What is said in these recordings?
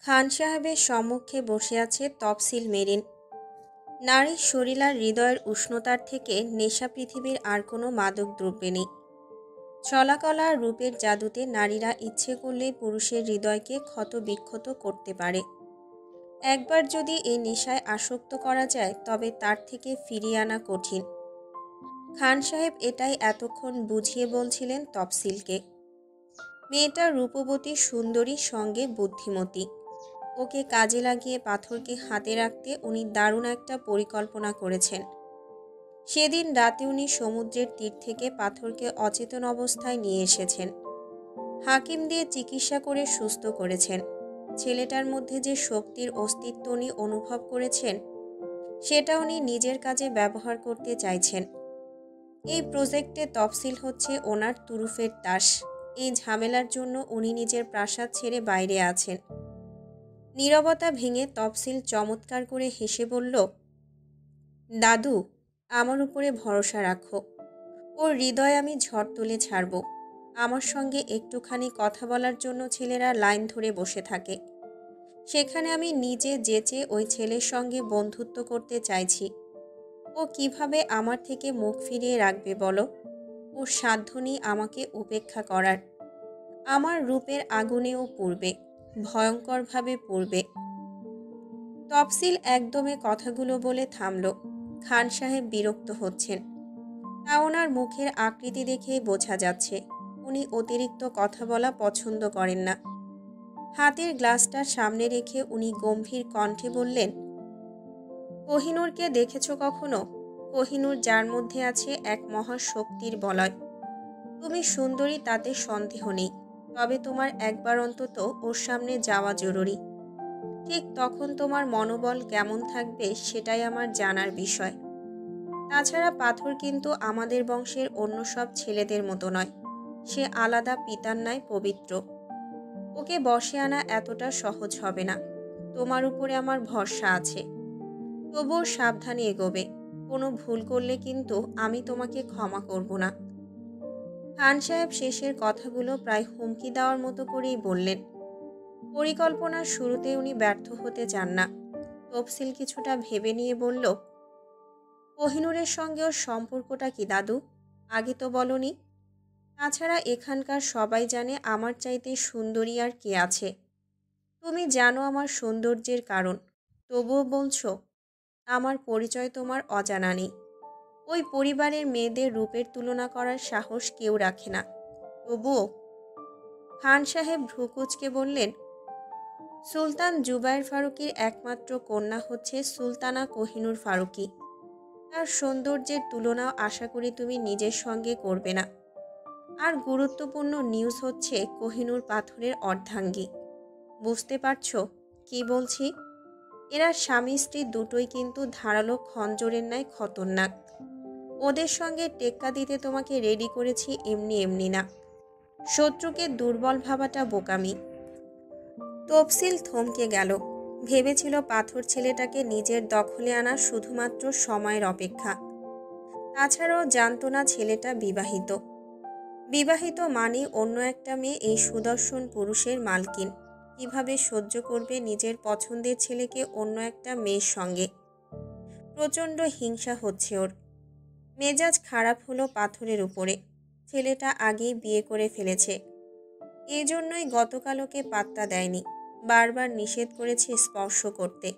খান সাহেবের সম্মুখে বসে আছে তফসিল মেরিন। নারীর শরীর আর হৃদয়ের উষ্ণতার থেকে নেশা পৃথিবীর আর কোনো মাদক দ্রব্যে নেই। চলাকলা আর রূপের জাদুতে নারীরা ইচ্ছে করলেই পুরুষের হৃদয়কে ক্ষত বিক্ষত করতে পারে। একবার যদি এই নেশায় আসক্ত করা যায় তবে তার থেকে ফিরিয়ে আনা কঠিন। খান সাহেব এটাই এতক্ষণ বুঝিয়ে বলছিলেন তফসিলকে। মেয়েটা রূপবতী, সুন্দরী, সঙ্গে বুদ্ধিমতী। ওকে কাজে লাগিয়ে পাথরকে হাতে রাখতে উনি দারুণ একটা পরিকল্পনা করেছেন। সেদিন রাতে উনি সমুদ্রের তীর থেকে পাথরকে অচেতন অবস্থায় নিয়ে এসেছেন। হাকিম দিয়ে চিকিৎসা করে সুস্থ করেছেন। ছেলেটার মধ্যে যে শক্তির অস্তিত্ব উনি অনুভব করেছেন সেটা উনি নিজের কাজে ব্যবহার করতে চাইছেন। এই প্রজেক্টে তফসিল হচ্ছে ওনার তুরুফের তাস। এই ঝামেলার জন্য উনি নিজের প্রাসাদ ছেড়ে বাইরে আছেন। নীরবতা ভেঙে তফসিল চমৎকার করে হেসে বলল, দাদু, আমার উপরে ভরসা রাখো। ওর হৃদয় আমি ঝড় তুলে ছাড়ব। আমার সঙ্গে একটুখানি কথা বলার জন্য ছেলেরা লাইন ধরে বসে থাকে। সেখানে আমি নিজে যেচে ওই ছেলের সঙ্গে বন্ধুত্ব করতে চাইছি। ও কিভাবে আমার থেকে মুখ ফিরিয়ে রাখবে বলো? ওর সাধ্য নেই আমাকে উপেক্ষা করার। আমার রূপের আগুনেও পুড়বে, ভয়ঙ্করভাবে পুড়বে। তফসিল একদমে কথাগুলো বলে থামল। খান সাহেব বিরক্ত হচ্ছেন। তা ওনার মুখের আকৃতি দেখেই বোঝা যাচ্ছে উনি অতিরিক্ত কথা বলা পছন্দ করেন না। হাতের গ্লাসটা সামনে রেখে উনি গম্ভীর কণ্ঠে বললেন, কোহিনূরকে দেখেছ কখনো? কোহিনূর যার মধ্যে আছে এক মহাশক্তির বলয়। তুমি সুন্দরী, তাতে সন্দেহ নেই, তবে তোমার একবার অন্তত ওর সামনে যাওয়া জরুরি। ঠিক তখন তোমার মনোবল কেমন থাকবে সেটাই আমার জানার বিষয়। তাছাড়া পাথর কিন্তু আমাদের বংশের অন্য সব ছেলেদের মতো নয়। সে আলাদা পিতার ন্যায় পবিত্র। ওকে বশে আনা এতটা সহজ হবে না। তোমার উপরে আমার ভরসা আছে। তবুও সাবধানে এগোবে। কোনো ভুল করলে কিন্তু আমি তোমাকে ক্ষমা করব না। খান সাহেব শেষের কথাগুলো প্রায় হুমকি দেওয়ার মতো করেই বললেন। পরিকল্পনার শুরুতে উনি ব্যর্থ হতে চান না। তফসিল কিছুটা ভেবে নিয়ে বলল, কোহিনূরের সঙ্গে ওর সম্পর্কটা কি দাদু? আগে তো বলনি। তাছাড়া এখানকার সবাই জানে আমার চাইতে সুন্দরী আর কে আছে। তুমি জানো আমার সৌন্দর্যের কারণ, তবুও বলছো? আমার পরিচয় তোমার অজানা নেই। ওই পরিবারের মেয়েদের রূপের তুলনা করার সাহস কেউ রাখে না। তবুও? খান সাহেব ভ্রুকুচকে বললেন, সুলতান জুবায়ের ফারুকীর একমাত্র কন্যা হচ্ছে সুলতানা কোহিনূর ফারুকী। তার সৌন্দর্যের তুলনাও আশা করি তুমি নিজের সঙ্গে করবে না। আর গুরুত্বপূর্ণ নিউজ হচ্ছে কোহিনূর পাথরের অর্ধাঙ্গী। বুঝতে পারছো কি বলছি? এরা স্বামী স্ত্রী দুটোই কিন্তু ধারালো খঞ্জরের ন্যায় খতরনাক। ওদের সঙ্গে টেক্কা দিতে তোমাকে রেডি করেছি এমনি এমনি না। শত্রুকে দুর্বল ভাবাটা বোকামি। তফসিল থমকে গেল। ভেবেছিল পাথর ছেলেটাকে নিজের দখলে আনা শুধুমাত্র সময়ের অপেক্ষা। তাছাড়াও জানত না ছেলেটা বিবাহিত। বিবাহিত মানে অন্য একটা মেয়ে এই সুদর্শন পুরুষের মালকিন। কিভাবে সহ্য করবে নিজের পছন্দের ছেলেকে অন্য একটা মেয়ের সঙ্গে? প্রচণ্ড হিংসা হচ্ছে ওর। মেজাজ খারাপ হলো পাথরের উপরে। ছেলেটা আগেই বিয়ে করে ফেলেছে। এই জন্যই গতকাল ওকে পাত্তা দেয়নি। বারবার নিষেধ করেছে স্পর্শ করতে।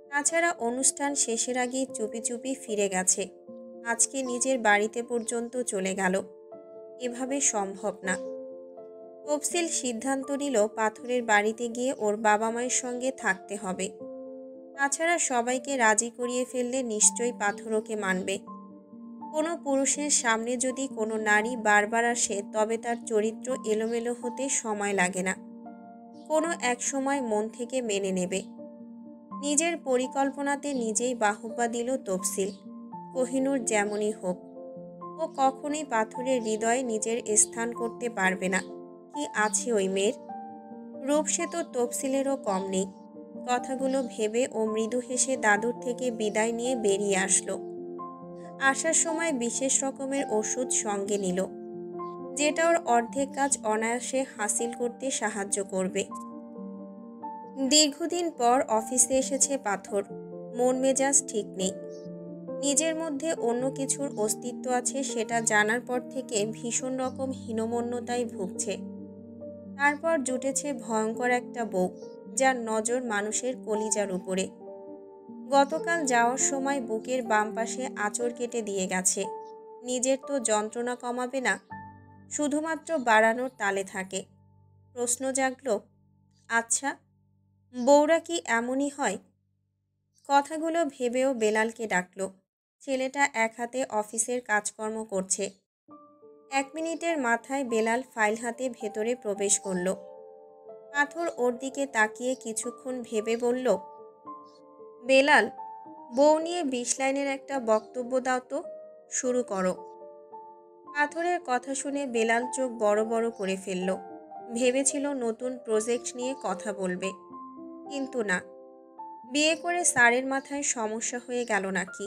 তাছাড়া অনুষ্ঠান শেষের আগেই চুপি চুপি ফিরে গেছে। আজকে নিজের বাড়িতে পর্যন্ত চলে গেল। এভাবে সম্ভব না। তফসিল সিদ্ধান্ত নিল পাথরের বাড়িতে গিয়ে ওর বাবা মায়ের সঙ্গে থাকতে হবে। তাছাড়া সবাইকে রাজি করিয়ে ফেললে নিশ্চয়ই পাথর ওকে মানবে। কোনো পুরুষের সামনে যদি কোনো নারী বারবার আসে তবে তার চরিত্র এলোমেলো হতে সময় লাগে না। কোনো এক সময় মন থেকে মেনে নেবে। নিজের পরিকল্পনাতে নিজেই বাহবা দিল তফসিল। কোহিনূর যেমনই হোক, ও কখনোই পাথরের হৃদয়ে নিজের স্থান করতে পারবে না। কি আছে ওই মেয়ের? রূপ সে তো তফসিলেরও কম নেই। কথাগুলো ভেবে ও মৃদু হেসে দাদুর থেকে বিদায় নিয়ে বেরিয়ে আসলো। আসার সময় বিশেষ রকমের ওষুধ সঙ্গে নিল, যেটা ওর অর্ধেক কাজ অনায়াসে হাসিল করতে সাহায্য করবে। দীর্ঘদিন পর অফিসে এসেছে পাথর। মন মেজাজ ঠিক নেই। নিজের মধ্যে অন্য কিছুর অস্তিত্ব আছে সেটা জানার পর থেকে ভীষণ রকম হীনমন্যতায় ভুগছে। তারপর জুটেছে ভয়ঙ্কর একটা বউ, যার নজর মানুষের কলিজার উপরে। গতকাল যাওয়ার সময় বুকের বাম পাশে আঁচড় কেটে দিয়ে গেছে। নিজের তো যন্ত্রণা কমাবে না, শুধুমাত্র বাড়ানোর তালে থাকে। প্রশ্ন জাগল, আচ্ছা, বউরা কি এমনই হয়? কথাগুলো ভেবেও বেলালকে ডাকল। ছেলেটা এক হাতে অফিসের কাজকর্ম করছে। 1 মিনিটের মাথায় বেলাল ফাইল হাতে ভেতরে প্রবেশ করল। পাথর ওর দিকে তাকিয়ে কিছুক্ষণ ভেবে বলল, বেলাল, বউ নিয়ে 20 লাইনের একটা বক্তব্য দাও তো, শুরু করো। পাথরের কথা শুনে বেলাল চোখ বড় বড় করে ফেলল। ভেবেছিল নতুন প্রজেক্ট নিয়ে কথা বলবে, কিন্তু না। বিয়ে করে স্যারের মাথায় সমস্যা হয়ে গেল নাকি?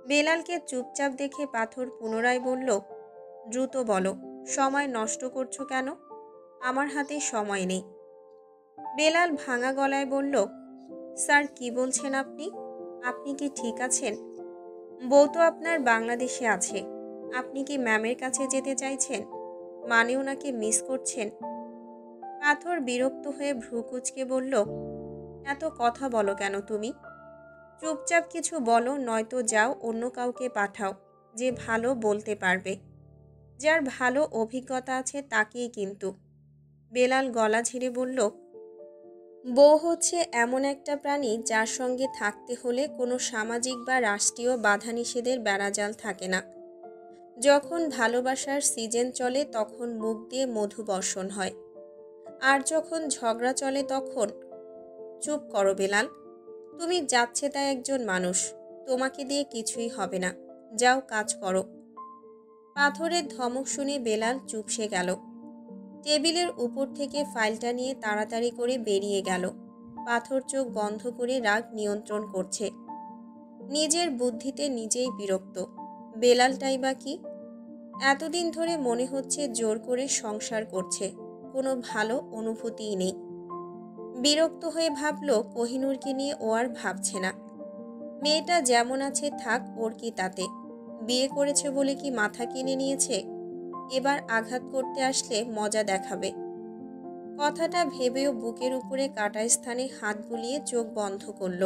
বেলালকে চুপচাপ দেখে পাথর পুনরায় বলল, দ্রুত বলো, সময় নষ্ট করছো কেন? আমার হাতে সময় নেই। বেলাল ভাঙা গলায় বলল, স্যার, কি বলছেন আপনি? আপনি কি ঠিক আছেন? বউ তো আপনার বাংলাদেশে আছে। আপনি কি ম্যামের কাছে যেতে চাইছেন? মানে ওনাকে মিস করছেন? পাথর বিরক্ত হয়ে ভ্রু কুঁচকে বলল, এত কথা বলো কেন তুমি? চুপচাপ কিছু বলো, নয়তো যাও অন্য কাউকে পাঠাও, যে ভালো বলতে পারবে, যার ভালো অভিজ্ঞতা আছে তাকেই কিন্তু। বেলাল গলা ঝেড়ে বলল, বউ হচ্ছে এমন একটা প্রাণী যার সঙ্গে থাকতে হলে কোনো সামাজিক বা রাষ্ট্রীয় বাধানিষেধের বেড়াজাল থাকে না। যখন ভালোবাসার সিজন চলে তখন মুখ দিয়ে মধু বর্ষণ হয়, আর যখন ঝগড়া চলে তখন। চুপ করো বেলাল, তুমি যাচ্ছে তাই একজন মানুষ, তোমাকে দিয়ে কিছুই হবে না, যাও কাজ করো। পাথরের ধমক শুনে বেলাল চুপসে গেল। টেবিলের উপর থেকে ফাইলটা নিয়ে তাড়াতাড়ি করে বেরিয়ে গেল। পাথর চোখ বন্ধ করে রাগ নিয়ন্ত্রণ করছে। নিজের বুদ্ধিতে নিজেই বিরক্ত। বেলালটাই বা কি? এতদিন ধরে মনে হচ্ছে জোর করে সংসার করছে, কোনো ভালো অনুভূতিই নেই। বিরক্ত হয়ে ভাবল, কোহিনূরকে নিয়ে ও আর ভাবছে না। মেয়েটা যেমন আছে থাক, ওর কি তাতে? বিয়ে করেছে বলে কি মাথা কিনে নিয়েছে? এবার আঘাত করতে আসলে মজা দেখাবে। কথাটা ভেবেও বুকের উপরে কাটা স্থানে হাত বুলিয়ে চোখ বন্ধ করল।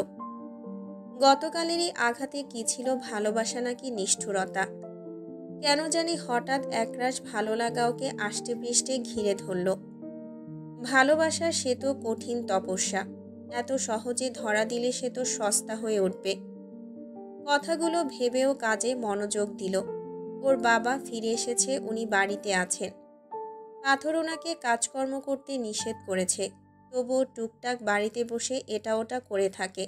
গতকালেরই আঘাতে কি ছিল, ভালোবাসা নাকি নিষ্ঠুরতা? কেন জানি হঠাৎ একরাশ ভালো লাগা ওকে আষ্টেপৃষ্ঠে ঘিরে ধরল। ভালোবাসা সে তো কঠিন তপস্যা, এত সহজে ধরা দিলে সে তো সস্তা হয়ে উঠবে। কথাগুলো ভেবেও কাজে মনোযোগ দিল। ওর বাবা ফিরে এসেছে, উনি বাড়িতে আছেন। পাথর ওনাকে কাজকর্ম করতে নিষেধ করেছে, তবুও টুকটাক বাড়িতে বসে এটা ওটা করে থাকে।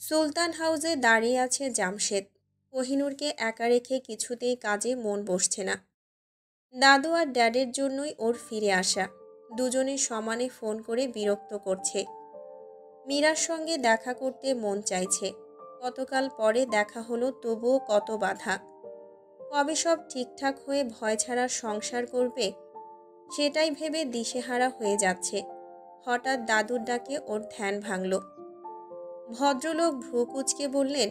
সুলতান হাউসে দাঁড়িয়ে আছে জামশেদ। কোহিনূরকে একা রেখে কিছুতেই কাজে মন বসছে না। দাদু আর ড্যাডের জন্যই ওর ফিরে আসা। দুজনে সমানে ফোন করে বিরক্ত করছে। মীরার সঙ্গে দেখা করতে মন চাইছে। কতকাল পরে দেখা হলো, তবুও কত বাধা। কবে সব ঠিকঠাক হয়ে ভয় ছাড়া সংসার করবে, সেটাই ভেবে দিশেহারা হয়ে যাচ্ছে। হঠাৎ দাদুর ডাকে ওর ধ্যান ভাঙল। ভদ্রলোক ভ্রু কুঁচকে বললেন,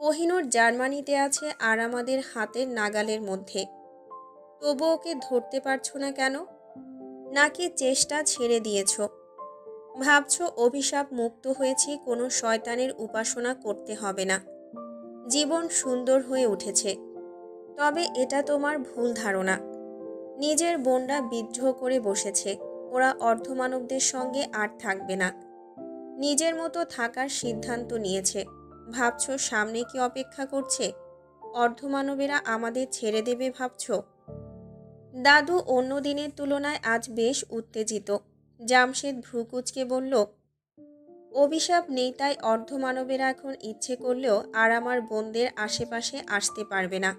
কোহিনূর জার্মানিতে আছে আর আমাদের হাতের নাগালের মধ্যে। তবু ওকে ধরতে পারছো না কেন? নাকি চেষ্টা ছেড়ে দিয়েছ? ভাবছো অভিশাপ মুক্ত হয়েছি, কোনো শয়তানের উপাসনা করতে হবে না, জীবন সুন্দর হয়ে উঠেছে। তবে এটা তোমার ভুল ধারণা। নিজের বোনরা বিদ্রোহ করে বসেছে, ওরা অর্ধমানবদের সঙ্গে আর থাকবে না। নিজের মতো থাকার সিদ্ধান্ত নিয়েছে। ভাবছো সামনে কি অপেক্ষা করছে? অর্ধমানবেরা আমাদের ছেড়ে দেবে ভাবছো? দাদু অন্য দিনের তুলনায় আজ বেশ উত্তেজিত। জামশেদ ভ্রু কুঁচকে বলল, অভিশাপ নেই তাই অর্ধমানবেরা এখন ইচ্ছে করলেও আর আমার বোনদের আশেপাশে আসতে পারবে না।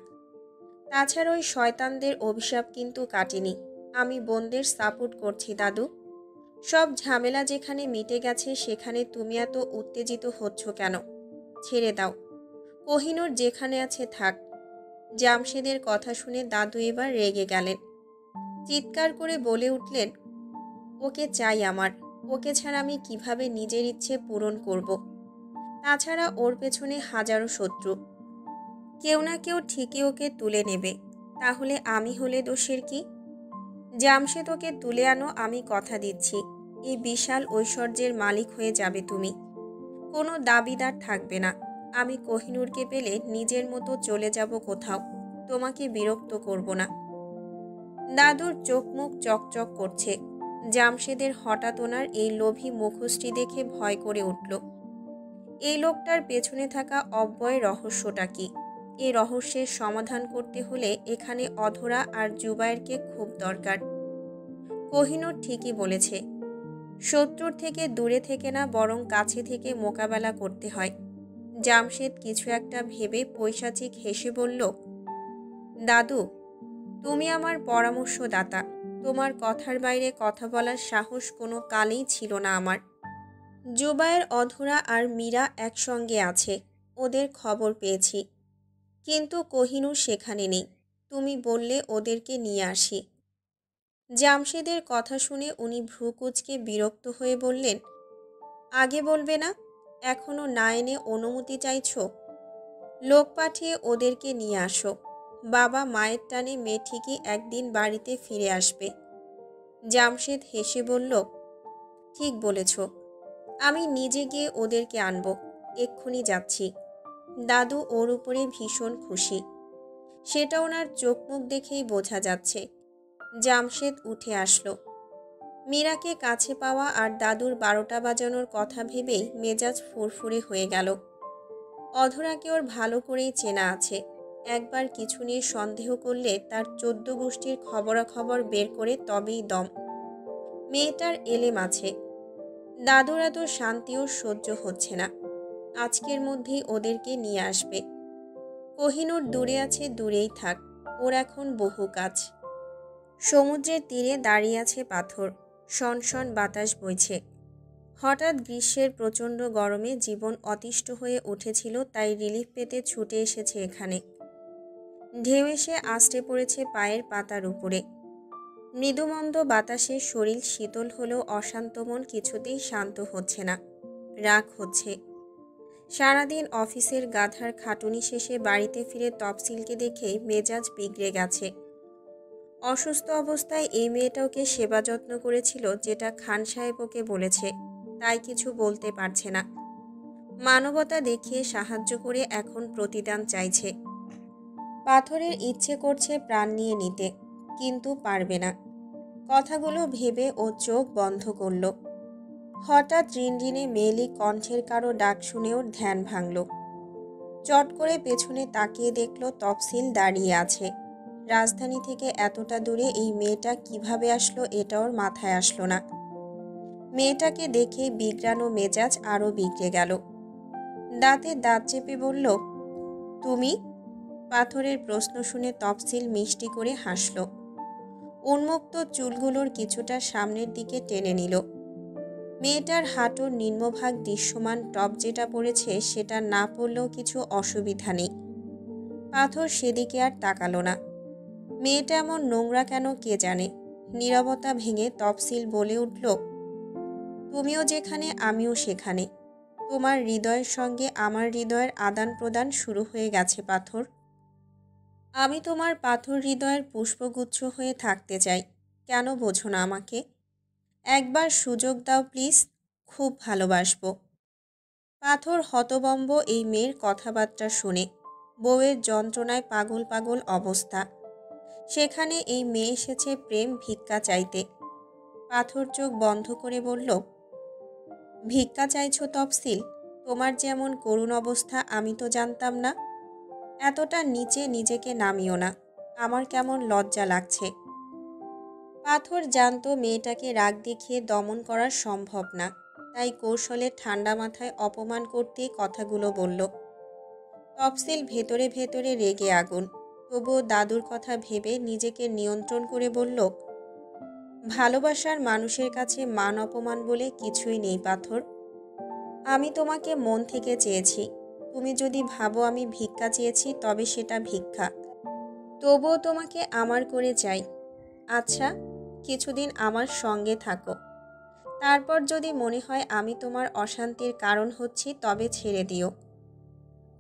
তাছাড়া ওই শয়তানদের অভিশাপ কিন্তু কাটেনি। আমি বোনদের সাপোর্ট করছি দাদু। সব ঝামেলা যেখানে মিটে গেছে সেখানে তুমি এত উত্তেজিত হচ্ছ কেন? ছেড়ে দাও, কোহিনূর যেখানে আছে থাক। জামশেদের কথা শুনে দাদু এবার রেগে গেলেন। চিৎকার করে বলে উঠলেন, ওকে চাই আমার। ওকে ছাড়া আমি কিভাবে নিজের ইচ্ছে পূরণ করব? তাছাড়া ওর পেছনে হাজারো শত্রু। কেউ না কেউ ঠিকই ওকে তুলে নেবে। তাহলে আমি হলে দোষের কি? জামশেদ ওকে তুলে আনো, আমি কথা দিচ্ছি এই বিশাল ঐশ্বর্যের মালিক হয়ে যাবে তুমি। কোনো দাবিদার থাকবে না। আমি কোহিনূরকে পেলে নিজের মতো চলে যাব কোথাও। তোমাকে বিরক্ত করব না। দাদুর চোখ মুখ চকচক করছে। জামশেদের হঠাৎ ওনার এই লোভী মুখশ্রী দেখে ভয় করে উঠল। এই লোকটার পেছনে থাকা অব্যয় রহস্যটা কি? এই রহস্যের সমাধান করতে হলে এখানে অধরা আর জুবায়েরকে খুব দরকার। কোহিনূর ঠিকই বলেছে, শত্রুর থেকে দূরে থেকে না বরং কাছে থেকে মোকাবেলা করতে হয়। জামশেদ কিছু একটা ভেবে পৈশাচিক হেসে বলল, দাদু, তুমি আমার পরামর্শদাতা। তোমার কথার বাইরে কথা বলার সাহস কোনো কালেই ছিল না আমার। জুবায়ের, অধরা আর মীরা একসঙ্গে আছে। ওদের খবর পেয়েছি, কিন্তু কোহিনূর সেখানে নেই। তুমি বললে ওদেরকে নিয়ে আসি। জামশেদের কথা শুনে উনি ভ্রু কুঁচকে বিরক্ত হয়ে বললেন, আগে বলবে না? এখনো না এনে অনুমতি চাইছো? লোক পাঠিয়ে ওদেরকে নিয়ে আসো। বাবা মায়ের টানে মেয়ে ঠিকই একদিন বাড়িতে ফিরে আসবে। জামশেদ হেসে বলল, ঠিক বলেছ। আমি নিজে গিয়ে ওদেরকে আনব। এক্ষুনি যাচ্ছি। দাদু ওর উপরে ভীষণ খুশি, সেটা ওনার চোখ মুখ দেখেই বোঝা যাচ্ছে। জামশেদ উঠে আসলো। মীরাকে কাছে পাওয়া আর দাদুর 12টা বাজানোর কথা ভেবেই মেজাজ ফুরফুরে হয়ে গেল। অধরাকে ওর ভালো করেই চেনা আছে। একবার কিছু নিয়ে সন্দেহ করলে তার 14 গোষ্ঠীর খবরাখবর বের করে তবেই দম। মেয়েটার এলেম আছে। দাদুর এত শান্তিও সহ্য হচ্ছে না। আজকের মধ্যেই ওদেরকে নিয়ে আসবে। কোহিনূর দূরে আছে, দূরেই থাক। ওর এখন বহু কাজ। সমুদ্রের তীরে দাঁড়িয়ে আছে পাথর। শনশন বাতাস বইছে। হঠাৎ গ্রীষ্মের প্রচণ্ড গরমে জীবন অতিষ্ঠ হয়ে উঠেছিল, তাই রিলিফ পেতে ছুটে এসেছে এখানে। ঢেউ এসে আছড়ে পড়েছে পায়ের পাতার উপরে। মৃদুমন্দ বাতাসে শরীর শীতল হলেও অশান্ত মন কিছুতেই শান্ত হচ্ছে না। রাগ হচ্ছে। সারাদিন অফিসের গাধার খাটুনি শেষে বাড়িতে ফিরে তফসিলকে দেখেই মেজাজ বিগড়ে গেছে। অসুস্থ অবস্থায় এই মেয়েটা ওকে সেবা যত্ন করেছিল, যেটা খান সাহেব ওকে বলেছে, তাই কিছু বলতে পারছে না। মানবতা দেখিয়ে সাহায্য করে এখন প্রতিদান চাইছে। পাথরের ইচ্ছে করছে প্রাণ নিয়ে নিতে, কিন্তু পারবে না। কথাগুলো ভেবে ও চোখ বন্ধ করল। হঠাৎ রিনরিনে মেয়েলি কণ্ঠের কারো ডাক শুনে ওর ধ্যান ভাঙল। চট করে পেছনে তাকিয়ে দেখল তফসিল দাঁড়িয়ে আছে। রাজধানী থেকে এতটা দূরে এই মেয়েটা কিভাবে আসলো এটা ওর মাথায় আসলো না। মেয়েটাকে দেখে বিগড়ানো মেজাজ আরও বিগড়ে গেল। দাঁতে দাঁত চেপে বলল, তুমি? পাথরের প্রশ্ন শুনে তফসিল মিষ্টি করে হাসল। উন্মুক্ত চুলগুলোর কিছুটা সামনের দিকে টেনে নিল। মেয়েটার হাঁটুর নিম্নভাগ দৃশ্যমান টপ যেটা পড়েছে সেটা না পড়লেও কিছু অসুবিধা নেই। পাথর সেদিকে আর তাকালো না। মেয়েটা এমন নোংরা কেন কে জানে। নীরবতা ভেঙে তফসিল বলে উঠল, তুমিও যেখানে আমিও সেখানে। তোমার হৃদয়ের সঙ্গে আমার হৃদয়ের আদান প্রদান শুরু হয়ে গেছে পাথর। আমি তোমার পাথর হৃদয়ের পুষ্পগুচ্ছ হয়ে থাকতে চাই। কেন বোঝো না আমাকে? একবার সুযোগ দাও প্লিজ, খুব ভালোবাসবো। পাথর হতবম্ব এই মেয়ের কথাবার্তা শুনে। বউয়ের যন্ত্রণায় পাগল পাগল অবস্থা, সেখানে এই মেয়ে এসেছে প্রেম ভিক্ষা চাইতে। পাথর চোখ বন্ধ করে বলল, ভিক্ষা চাইছো তফসিল? তোমার যেমন করুণ অবস্থা আমি তো জানতাম না। এতটা নিচে নিজেকে নামিও না, আমার কেমন লজ্জা লাগছে। পাথর জানতো মেয়েটাকে রাগ দেখিয়ে দমন করা সম্ভব না, তাই কৌশলে ঠান্ডা মাথায় অপমান করতেই কথাগুলো বলল। তফসিল ভেতরে ভেতরে রেগে আগুন, তবুও দাদুর কথা ভেবে নিজেকে নিয়ন্ত্রণ করে বলল, ভালোবাসার মানুষের কাছে মান অপমান বলে কিছুই নেই পাথর। আমি তোমাকে মন থেকে চেয়েছি। তুমি যদি ভাবো আমি ভিক্ষা চেয়েছি তবে সেটা ভিক্ষা। তবুও তোমাকে আমার করে চাই। আচ্ছা, কিছুদিন আমার সঙ্গে থাকো। তারপর যদি মনে হয় আমি তোমার অশান্তির কারণ হচ্ছি তবে ছেড়ে দিও।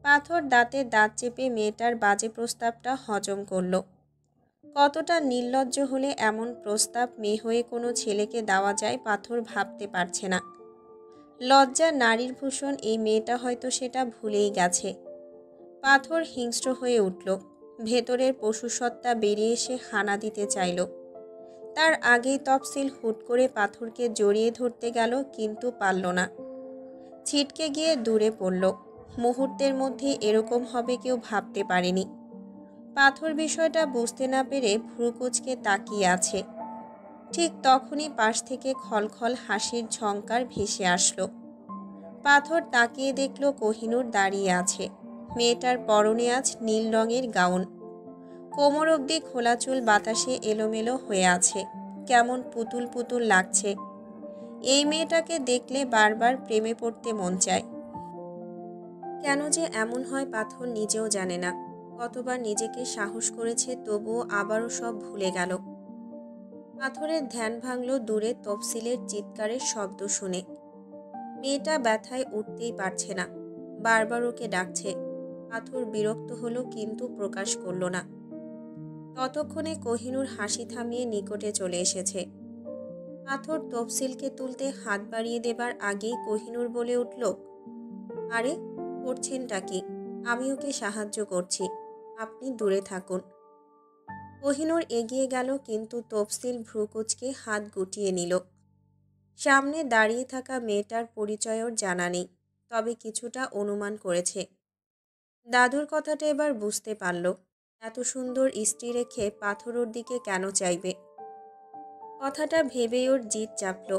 পাথর দাঁতে দাঁত চেপে মেয়েটার বাজে প্রস্তাবটা হজম করল। কতটা নির্লজ্জ হলে এমন প্রস্তাব মেয়ে হয়ে কোনো ছেলেকে দেওয়া যায় পাথর ভাবতে পারছে না। লজ্জা নারীর ভূষণ এই মেয়েটা হয়তো সেটা ভুলেই গেছে। পাথর হিংস্র হয়ে উঠল। ভেতরের পশুসত্তা বেরিয়ে এসে হানা দিতে চাইল। তার আগেই তফসিল হুট করে পাথরকে জড়িয়ে ধরতে গেল, কিন্তু পারল না। ছিটকে গিয়ে দূরে পড়ল। মুহূর্তের মধ্যে এরকম হবে কেউ ভাবতে পারেনি। পাথর বিষয়টা বুঝতে না পেরে ভ্রুকুচকে তাকিয়ে আছে। ঠিক তখনই পাশ থেকে খলখল হাসির ঝংকার ভেসে আসলো। পাথর তাকিয়ে দেখল কোহিনূর দাঁড়িয়ে আছে। মেয়েটার পরনে আজ নীল রঙের গাউন। কোমর অবধি খোলা চুল বাতাসে এলোমেলো হয়ে আছে। কেমন পুতুল পুতুল লাগছে। এই মেয়েটাকে দেখলে বারবার প্রেমে পড়তে মন চায়। কেন যে এমন হয় পাথর নিজেও জানে না। কতবার নিজেকে সাহস করেছে, তবুও আবারও সব ভুলে গেল। পাথরের ধ্যান ভাঙল দূরে তফসিলের চিৎকারের শব্দ শুনে। মেয়েটা ব্যথায় উঠতেই পারছে না। বারবার ওকে ডাকছে। পাথর বিরক্ত হলো, কিন্তু প্রকাশ করল না। ততক্ষণে কোহিনূর হাসি থামিয়ে নিকটে চলে এসেছে। পাথর তফসিলকে তুলতে হাত বাড়িয়ে দেবার আগেই কোহিনূর বলে উঠল, আরে করছেনটা কি? আমি ওকে সাহায্য করছি, আপনি দূরে থাকুন। কোহিনূর এগিয়ে গেল, কিন্তু তফসিল ভ্রুকুচকে হাত গুটিয়ে নিল। সামনে দাঁড়িয়ে থাকা মেয়েটার পরিচয় ওর জানা নেই, তবে কিছুটা অনুমান করেছে। দাদুর কথাটা এবার বুঝতে পারল। এত সুন্দর স্ত্রী রেখে পাথর ওর দিকে কেন চাইবে? কথাটা ভেবেই ওর জিদ চাপল,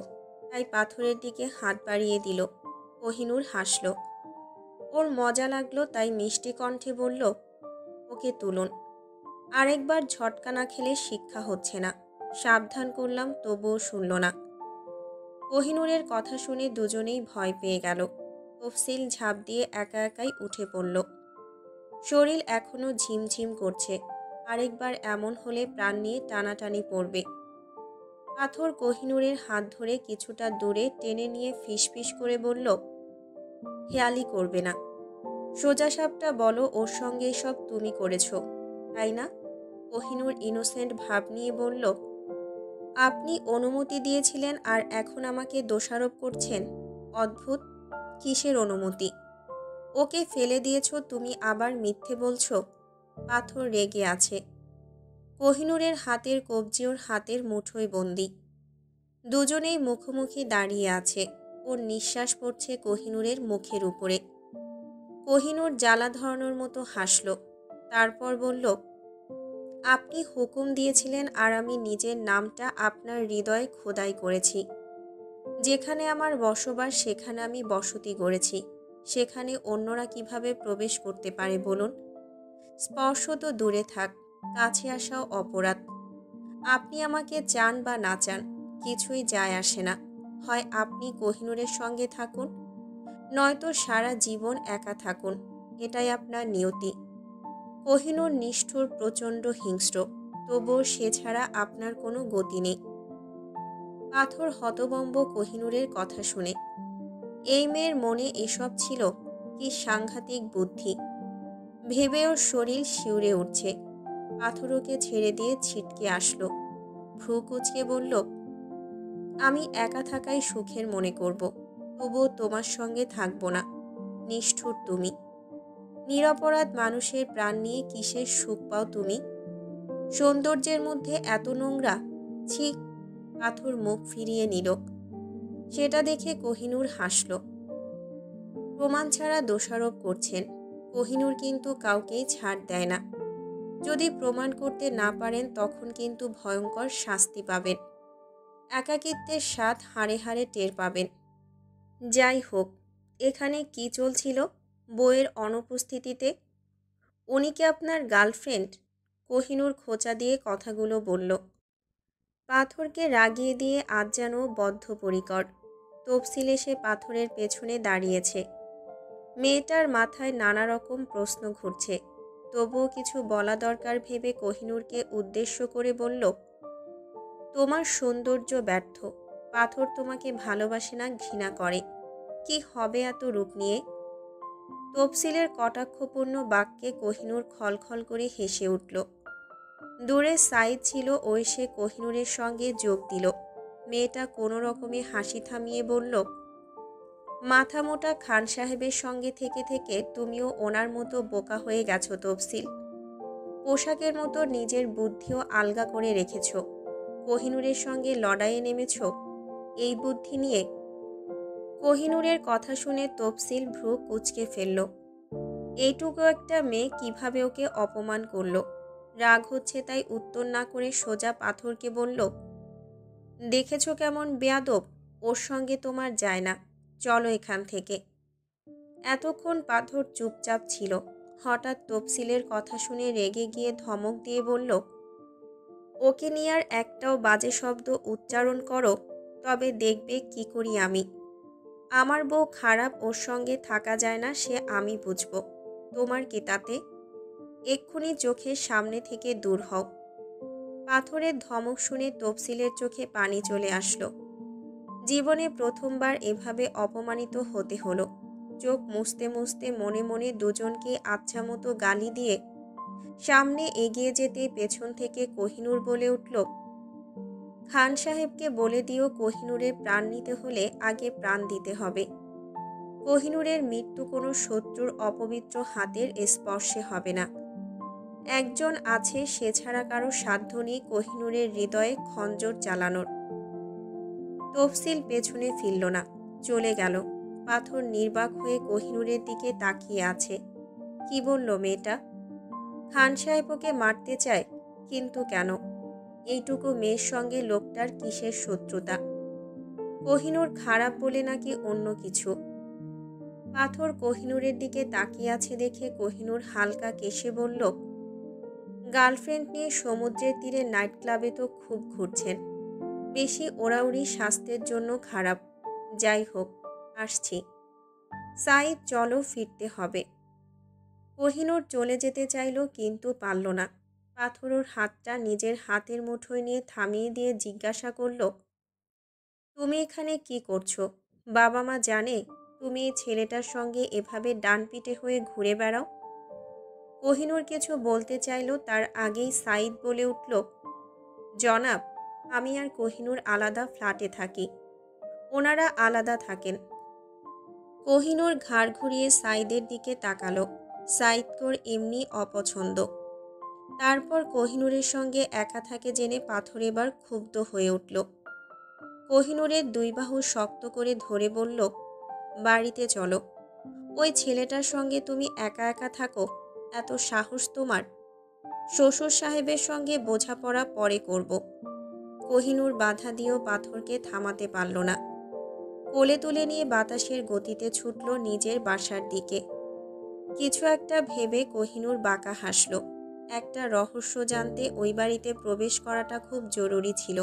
তাই পাথরের দিকে হাত বাড়িয়ে দিল। কোহিনূর হাসল। ওর মজা লাগলো, তাই মিষ্টি কণ্ঠে বলল, ওকে তুলুন। আরেকবার ঝটকা না খেলে শিক্ষা হচ্ছে না। সাবধান করলাম, তবুও শুনল না। কোহিনূরের কথা শুনে দুজনেই ভয় পেয়ে গেল। তফসিল ঝাঁপ দিয়ে একা একাই উঠে পড়ল। শরীর এখনো ঝিমঝিম করছে। আরেকবার এমন হলে প্রাণ নিয়ে টানাটানি পড়বে। পাথর কোহিনূরের হাত ধরে কিছুটা দূরে টেনে নিয়ে ফিসফিস করে বলল, হেয়ালি করবে না। সোজাসাপটা বলো, ওর সঙ্গে সব তুমি করেছ, তাই না? কোহিনূর ইনোসেন্ট ভাব নিয়ে বলল, আপনি অনুমতি দিয়েছিলেন আর এখন আমাকে দোষারোপ করছেন? অদ্ভুত। কিসের অনুমতি? ওকে ফেলে দিয়েছ তুমি, আবার মিথ্যে বলছো। পাথর রেগে আছে। কোহিনূরের হাতের কবজি ওর হাতের মুঠোয় বন্দি। দুজনেই মুখোমুখি দাঁড়িয়ে আছে। ওর নিঃশ্বাস পড়ছে কোহিনূরের মুখের উপরে। কোহিনূর জ্বালা ধরানোর মতো হাসল। তারপর বলল, আপনি হুকুম দিয়েছিলেন আর আমি নিজের নামটা আপনার হৃদয়ে খোদাই করেছি। যেখানে আমার বসবাস সেখানে আমি বসতি গড়েছি। সেখানে অন্যরা কিভাবে প্রবেশ করতে পারে বলুন? স্পর্শ তো দূরে থাক, কাছে আসাও অপরাধ। আপনি আমাকে চান বা না চান, কিছুই যায় আসে না। হয় আপনি কোহিনূরের সঙ্গে থাকুন, নয়তো সারা জীবন একা থাকুন। এটাই আপনার নিয়তি। কোহিনূর নিষ্ঠুর, প্রচণ্ড হিংস্র, তবুও সে ছাড়া আপনার কোনো গতি নেই। পাথর হতবম্ব কোহিনূরের কথা শুনে। এই মেয়ের মনে এসব ছিল? কি সাংঘাতিক বুদ্ধি! ভেবে ওর শরীর শিউরে উঠছে। পাথর ওকে ছেড়ে দিয়ে ছিটকে আসলো। ভ্রু কুঁচকে বলল, আমি একা থাকাই সুখের মনে করব, তবুও তোমার সঙ্গে থাকবো না। নিষ্ঠুর তুমি। নিরপরাধ মানুষের প্রাণ নিয়ে কিসের সুখ পাও তুমি? সৌন্দর্যের মধ্যে এত নোংরা! ছি! পাথর মুখ ফিরিয়ে নিল। সেটা দেখে কোহিনূর হাসল। প্রমাণ ছাড়া দোষারোপ করছেন। কোহিনূর কিন্তু কাউকেই ছাড় দেয় না। যদি প্রমাণ করতে না পারেন তখন কিন্তু ভয়ঙ্কর শাস্তি পাবেন। একাকিত্বের স্বাদ হাড়ে হাড়ে টের পাবেন। যাই হোক, এখানে কি চলছিল বউয়ের অনুপস্থিতিতে? উনি কি আপনার গার্লফ্রেন্ড? কোহিনূর খোঁচা দিয়ে কথাগুলো বলল। পাথরকে রাগিয়ে দিয়ে আজ যেন বদ্ধপরিকর। তফসিল এসে পাথরের পেছনে দাঁড়িয়েছে। মেয়েটার মাথায় নানা রকম প্রশ্ন ঘুরছে, তবুও কিছু বলা দরকার ভেবে কোহিনূরকে উদ্দেশ্য করে বলল, তোমার সৌন্দর্য ব্যর্থ, পাথর তোমাকে ভালোবাসে না, ঘৃণা করে। কি হবে এত রূপ নিয়ে? তফসিলের কটাক্ষপূর্ণ বাক্যে কোহিনূর খলখল করে হেসে উঠল। দূরে সাইদ ছিল, ওই সে কোহিনূরের সঙ্গে যোগ দিল। মেয়েটা কোনো রকমে হাসি থামিয়ে বলল, মাথা মোটা খান সাহেবের সঙ্গে থেকে থেকে তুমিও ওনার মতো বোকা হয়ে গেছো তফসিল। পোশাকের মতো নিজের বুদ্ধিও আলগা করে রেখেছ। কোহিনূরের সঙ্গে লড়াইয়ে নেমেছ এই বুদ্ধি নিয়ে? কোহিনূরের কথা শুনে তফসিল ভ্রু কুঁচকে ফেলল। এইটুকু একটা মেয়ে কিভাবে ওকে অপমান করল? রাগ হচ্ছে তাই উত্তর না করে সোজা পাথরকে বলল, দেখেছ কেমন বেয়াদব, ওর সঙ্গে তোমার যায় না, চলো এখান থেকে। এতক্ষণ পাথর চুপচাপ ছিল। হঠাৎ তফসিলের কথা শুনে রেগে গিয়ে ধমক দিয়ে বলল, ওকে নিয়ে আর একটাও বাজে শব্দ উচ্চারণ করো, তবে দেখবে কি করি আমি। আমার বউ খারাপ, ওর সঙ্গে থাকা যায় না, সে আমি বুঝব। তোমার কি তাতে? এক্ষুনি চোখের সামনে থেকে দূর হও। পাথরের ধমক শুনে তফসিলের চোখে পানি চলে আসলো। জীবনে প্রথমবার এভাবে অপমানিত হতে হলো। চোখ মুছতে মুছতে মনে মনে দুজনকে আচ্ছা মতো গালি দিয়ে সামনে এগিয়ে যেতে পেছন থেকে কোহিনূর বলে উঠল, খান সাহেবকে বলে দিও কোহিনূরের প্রাণ নিতে হলে আগে প্রাণ দিতে হবে। কোহিনূরের মৃত্যু কোনো শত্রুর অপবিত্র হাতের স্পর্শে হবে না। একজন আছে, সে ছাড়া কারো সাধ্য নেই কোহিনূরের হৃদয়ে খঞ্জর চালানোর। তফসিল পেছনে ফিরল না, চলে গেল। পাথর নির্বাক হয়ে কোহিনূরের দিকে তাকিয়ে আছে। কি বলল মেয়েটা? খান সাহেব ওকে মারতে চায়, কিন্তু কেন? এইটুকু মেয়ের সঙ্গে লোকটার কিসের শত্রুতা? কোহিনূর খারাপ বলে নাকি অন্য কিছু? পাথর কোহিনূরের দিকে তাকিয়ে আছে দেখে কোহিনূর হালকা কেশে বলল, গার্লফ্রেন্ড নিয়ে সমুদ্রের তীরে নাইট ক্লাবে তো খুব ঘুরছেন। বেশি ওড়াউড়ি স্বাস্থ্যের জন্য খারাপ। যাই হোক, আসছি। সাইদ, চলো, ফিরতে হবে। কোহিনূর চলে যেতে চাইল, কিন্তু পারল না। পাথর ওর হাতটা নিজের হাতের মুঠোয় নিয়ে থামিয়ে দিয়ে জিজ্ঞাসা করল, তুমি এখানে কি করছো? বাবা মা জানে তুমি এই ছেলেটার সঙ্গে এভাবে ডানপিটে হয়ে ঘুরে বেড়াও? কোহিনূর কিছু বলতে চাইল, তার আগেই সাইদ বলে উঠল, জনাব, আমি আর কোহিনূর আলাদা ফ্ল্যাটে থাকি, ওনারা আলাদা থাকেন। কোহিনূর ঘাড় ঘুরিয়ে সাইদের দিকে তাকালো। সাইদকোর এমনি অপছন্দ। তারপর কোহিনূরের সঙ্গে একা থাকে জেনে পাথর এবার ক্ষুব্ধ হয়ে উঠল। কোহিনূরের দুই বাহু শক্ত করে ধরে বলল, বাড়িতে চলো। ওই ছেলেটার সঙ্গে তুমি একা একা থাকো? এত সাহস তোমার? শ্বশুর সাহেবের সঙ্গে বোঝাপড়া পরে করব। কোহিনূর বাধা দিয়েও পাথরকে থামাতে পারল না। কোলে তুলে নিয়ে বাতাসের গতিতে ছুটল নিজের বাসার দিকে। কিছু একটা ভেবে কোহিনূর বাঁকা হাসল। একটা রহস্য জানতে ওই বাড়িতে প্রবেশ করাটা খুব জরুরি ছিল।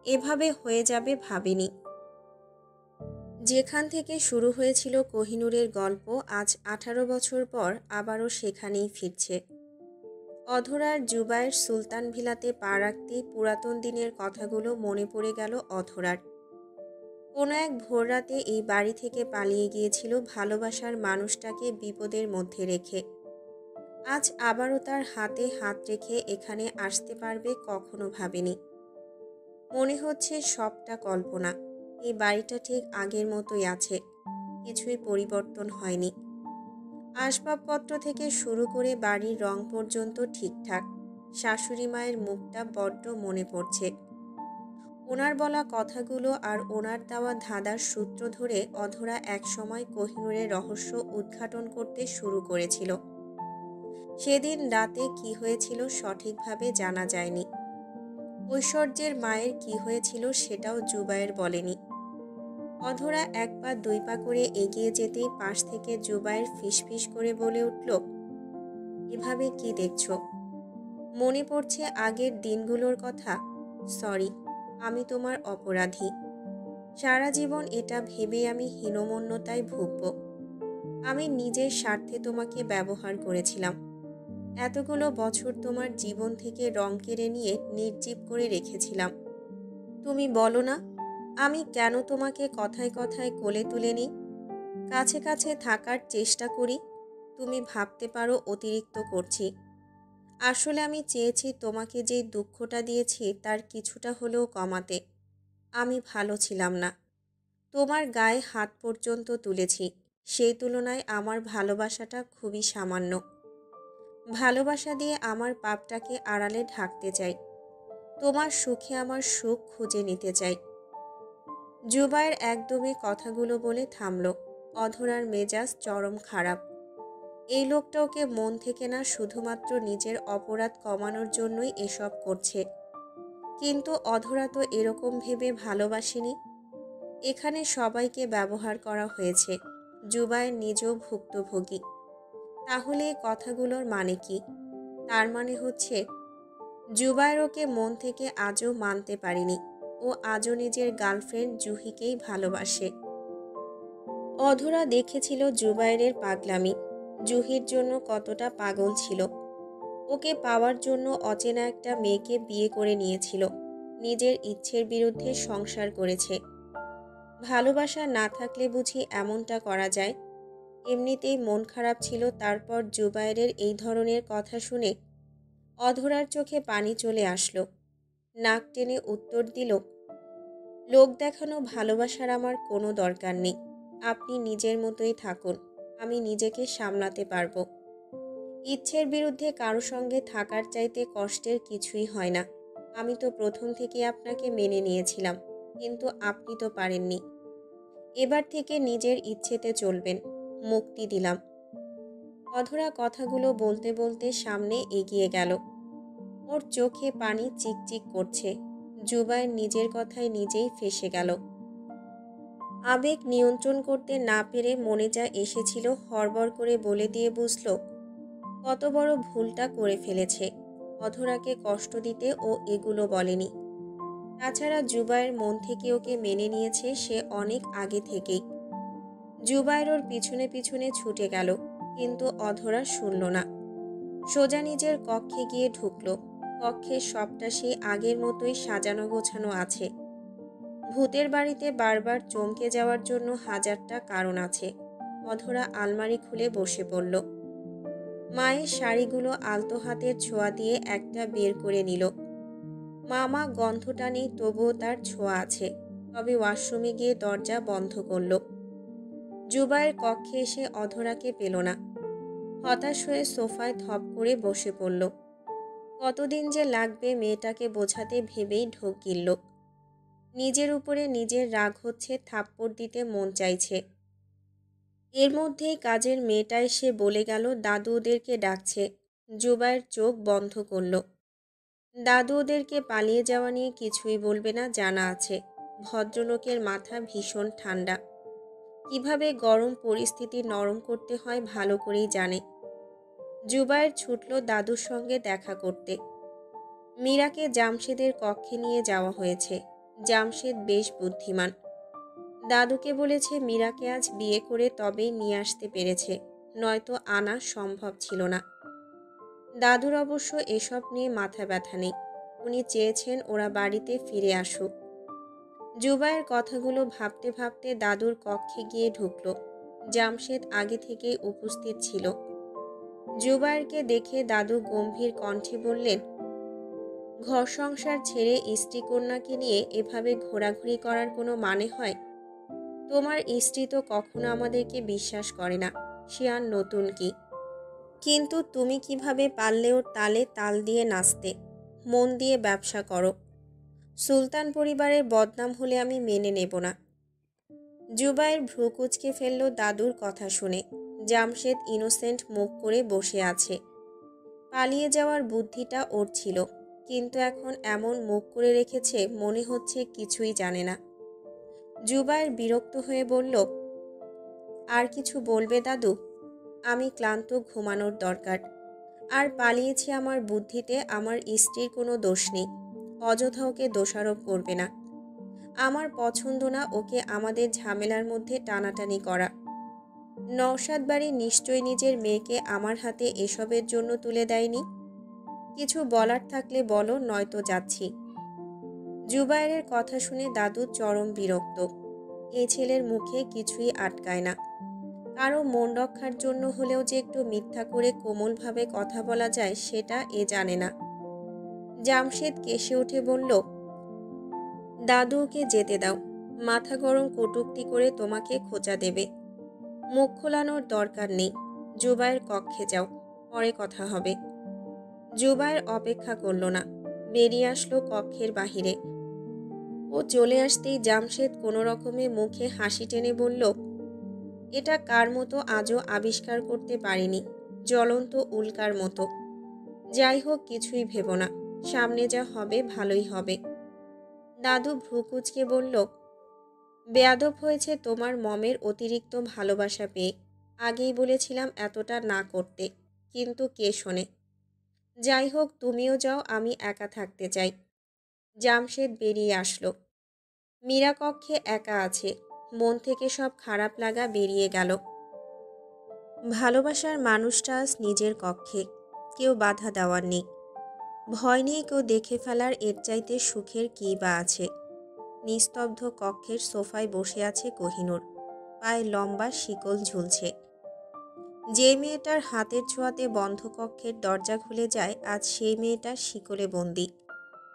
এভাবে হয়ে যাবে ভাবেনি। যেখান থেকে শুরু হয়েছিল কোহিনূরের গল্প, আজ 18 বছর পর আবারও সেখানেই ফিরছে। অধরার জুবায়ের সুলতান ভিলাতে পা রাখতেই পুরাতন দিনের কথাগুলো মনে পড়ে গেল অধরার। কোনো এক ভোররাতে এই বাড়ি থেকে পালিয়ে গিয়েছিল ভালোবাসার মানুষটাকে বিপদের মধ্যে রেখে। আজ আবারও তার হাতে হাত রেখে এখানে আসতে পারবে কখনো ভাবেনি। মনে হচ্ছে সবটা কল্পনা। এই বাড়িটা ঠিক আগের মতোই আছে, কিছুই পরিবর্তন হয়নি। আসবাবপত্র থেকে শুরু করে বাড়ির রং পর্যন্ত ঠিকঠাক। শাশুড়ি মায়ের মুখটা বড্ড মনে পড়ছে। ওনার বলা কথাগুলো আর ওনার দেওয়া ধাঁধার সূত্র ধরে অধরা একসময় কোহিনূরের রহস্য উদ্ঘাটন করতে শুরু করেছিল। সেদিন রাতে কি হয়েছিল সঠিকভাবে জানা যায়নি। ঐশ্বর্যের মায়ের কি হয়েছিল সেটাও জুবায়ের বলেনি। অধরা এক পা দুই পা করে এগিয়ে যেতেই পাশ থেকে জুবায়ের ফিসফিস করে বলে উঠল, এভাবে কি দেখছো? মনে পড়ছে আগের দিনগুলোর কথা? সরি, আমি তোমার অপরাধী। সারা জীবন এটা ভেবে আমি হীনমন্যতায় ভুগব। আমি নিজের স্বার্থে তোমাকে ব্যবহার করেছিলাম। এতগুলো বছর তোমার জীবন থেকে রং কেড়ে নিয়ে নির্জীব করে রেখেছিলাম। তুমি বলো না, আমি কেন তোমাকে কথায় কথায় কোলে তুলে নিই, কাছে কাছে থাকার চেষ্টা করি? তুমি ভাবতে পারো অতিরিক্ত করছি। আসলে আমি চেয়েছি তোমাকে যেই দুঃখটা দিয়েছি তার কিছুটা হলেও কমাতে। আমি ভালো ছিলাম না, তোমার গায়ে হাত পর্যন্ত তুলেছি। সেই তুলনায় আমার ভালোবাসাটা খুবই সামান্য। ভালোবাসা দিয়ে আমার পাপটাকে আড়ালে ঢাকতে চাই, তোমার সুখে আমার সুখ খুঁজে নিতে চাই। জুবায়ের একদমে কথাগুলো বলে থামল। অধরার মেজাজ চরম খারাপ। এই লোকটা ওকে মন থেকে না, শুধুমাত্র নিজের অপরাধ কমানোর জন্যই এসব করছে। কিন্তু অধরা তো এরকম ভেবে ভালোবাসেনি। এখানে সবাইকে ব্যবহার করা হয়েছে, জুবায়ের নিজেও ভুক্তভোগী। তাহলে এই কথাগুলোর মানে কি? তার মানে হচ্ছে জুবায়ের ওকে মন থেকে আজও মানতে পারেনি। ও আজও নিজের গার্লফ্রেন্ড জুহিকেই ভালোবাসে। অধরা দেখেছিল জুবায়েরের পাগলামি, জুহির জন্য কতটা পাগল ছিল। ওকে পাওয়ার জন্য অচেনা একটা মেয়েকে বিয়ে করে নিয়েছিল, নিজের ইচ্ছের বিরুদ্ধে সংসার করেছে। ভালোবাসা না থাকলে বুঝি এমনটা করা যায়? এমনিতেই মন খারাপ ছিল, তারপর জুবায়েরের এই ধরনের কথা শুনে অধরার চোখে পানি চলে আসলো। নাক টেনে উত্তর দিল, লোক দেখানো ভালোবাসার আমার কোনো দরকার নেই। আপনি নিজের মতোই থাকুন, আমি নিজেকে সামলাতে পারবো। ইচ্ছের বিরুদ্ধে কারো সঙ্গে থাকার চাইতে কষ্টের কিছুই হয় না। আমি তো প্রথম থেকে আপনাকে মেনে নিয়েছিলাম, কিন্তু আপনি তো পারেননি। এবার থেকে নিজের ইচ্ছেতে চলবেন, মুক্তি দিলাম। অধরা কথাগুলো বলতে বলতে সামনে এগিয়ে গেল। ওর চোখে পানি চিকচিক করছে। জুবায়ের নিজের কথায় নিজেই ফেঁসে গেল। আবেগ নিয়ন্ত্রণ করতে না পেরে মনে যা এসেছিল হড়বড় করে বলে দিয়ে বুঝল কত বড় ভুলটা করে ফেলেছে। অধরাকে কষ্ট দিতে ও এগুলো বলেনি। তাছাড়া জুবায়ের মন থেকে ওকে মেনে নিয়েছে সে অনেক আগে থেকেই। জুবায়ের ওর পিছনে পিছনে ছুটে গেল, কিন্তু অধরা শুনল না। সোজা নিজের কক্ষে গিয়ে ঢুকল। কক্ষের সবটা সেই আগের মতোই সাজানো গোছানো আছে। ভূতের বাড়িতে বারবার চমকে যাওয়ার জন্য হাজারটা কারণ আছে। অধরা আলমারি খুলে বসে পড়ল। মায়ের শাড়িগুলো আলতো হাতের ছোঁয়া দিয়ে একটা বের করে নিল। মামা গন্ধটা নেই, তবুও তার ছোঁয়া আছে। তবে ওয়াশরুমে গিয়ে দরজা বন্ধ করল। জুবায়ের কক্ষে এসে অধরাকে পেল না। হতাশ হয়ে সোফায় থপ করে বসে পড়ল। কতদিন যে লাগবে মেয়েটাকে বোঝাতে ভেবেই ঢোক গিলল। নিজের উপরে নিজের রাগ হচ্ছে, থাপ্পড় দিতে মন চাইছে। এর মধ্যেই কাজের মেয়েটা এসে বলে গেল দাদু ওদেরকে ডাকছে। জুবায়ের চোখ বন্ধ করল। দাদু ওদেরকে পালিয়ে যাওয়া নিয়ে কিছুই বলবে না, জানা আছে। ভদ্রলোকের মাথা ভীষণ ঠান্ডা, কিভাবে গরম পরিস্থিতি নরম করতে হয় ভালো করেই জানে। জুবায়ের ছুটল দাদুর সঙ্গে দেখা করতে। মীরাকে জামশেদের কক্ষে নিয়ে যাওয়া হয়েছে। জামশেদ বেশ বুদ্ধিমান। দাদুকে বলেছে মীরাকে আজ বিয়ে করে তবেই নিয়ে আসতে পেরেছে, নয়তো আনা সম্ভব ছিল না। দাদুর অবশ্য এসব নিয়ে মাথা ব্যথা নেই। উনি চেয়েছেন ওরা বাড়িতে ফিরে আসুক। জুবায়ের কথাগুলো ভাবতে ভাবতে দাদুর কক্ষে গিয়ে ঢুকল। জামশেদ আগে থেকেই উপস্থিত ছিল। জুবায়েরকে দেখে দাদু গম্ভীর কণ্ঠে বললেন, ঘর সংসার ছেড়ে স্ত্রী কন্যাকে নিয়ে এভাবে ঘোরাঘুরি করার কোনো মানে হয়? তোমার স্ত্রী তো কখনো আমাদেরকে বিশ্বাস করে না, সে আর নতুন কি? কিন্তু তুমি কিভাবে পারলে ওর তালে তাল দিয়ে নাচতে? মন দিয়ে ব্যবসা করো। সুলতান পরিবারের বদনাম হলে আমি মেনে নেব না। জুবায়ের ভ্রু কুঁচকে ফেলল দাদুর কথা শুনে। জামশেদ ইনোসেন্ট মুখ করে বসে আছে। পালিয়ে যাওয়ার বুদ্ধিটা ওর ছিল, কিন্তু এখন এমন মুখ করে রেখেছে মনে হচ্ছে কিছুই জানে না। জুবায়ের বিরক্ত হয়ে বলল, আর কিছু বলবে দাদু? আমি ক্লান্ত, ঘুমানোর দরকার। আর পালিয়েছি আমার বুদ্ধিতে, আমার স্ত্রীর কোনো দোষ নেই। অযথা ওকে দোষারোপ করবে না। আমার পছন্দ না ওকে আমাদের ঝামেলার মধ্যে টানাটানি করা। নওশাদ বাড়ি নিশ্চয়ই নিজের মেয়েকে আমার হাতে এসবের জন্য তুলে দেয়নি। কিছু বলার থাকলে বলো, নয়তো যাচ্ছি। জুবায়েরের কথা শুনে দাদু চরম বিরক্ত। এই ছেলের মুখে কিছুই আটকায় না। কারো মন রক্ষার জন্য হলেও যে একটু মিথ্যা করে কোমলভাবে কথা বলা যায় সেটা এ জানে না। জামশেদ কেশে উঠে বলল, দাদু ওকে যেতে দাও। মাথা গরম কটূক্তি করে তোমাকে খোঁচা দেবে। মুখ খোলানোর দরকার নেই। জুবায়ের কক্ষে যাও, পরে কথা হবে। জুবায়ের অপেক্ষা করল না, বেরিয়ে আসলো কক্ষের বাহিরে। ও চলে আসতেই জামশেদ কোনো রকমে মুখে হাসি টেনে বলল, এটা কার মতো আজও আবিষ্কার করতে পারিনি, জ্বলন্ত উল্কার মতো। যাই হোক, কিছুই ভেবো না, সামনে যা হবে ভালোই হবে। দাদু ভ্রুকুচকে বলল, বেয়াদব হয়েছে তোমার মমের অতিরিক্ত ভালোবাসা পেয়ে। আগেই বলেছিলাম এতটা না করতে, কিন্তু কে শোনে। যাই হোক, তুমিও যাও, আমি একা থাকতে চাই। জামশেদ বেরিয়ে আসলো। মীরা কক্ষে একা আছে। মন থেকে সব খারাপ লাগা বেরিয়ে গেল। ভালোবাসার মানুষটা আজ নিজের কক্ষে, কেউ বাধা দেওয়ার নেই। ভয় নেই কেউ দেখে ফেলার, এর চাইতে সুখের কী বা আছে। নিস্তব্ধ কক্ষের সোফায় বসে আছে কোহিনূর, পায়ে লম্বা শিকল ঝুলছে। যে মেয়েটার হাতের ছোঁয়াতে বন্ধ কক্ষের দরজা খুলে যায়, আজ সেই মেয়েটার শিকলে বন্দি,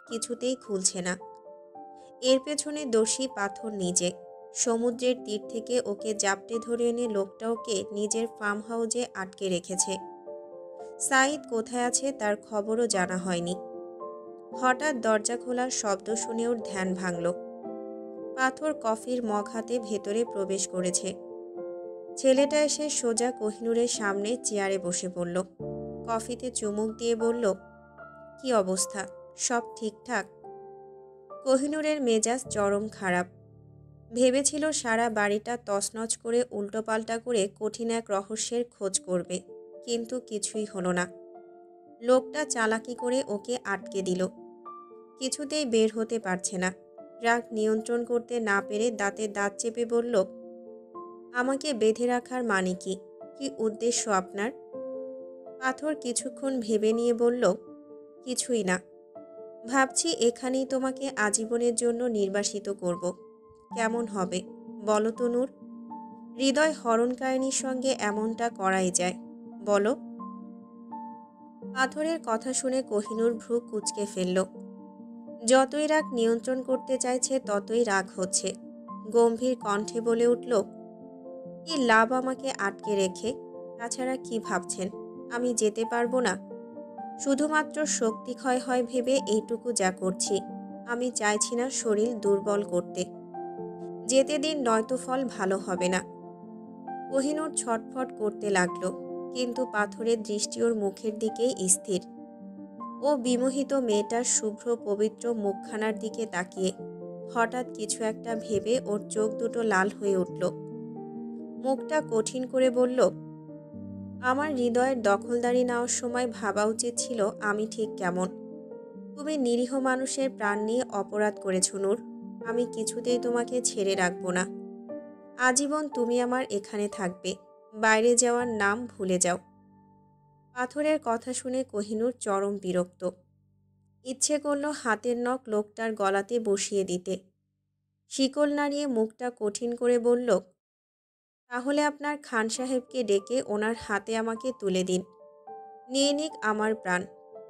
কিছুতেই খুলছে না। এর পেছনে দোষী পাথর নিজে। সমুদ্রের তীর থেকে ওকে জাপটে ধরে এনে লোকটা ওকে নিজের ফার্ম হাউসে আটকে রেখেছে। সাঈদ কোথায় আছে তার খবরও জানা হয়নি। হঠাৎ দরজা খোলার শব্দ শুনে ওর ধ্যান ভাঙল। পাথর কফির মগ হাতে ভেতরে প্রবেশ করেছে। ছেলেটা এসে সোজা কোহিনূরের সামনে চেয়ারে বসে পড়ল। কফিতে চুমুক দিয়ে বলল, কি অবস্থা, সব ঠিকঠাক? কোহিনূরের মেজাজ চরম খারাপ। ভেবেছিল সারা বাড়িটা তছনছ করে উল্টোপাল্টা করে কঠিন এক রহস্যের খোঁজ করবে, কিন্তু কিছুই হলো না। লোকটা চালাকি করে ওকে আটকে দিল। কিছুতেই বের হতে পারছে না। রাগ নিয়ন্ত্রণ করতে না পেরে দাঁতে দাঁত চেপে বলল, আমাকে বেঁধে রাখার মানে কি? কি উদ্দেশ্য আপনার? পাথর কিছুক্ষণ ভেবে নিয়ে বলল, কিছুই না। ভাবছি এখানেই তোমাকে আজীবনের জন্য নির্বাসিত করব। কেমন হবে বলো তো নূর? হৃদয় হরণকারিণীর সঙ্গে এমনটা করাই যায়, বলো? পাথরের কথা শুনে কোহিনূর ভ্রু কুঁচকে ফেলল। যতই রাগ নিয়ন্ত্রণ করতে চাইছে ততই রাগ হচ্ছে। গম্ভীর কণ্ঠে বলে উঠল, কি লাভ আমাকে আটকে রেখে? তাছাড়া কি ভাবছেন আমি যেতে পারবো না? শুধুমাত্র শক্তি ক্ষয় হয় ভেবে এইটুকু যা করছি। আমি চাইছি না শরীর দুর্বল করতে। যেতে দিন, নয়তো ফল ভালো হবে না। কোহিনূর ছটফট করতে লাগলো, কিন্তু পাথরের দৃষ্টি ওর মুখের দিকেই স্থির। ও বিমোহিত মেয়েটার শুভ্র পবিত্র মুখখানার দিকে তাকিয়ে হঠাৎ কিছু একটা ভেবে ওর চোখ দুটো লাল হয়ে উঠল। মুখটা কঠিন করে বলল, আমার হৃদয়ের দখলদারি নেওয়ার সময় ভাবা উচিত ছিল আমি ঠিক কেমন। তুমি নিরীহ মানুষের প্রাণ নিয়ে অপরাধ করেছ নূর। আমি কিছুতেই তোমাকে ছেড়ে রাখবো না। আজীবন তুমি আমার এখানে থাকবে। বাইরে যাওয়ার নাম ভুলে যাও। পাথরের কথা শুনে কোহিনূর চরম বিরক্ত। ইচ্ছে করল হাতের নখ লোকটার গলাতে বসিয়ে দিতে। শিকল নাড়িয়ে মুখটা কঠিন করে বলল, তাহলে আপনার খান সাহেবকে ডেকে ওনার হাতে আমাকে তুলে দিন। নিয়ে নিক আমার প্রাণ।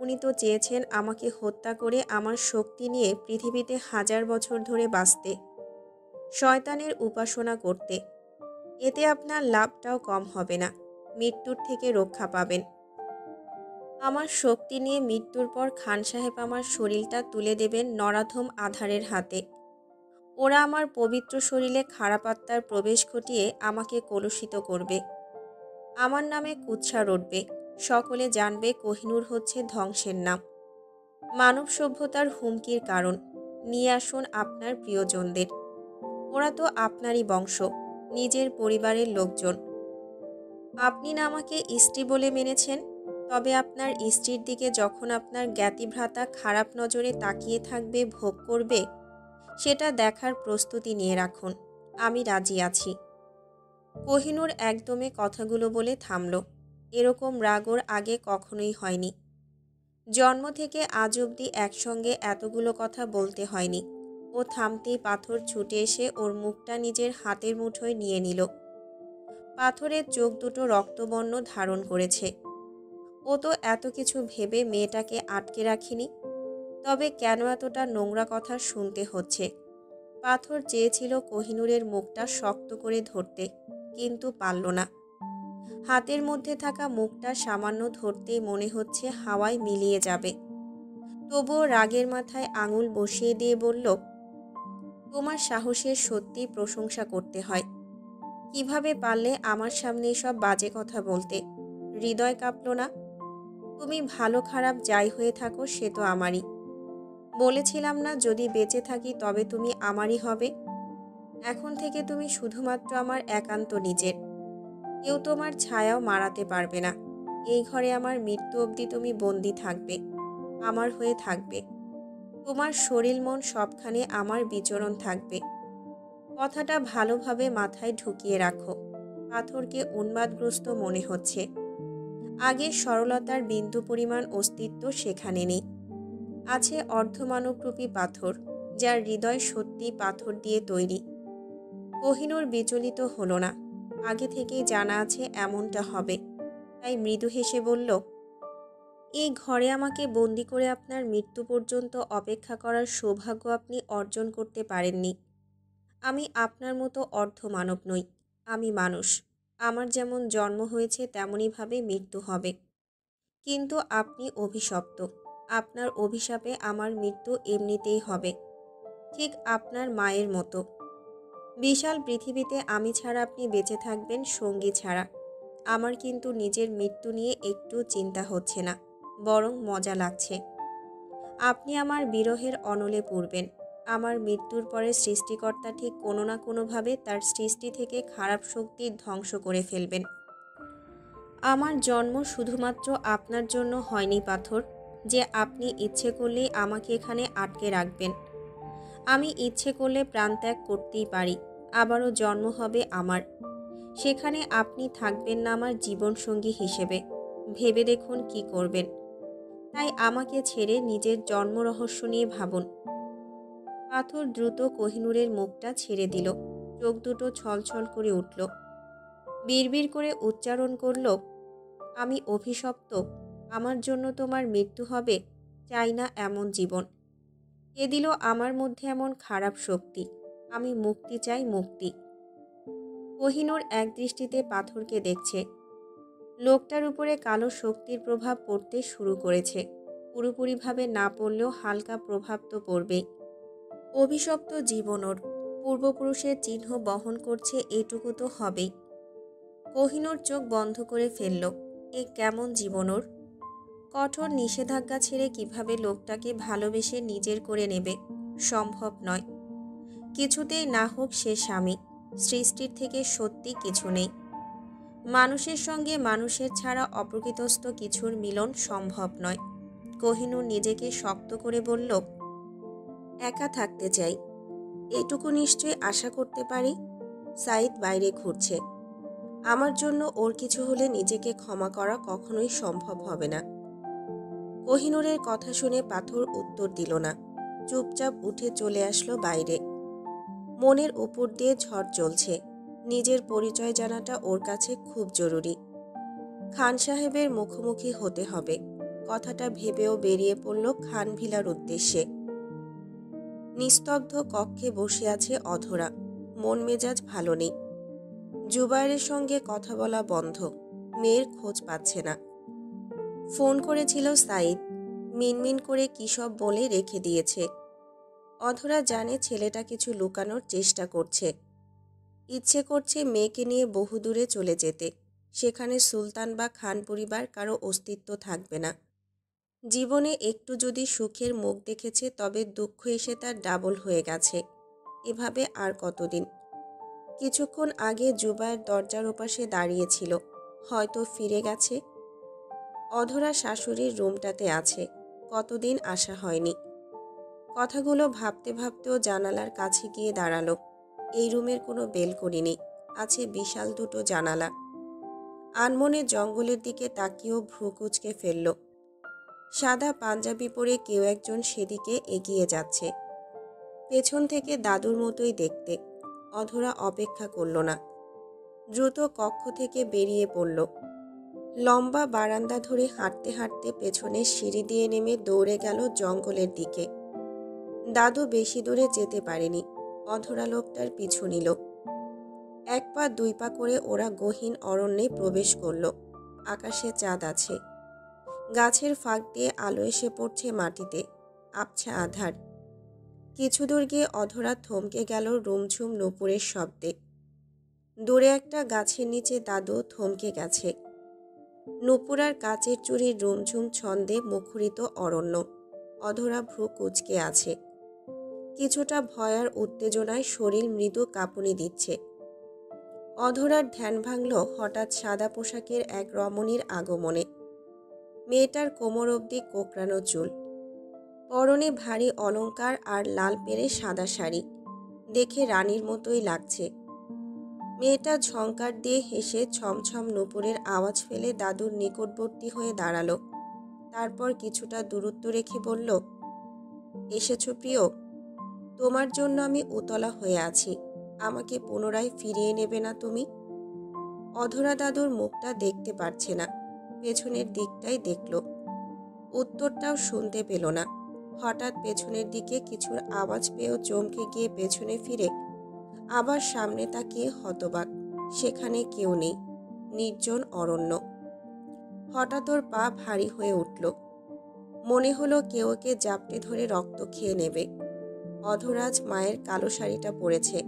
উনি তো চেয়েছেন আমাকে হত্যা করে আমার শক্তি নিয়ে পৃথিবীতে 1000 বছর ধরে বাঁচতে, শয়তানের উপাসনা করতে। এতে আপনার লাভটাও কম হবে না, মৃত্যুর থেকে রক্ষা পাবেন। আমার শক্তি নিয়ে মৃত্যুর পর খান সাহেব আমার শরীরটা তুলে দেবেন নরাধম আধারের হাতে। ওরা আমার পবিত্র শরীরে খারাপ আত্মার প্রবেশ ঘটিয়ে আমাকে কলুষিত করবে। আমার নামে কুৎসা রটবে। সকলে জানবে কোহিনূর হচ্ছে ধ্বংসের নাম, মানব সভ্যতার হুমকির কারণ। নিয়ে আসুন আপনার প্রিয়জনদের। ওরা তো আপনারই বংশ, নিজের পরিবারের লোকজন। আপনি না আমাকে স্ত্রী বলে মেনেছেন, তবে আপনার স্ত্রীর দিকে যখন আপনার জ্ঞাতিভ্রাতা খারাপ নজরে তাকিয়ে থাকবে, ভোগ করবে, সেটা দেখার প্রস্তুতি নিয়ে রাখুন। আমি রাজি আছি। কোহিনূর একদমে কথাগুলো বলে থামল। এরকম রাগ ওর আগে কখনোই হয়নি। জন্ম থেকে আজ অবধি একসঙ্গে এতগুলো কথা বলতে হয়নি। ও থামতেই পাথর ছুটে এসে ওর মুখটা নিজের হাতের মুঠোয় নিয়ে নিল। পাথরের চোখ দুটো রক্তবর্ণ ধারণ করেছে। ও তো এত কিছু ভেবে মেয়েটাকে আটকে রাখিনি, তবে কেন এতটা নোংরা কথা শুনতে হচ্ছে? পাথর চেয়েছিল কোহিনূরের মুখটা শক্ত করে ধরতে, কিন্তু পারল না। হাতের মধ্যে থাকা মুখটা সামান্য ধরতেই মনে হচ্ছে হাওয়ায় মিলিয়ে যাবে। তবুও রাগের মাথায় আঙুল বসিয়ে দিয়ে বলল, তোমার সাহসের সত্যি প্রশংসা করতে হয়। কিভাবে পারলে আমার সামনে এসব বাজে কথা বলতে? হৃদয় কাঁপল না? তুমি ভালো খারাপ যাই হয়ে থাকো সে তো আমারই। বলেছিলাম না যদি বেঁচে থাকি তবে তুমি আমারই হবে? এখন থেকে তুমি শুধুমাত্র আমার একান্ত নিজের। কেউ তোমার ছায়াও মারাতে পারবে না। এই ঘরে আমার মৃত্যু অবধি তুমি বন্দি থাকবে, আমার হয়ে থাকবে। তোমার শরীর মন সবখানে আমার বিচরণ থাকবে। কথাটা ভালোভাবে মাথায় ঢুকিয়ে রাখো। পাথরকে উন্মাদগ্রস্ত মনে হচ্ছে। আগের সরলতার বিন্দু পরিমাণ অস্তিত্ব সেখানে নেই। আছে অর্ধমানবরূপী পাথর, যার হৃদয় সত্যি পাথর দিয়ে তৈরি। কোহিনূর বিচলিত হলো না। আগে থেকেই জানা আছে এমনটা হবে, তাই মৃদু হেসে বলল, এই ঘরে আমাকে বন্দি করে আপনার মৃত্যু পর্যন্ত অপেক্ষা করার সৌভাগ্য আপনি অর্জন করতে পারেননি। আমি আপনার মতো অর্ধমানব নই। আমি মানুষ। আমার যেমন জন্ম হয়েছে তেমনইভাবে মৃত্যু হবে। কিন্তু আপনি অভিশপ্ত। আপনার অভিশাপে আমার মৃত্যু এমনিতেই হবে, ঠিক আপনার মায়ের মতো। বিশাল পৃথিবীতে আমি ছাড়া আপনি বেঁচে থাকবেন সঙ্গী ছাড়া। আমার কিন্তু নিজের মৃত্যু নিয়ে একটু চিন্তা হচ্ছে না, বরং মজা লাগছে। আপনি আমার বিরহের অনলে পড়বেন। আমার মৃত্যুর পরে সৃষ্টিকর্তা ঠিক কোনো না কোনোভাবে তার সৃষ্টি থেকে খারাপ শক্তি ধ্বংস করে ফেলবেন। আমার জন্ম শুধুমাত্র আপনার জন্য হয়নি পাথর, যে আপনি ইচ্ছে করলেই আমাকে এখানে আটকে রাখবেন। আমি ইচ্ছে করলে প্রাণত্যাগ করতেই পারি, আবারও জন্ম হবে আমার। সেখানে আপনি থাকবেন না আমার জীবনসঙ্গী হিসেবে। ভেবে দেখুন কি করবেন। তাই আমাকে ছেড়ে নিজের জন্ম রহস্য নিয়ে ভাবুন। পাথর দ্রুত কোহিনূরের মুখটা ছেড়ে দিল। চোখ দুটো ছলছল করে উঠল। বিড়বিড় করে উচ্চারণ করল, আমি অভিশপ্ত। আমার জন্য তোমার মৃত্যু হবে। চাই না এমন জীবন। কে দিল আমার মধ্যে এমন খারাপ শক্তি? আমি মুক্তি চাই, মুক্তি। কোহিনূর এক দৃষ্টিতে পাথরকে দেখছে। লোকটার উপরে কালো শক্তির প্রভাব পড়তে শুরু করেছে। পুরোপুরিভাবে না পড়লেও হালকা প্রভাব তো পড়বেই। অভিশপ্ত জীবন ওর, পূর্বপুরুষের চিহ্ন বহন করছে, এটুকু তো হবেই। কোহিনূর চোখ বন্ধ করে ফেলল। এ কেমন জীবন ওর? কঠোর নিষেধাজ্ঞা ছেড়ে কিভাবে লোকটাকে ভালোবেসে নিজের করে নেবে? সম্ভব নয়। কিছুতেই না হোক সে স্বামী। সৃষ্টির থেকে সত্যি কিছু নেই। মানুষের সঙ্গে মানুষের ছাড়া অপ্রকৃতস্থ কিছুর মিলন সম্ভব নয়। কোহিনূর নিজেকে শক্ত করে বলল, একা থাকতে চাই। এটুকু নিশ্চয়ই আশা করতে পারি। সাইদ বাইরে ঘুরছে। আমার জন্য ওর কিছু হলে নিজেকে ক্ষমা করা কখনোই সম্ভব হবে না। কোহিনূরের কথা শুনে পাথর উত্তর দিল না। চুপচাপ উঠে চলে আসলো বাইরে। মনের উপর দিয়ে ঝড় চলছে। নিজের পরিচয় জানাটা ওর কাছে খুব জরুরি। খান সাহেবের মুখোমুখি হতে হবে। কথাটা ভেবেও বেরিয়ে পড়ল খান ভিলার উদ্দেশ্যে। নিস্তব্ধ কক্ষে বসে আছে অধরা। মন মেজাজ ভালো নেই। জুবায়েরের সঙ্গে কথা বলা বন্ধ। মেয়ের খোঁজ পাচ্ছে না। ফোন করেছিল সাইদ। মিনমিন করে কী সব বলে রেখে দিয়েছে। অধরা জানে ছেলেটা কিছু লুকানোর চেষ্টা করছে। ইচ্ছে করছে মেয়েকে নিয়ে বহুদূরে চলে যেতে। সেখানে সুলতান বা খান পরিবার কারো অস্তিত্ব থাকবে না। জীবনে একটু যদি সুখের মুখ দেখেছে, তবে দুঃখ এসে তার ডাবল হয়ে গেছে। এভাবে আর কতদিন? কিছুক্ষণ আগে জুবায়ের দরজার ওপাশে দাঁড়িয়েছিল। হয়তো ফিরে গেছে। অধরা শাশুড়ির রুমটাতে আছে। কতদিন আসা হয়নি। কথাগুলো ভাবতে ভাবতেও জানালার কাছে গিয়ে দাঁড়ালো। এই রুমের কোনো বেলকনি নেই। আছে বিশাল দুটো জানালা। আনমনে জঙ্গলের দিকে তাকিয়েও ভ্রু কুঁচকে ফেলল। সাদা পাঞ্জাবি পরে কেউ একজন সেদিকে এগিয়ে যাচ্ছে। পেছন থেকে দাদুর মতোই দেখতে। অধরা অপেক্ষা করল না, দ্রুত কক্ষ থেকে বেরিয়ে পড়ল। লম্বা বারান্দা ধরে হাঁটতে হাঁটতে পেছনের সিঁড়ি দিয়ে নেমে দৌড়ে গেল জঙ্গলের দিকে। দাদু বেশি দূরে যেতে পারেনি। অধরা লোকটার পিছু নিল। 1 পা 2 পা করে ওরা গহীন অরণ্যে প্রবেশ করল। আকাশে চাঁদ আছে। গাছের ফাঁক দিয়ে আলো এসে পড়ছে মাটিতে। আবছা আধার। কিছু দূর গিয়ে অধরা থমকে গেল রুমঝুম নূপুরের শব্দে। দূরে একটা গাছের নিচে দাদু থমকে গেছে। নূপুর আর কাচের চুড়ির রুমঝুম ছন্দে মুখরিত অরণ্য। অধরা ভ্রু কুঁচকে আছে। কিছুটা ভয় আর উত্তেজনায় শরীর মৃদু কাঁপুনি দিচ্ছে। অধরার ধ্যান ভাঙল হঠাৎ সাদা পোশাকের এক রমণীর আগমনে। মেয়েটার কোমর অবধি কোঁকড়ানো চুল, পরনে ভারী অলংকার আর লাল পেরে সাদা শাড়ি। দেখে রানীর মতোই লাগছে। মেয়েটা ঝংকার দিয়ে হেসে ছমছম নূপুরের আওয়াজ ফেলে দাদুর নিকটবর্তী হয়ে দাঁড়ালো। তারপর কিছুটা দূরত্ব রেখে বলল, এসেছো প্রিয়? তোমার জন্য আমি উতলা হয়ে আছি। আমাকে পুনরায় ফিরিয়ে নেবে না তুমি? অধরা দাদুর মুখটা দেখতে পারছে না, পেছনের দিকটাই দেখল। উত্তরটাও শুনতে পেল না। হঠাৎ পেছনের দিকে কিছুর আওয়াজ পেয়েও চমকে গিয়ে পেছনে ফিরে আবার সামনে তাকিয়ে হতবাক। সেখানে কেউ নেই। নির্জন অরণ্য। হঠাৎ ওর পা ভারী হয়ে উঠল। মনে হলো কেউ ওকে জাপটে ধরে রক্ত খেয়ে নেবে। অধরাজ মায়ের কালো শাড়িটা পরেছে।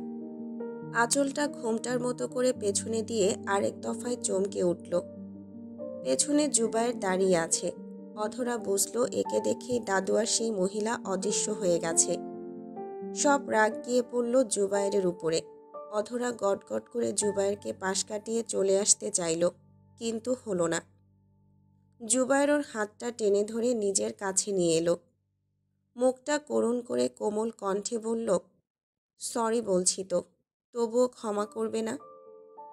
আঁচলটা ঘোমটার মতো করে পেছনে দিয়ে আরেক দফায় চমকে উঠল। পেছনে জুবায়ের দাঁড়িয়ে আছে। অধরা বুঝল একে দেখেই দাদু আর সেই মহিলা অদৃশ্য হয়ে গেছে। সব রাগ গিয়ে পড়ল জুবায়েরের উপরে। অধরা গটগট করে জুবায়েরকে পাশ কাটিয়ে চলে আসতে চাইল, কিন্তু হলো না। জুবায়ের ওর হাতটা টেনে ধরে নিজের কাছে নিয়ে এলো। মুখটা করুণ করে কোমল কণ্ঠে বলল, সরি বলছি তো, তবুও ক্ষমা করবে না?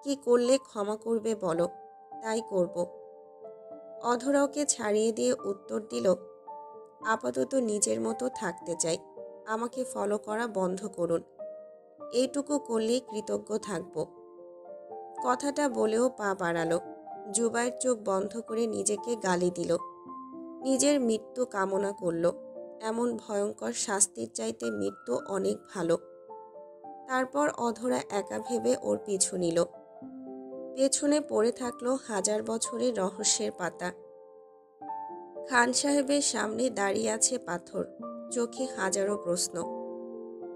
কি করলে ক্ষমা করবে বলো, তাই করব। অধরা ওকে ছাড়িয়ে দিয়ে উত্তর দিল, আপাতত নিজের মতো থাকতে চাই। আমাকে ফলো করা বন্ধ করুন। এইটুকু করলেই কৃতজ্ঞ থাকব। কথাটা বলেও পা বাড়ালো। জুবায়ের চোখ বন্ধ করে নিজেকে গালি দিল। নিজের মৃত্যু কামনা করল। এমন ভয়ঙ্কর শাস্তির চাইতে মৃত্যু অনেক ভালো। তারপর অধরা একা ভেবে ওর পিছু নিল। পেছনে পড়ে থাকলো 1000 বছরের রহস্যের পাতা। খান সাহেবের সামনে দাঁড়িয়ে আছে পাথর, চোখে হাজারো প্রশ্ন।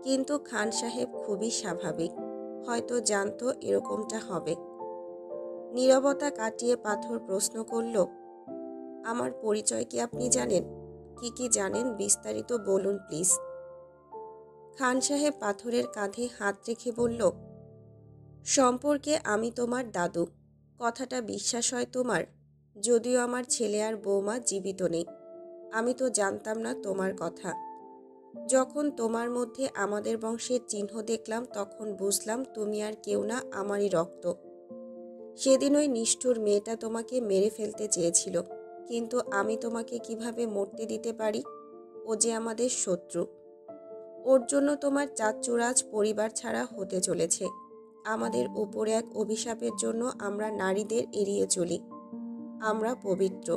কিন্তু খান সাহেব খুবই স্বাভাবিক, হয়তো জানতো এরকমটা হবে। নীরবতা কাটিয়ে পাথর প্রশ্ন করল, আমার পরিচয় কি আপনি জানেন? কি কি জানেন বিস্তারিত বলুন প্লিজ। খান সাহেব পাথরের কাঁধে হাত রেখে বলল, সম্পর্কে আমি তোমার দাদু। কথাটা বিশ্বাস হয় তোমার? যদিও আমার ছেলে আর বৌমা জীবিত নেই, আমি তো জানতাম না তোমার কথা। যখন তোমার মধ্যে আমাদের বংশের চিহ্ন দেখলাম তখন বুঝলাম তুমি আর কেউ না, আমারই রক্ত। সেদিন ওই নিষ্ঠুর মেয়েটা তোমাকে মেরে ফেলতে চেয়েছিল, কিন্তু আমি তোমাকে কিভাবে মরতে দিতে পারি? ও যে আমাদের শত্রু। ওর জন্য তোমার চাচ্চুরাজ পরিবার ছাড়া হতে চলেছে। আমাদের উপরে এক অভিশাপের জন্য আমরা নারীদের এড়িয়ে চলি। আমরা পবিত্র,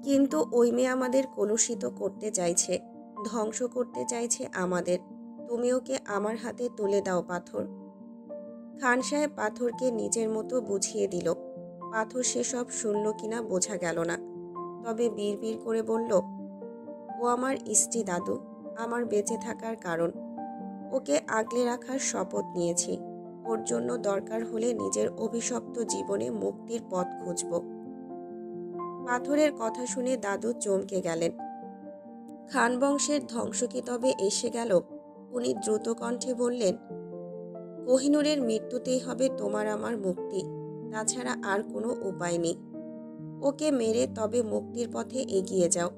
কিন্তু ওই মেয়ে আমাদের কলুষিত করতে চাইছে, ধ্বংস করতে চাইছে আমাদের। তুমি ওকে আমার হাতে তুলে দাও পাথর। খান সাহেব পাথরকে নিজের মতো বুঝিয়ে দিল। পাথর সেসব শুনল কিনা বোঝা গেল না, তবে বিড়বিড় করে বলল, ও আমার স্ত্রী দাদু, আমার বেঁচে থাকার কারণ। ওকে আগলে রাখার শপথ নিয়েছি। ওর জন্য দরকার হলে নিজের অভিশপ্ত জীবনে মুক্তির পথ খুঁজব। পাথরের কথা শুনে দাদু চমকে গেলেন। খান বংশের ধ্বংস কি তবে এসে গেল? উনি দ্রুত কণ্ঠে বললেন, কোহিনূরের মৃত্যুতেই হবে তোমার আমার মুক্তি, তাছাড়া আর কোনো উপায় নেই। ওকে মেরে তবে মুক্তির পথে এগিয়ে যাও।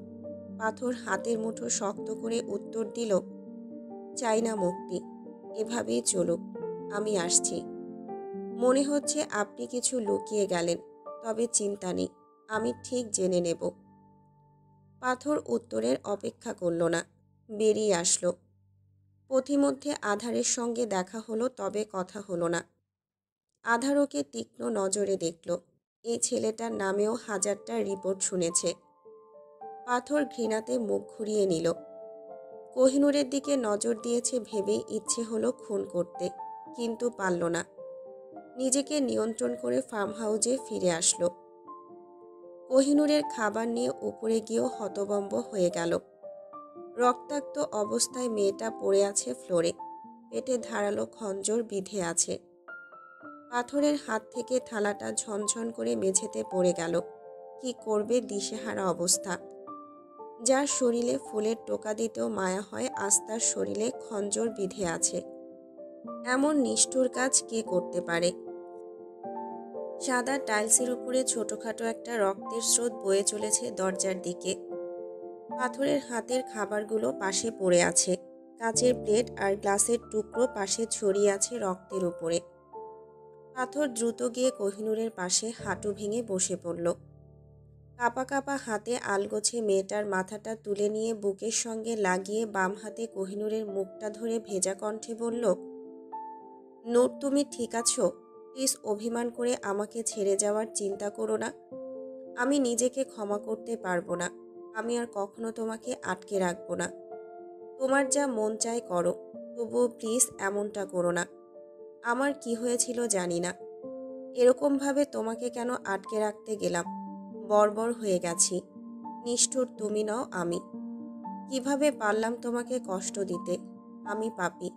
পাথর হাতের মুঠো শক্ত করে উত্তর দিল, চাই না মুক্তি, এভাবেই চলুক, আমি আসছি। মনে হচ্ছে আপনি কিছু লুকিয়ে গেলেন, তবে চিন্তা নেই, আমি ঠিক জেনে নেব। পাথর উত্তরের অপেক্ষা করল না, বেরিয়ে আসলো। পথিমধ্যে আধারের সঙ্গে দেখা হলো, তবে কথা হলো না। আধার ওকে তীক্ষ্ণ নজরে দেখল। এই ছেলেটার নামেও হাজারটা রিপোর্ট শুনেছে। পাথর ঘৃণাতে মুখ ঘুরিয়ে নিল। কোহিনূরের দিকে নজর দিয়েছে ভেবেই ইচ্ছে হলো খুন করতে, কিন্তু পারল না। নিজেকে নিয়ন্ত্রণ করে ফার্ম হাউসে ফিরে আসলো। কোহিনূরের খাবার নিয়ে উপরে গিয়েও হতভম্ব হয়ে গেল। রক্তাক্ত অবস্থায় মেয়েটা পড়ে আছে ফ্লোরে, পেটে ধারালো খঞ্জর বিঁধে আছে। পাথরের হাত থেকে থালাটা ঝনঝন করে মেঝেতে পড়ে গেল। কি করবে দিশেহারা অবস্থা। যার শরীরে ফুলের টোকা দিতেও মায়া হয়, আজ তার শরীরে খঞ্জর বিঁধে আছে। এমন নিষ্ঠুর কাজ কে করতে পারে? সাদা টাইলসের উপরে ছোটখাটো একটা রক্তের স্রোত বয়ে চলেছে দরজার দিকে। পাথরের হাতের খাবারগুলো পাশে পড়ে আছে। কাচের প্লেট আর গ্লাসের টুকরো পাশে ছড়িয়ে আছে রক্তের উপরে। পাথর দ্রুত গিয়ে কোহিনূরের পাশে হাঁটু ভেঙে বসে পড়ল। কাপা কাপা হাতে আলগোছে মেয়েটার মাথাটা তুলে নিয়ে বুকের সঙ্গে লাগিয়ে বাম হাতে কোহিনূরের মুখটা ধরে ভেজা কণ্ঠে বলল, নূর, তুমি ঠিক আছো? প্লিজ অভিমান করে আমাকে ছেড়ে যাওয়ার চিন্তা করো না। আমি নিজেকে ক্ষমা করতে পারবো না। আমি আর কখনো তোমাকে আটকে রাখবো না। তোমার যা মন চায় করো, তবুও প্লিজ এমনটা করো না। আমার কি হয়েছিল জানি না, এরকমভাবে তোমাকে কেন আটকে রাখতে গেলাম। বর্বর হয়ে গেছি। নিষ্ঠুর তুমি নও, আমি। কিভাবে পারলাম তোমাকে কষ্ট দিতে? আমি পাপী।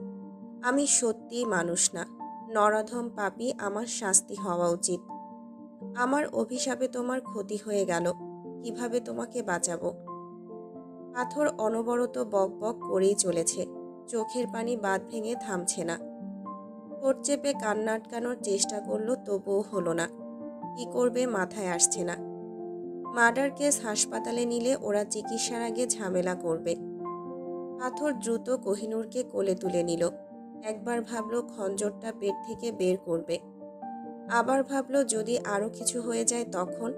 আমি সত্যিই মানুষ না, নরাধম পাপী। আমার শাস্তি হওয়া উচিত। আমার অভিশাপে তোমার ক্ষতি হয়ে গেল। কিভাবে তোমাকে বাঁচাবো? পাথর অনবরত বক বক করেই চলেছে। চোখের পানি বাঁধ ভেঙে থামছে না। ঠোঁট চেপে কান্না আটকানোর চেষ্টা করলো, তবুও হলো না। কি করবে মাথায় আসছে না। মার্ডার কেস হাসপাতালে নিলে ওরা চিকিৎসার আগে ঝামেলা করবে। পাথর দ্রুত কোহিনূরকে কোলে তুলে নিল। একবার ভাবল খঞ্জরটা পেট থেকে বের করবে, আবার ভাবল যদি আরো কিছু হয়ে যায় তখন।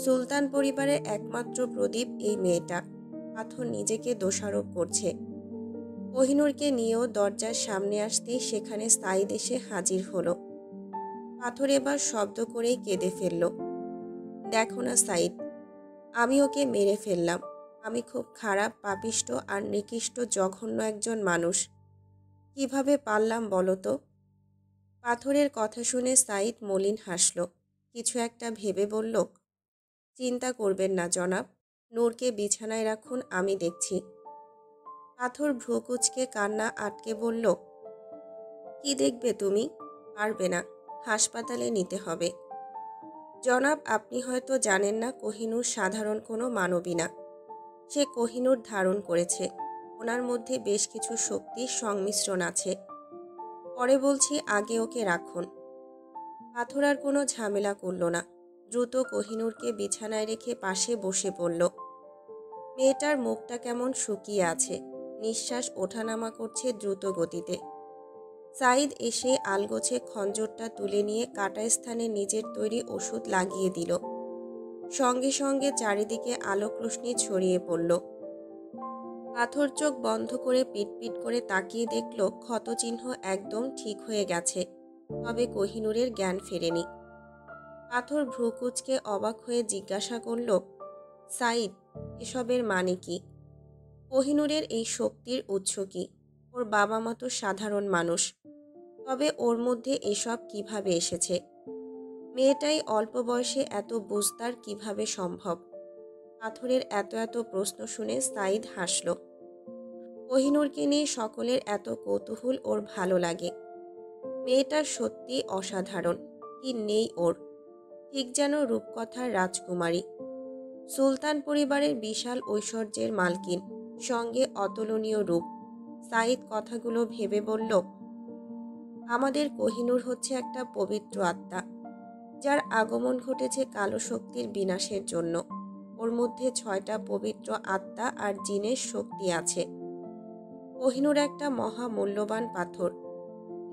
সুলতান পরিবারের একমাত্র প্রদীপ এই মেয়েটা। পাথর নিজেকে দোষারোপ করছে। কোহিনূরকে নিয়েও দরজার সামনে আসতেই সেখানে সাইদ এসে হাজির হলো। পাথর এবার শব্দ করেই কেঁদে ফেলল। দেখো না সাইদ, আমি ওকে মেরে ফেললাম। আমি খুব খারাপ, পাপিষ্ট আর নিকৃষ্ট জঘন্য একজন মানুষ। কিভাবে পারলাম বলো তো? পাথরের কথা শুনে সাইদ মলিন হাসল। কিছু একটা ভেবে বলল, চিন্তা করবেন না জনাব, নূরকে বিছানায় রাখুন, আমি দেখছি। পাথর ভ্রু কুঁচকে কান্না আটকে বলল, কি দেখবে তুমি? পারবে না, হাসপাতালে নিতে হবে। জনাব, আপনি হয়তো জানেন না কোহিনূর সাধারণ কোনো মানবী না। সে কোহিনূর ধারণ করেছে। ওনার মধ্যে বেশ কিছু শক্তির সংমিশ্রণ আছে। পরে বলছি, আগে ওকে রাখুন। পাথর আর কোনো ঝামেলা করল না। দ্রুত কোহিনূরকে বিছানায় রেখে পাশে বসে পড়ল। মেয়েটার মুখটা কেমন শুকিয়ে আছে, নিঃশ্বাস ওঠানামা করছে দ্রুত গতিতে। সাইদ এসে আলগোছে খঞ্জরটা তুলে নিয়ে কাটা স্থানে নিজের তৈরি ওষুধ লাগিয়ে দিল। সঙ্গে সঙ্গে চারিদিকে আলোক রোশনি ছড়িয়ে পড়ল। পাথর চোখ বন্ধ করে পিটপিট করে তাকিয়ে দেখল ক্ষতচিহ্ন একদম ঠিক হয়ে গেছে, তবে কোহিনূরের জ্ঞান ফেরেনি। পাথর ভ্রু কুঁচকে অবাক হয়ে জিজ্ঞাসা করল, সাইদ, এসবের মানে কি? কোহিনূরের এই শক্তির উৎস কি? ওর বাবা মা তো সাধারণ মানুষ, তবে ওর মধ্যে এসব কিভাবে এসেছে? মেয়েটাই অল্প বয়সে এত বুঝতার কিভাবে সম্ভব? পাথরের এত এত প্রশ্ন শুনে সাইদ হাসল। কোহিনূরকে নিয়ে সকলের এত কৌতূহল ওর ভালো লাগে। মেয়েটা সত্যি অসাধারণ, কি নেই ওর, ঠিক যেন রূপকথার রাজকুমারী। সুলতান পরিবারের বিশাল ঐশ্বর্যের মালকিন, সঙ্গে অতুলনীয় রূপ। সাইদ কথাগুলো ভেবে বলল, আমাদের কোহিনূর হচ্ছে একটা পবিত্র আত্মা, যার আগমন ঘটেছে কালো শক্তির বিনাশের জন্য। ওর মধ্যে 6টা পবিত্র আত্মা আর জিনের শক্তি আছে। কোহিনূর একটা মহামূল্যবান পাথর,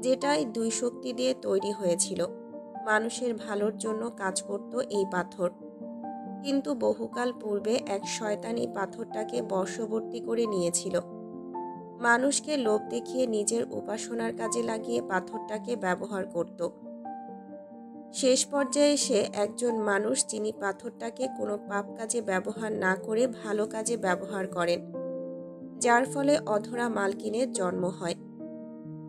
যেটাই 2 শক্তি দিয়ে তৈরি হয়েছিল। মানুষের ভালোর জন্য কাজ করত এই পাথর। কিন্তু বহুকাল পূর্বে এক শয়তানি পাথরটাকে বশবর্তী করে নিয়েছিল। মানুষকে লোভ দেখিয়ে নিজের উপাসনার কাজে লাগিয়ে পাথরটাকে ব্যবহার করত। শেষ পর্যায়ে এসে একজন মানুষ যিনি পাথরটাকে কোনো পাপ কাজে ব্যবহার না করে ভালো কাজে ব্যবহার করেন, যার ফলে অধরা মালকিনের জন্ম হয়।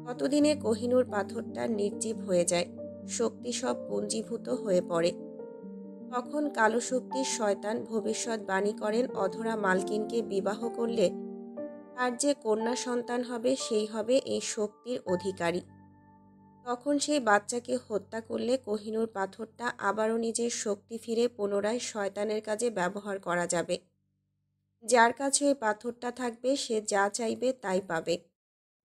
ততদিনে কোহিনূর পাথরটা নির্জীব হয়ে যায়, শক্তি সব পুঞ্জীভূত হয়ে পড়ে। তখন কালো শক্তির শয়তান ভবিষ্যৎবাণী করেন অধরা মালকিনকে বিবাহ করলে তার যে কন্যা সন্তান হবে সেই হবে এই শক্তির অধিকারী। তখন সেই বাচ্চাকে হত্যা করলে কোহিনূর পাথরটা আবারও নিজের শক্তি ফিরে পুনরায় শয়তানের কাজে ব্যবহার করা যাবে। যার কাছে এই পাথরটা থাকবে সে যা চাইবে তাই পাবে।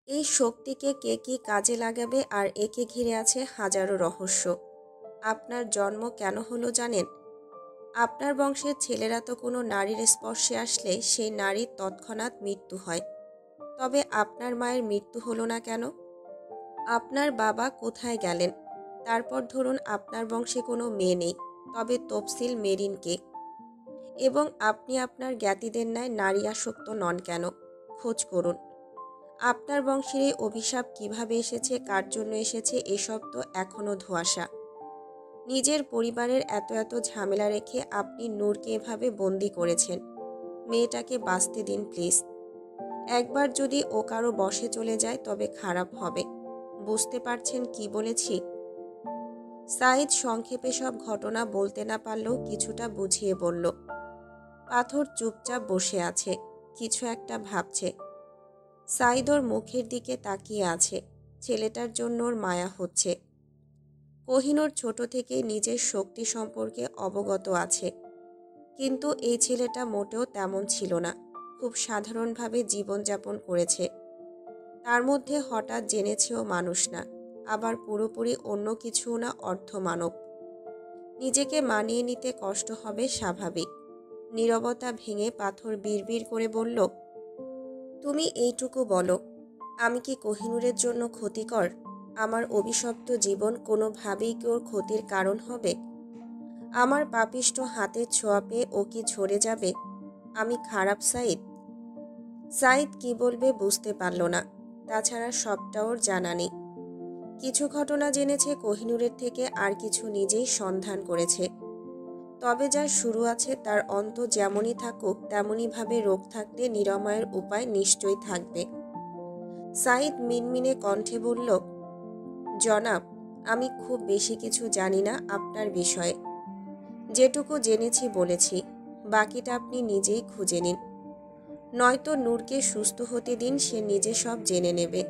এই শক্তিকে কে কী কাজে লাগাবে আর একে ঘিরে আছে হাজারো রহস্য। আপনার জন্ম কেন হলো জানেন? আপনার বংশের ছেলেরা তো কোনো নারীর স্পর্শে আসলে সেই নারীর তৎক্ষণাৎ মৃত্যু হয়। তবে আপনার মায়ের মৃত্যু হলো না কেন? আপনার বাবা কোথায় গেলেন? তারপর ধরুন আপনার বংশে কোনো মেয়ে নেই, তবে তফসিল মেরিনকে। এবং আপনি আপনার জ্ঞাতিদের ন্যায় নারী আসক্ত নন কেন? খোঁজ করুন। আপনার বংশের এই অভিশাপ কিভাবে এসেছে, কার জন্য এসেছে, এসব তো এখনও ধোঁয়াশা। নিজের পরিবারের এত এত ঝামেলা রেখে আপনি নূরকে এভাবে বন্দি করেছেন। মেয়েটাকে বাঁচতে দিন প্লিজ। একবার যদি ও কারো বশে চলে যায় তবে খারাপ হবে। বুঝতে পারছেন কি বলেছি? সাইদ সংক্ষেপে সব ঘটনা বলতে না পারলেও কিছুটা বুঝিয়ে বলল। পাথর চুপচাপ বসে আছে, কিছু একটা ভাবছে। সাইদ ওর মুখের দিকে তাকিয়ে আছে। ছেলেটার জন্য ওর মায়া হচ্ছে। কোহিনূর ছোট থেকেই নিজের শক্তি সম্পর্কে অবগত আছে, কিন্তু এই ছেলেটা মোটেও তেমন ছিল না। খুব সাধারণভাবে জীবনযাপন করেছে। তার মধ্যে হঠাৎ জেনেছেও মানুষ না, আবার পুরোপুরি অন্য কিছুও না, অর্ধমানব। নিজেকে মানিয়ে নিতে কষ্ট হবে স্বাভাবিক। নীরবতা ভেঙে পাথর বিড়বিড় করে বলল, তুমি এইটুকু বলো, আমি কি কোহিনূরের জন্য ক্ষতিকর? আমার অভিশপ্ত জীবন কোনোভাবেই কি ওর ক্ষতির কারণ হবে? আমার পাপিষ্ঠ হাতের ছোঁয়া পেয়ে ও কি ঝরে যাবে? আমি খারাপ সাইদ? সাইদ কি বলবে বুঝতে পারল না। তাছাড়া সবটা ওর জানা নেই। কিছু ঘটনা জেনেছে কোহিনূরের থেকে, আর কিছু নিজেই সন্ধান করেছে। তবে যার শুরু আছে তার অন্ত যেমনই থাকুক তেমনইভাবে রোগ থাকলে নিরাময়ের উপায় নিশ্চয়ই থাকবে। সাইদ মিনমিনে কণ্ঠে বলল, জনাব, আমি খুব বেশি কিছু জানি না আপনার বিষয়ে। যেটুকু জেনেছি বলেছি, বাকিটা আপনি নিজেই খুঁজে নিন। নয়তো নূরকে সুস্থ হতে দিন, সে নিজে সব জেনে নেবে।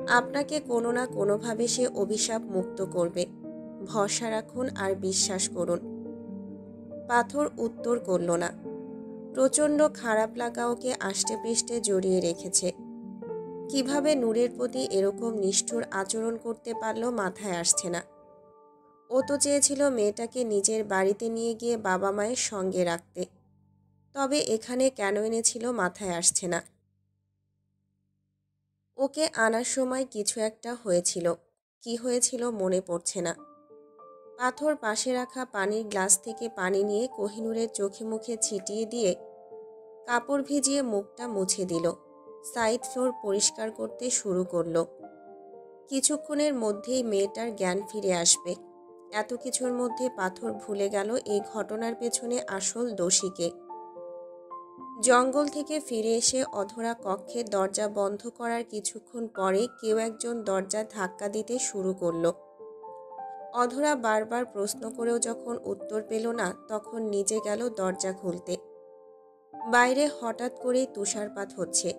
আপনাকে কোনো না কোনোভাবে সে অভিশাপ মুক্ত করবে। ভরসা রাখুন আর বিশ্বাস করুন। পাথর উত্তর করল না। প্রচণ্ড খারাপ লাগা ওকে আষ্টেপৃষ্ঠে জড়িয়ে রেখেছে। কিভাবে নূরের প্রতি এরকম নিষ্ঠুর আচরণ করতে পারল মাথায় আসছে না। ও তো চেয়েছিল মেয়েটাকে নিজের বাড়িতে নিয়ে গিয়ে বাবা মায়ের সঙ্গে রাখতে। তবে এখানে কেন এনেছিল মাথায় আসছে না। ওকে আনার সময় কিছু একটা হয়েছিল, কি হয়েছিল মনে পড়ছে না। পাথর পাশে রাখা পানির গ্লাস থেকে পানি নিয়ে কোহিনূরের চোখে মুখে ছিটিয়ে দিয়ে কাপড় ভিজিয়ে মুখটা মুছে দিল। সাইড ফ্লোর পরিষ্কার করতে শুরু করল। কিছুক্ষণের মধ্যেই মেয়েটার জ্ঞান ফিরে আসবে। এত কিছুর মধ্যে পাথর ভুলে গেল এই ঘটনার পেছনে আসল দোষীকে। জঙ্গল থেকে ফিরে এসে অধরা কক্ষের দরজা বন্ধ করার কিছুক্ষণ পরে কেউ একজন দরজা ধাক্কা দিতে শুরু করল। অধরা বারবার প্রশ্ন করেও যখন উত্তর পেল না, তখন নিজে গেল দরজা খুলতে। বাইরে হঠাৎ করেই তুষারপাত হচ্ছে।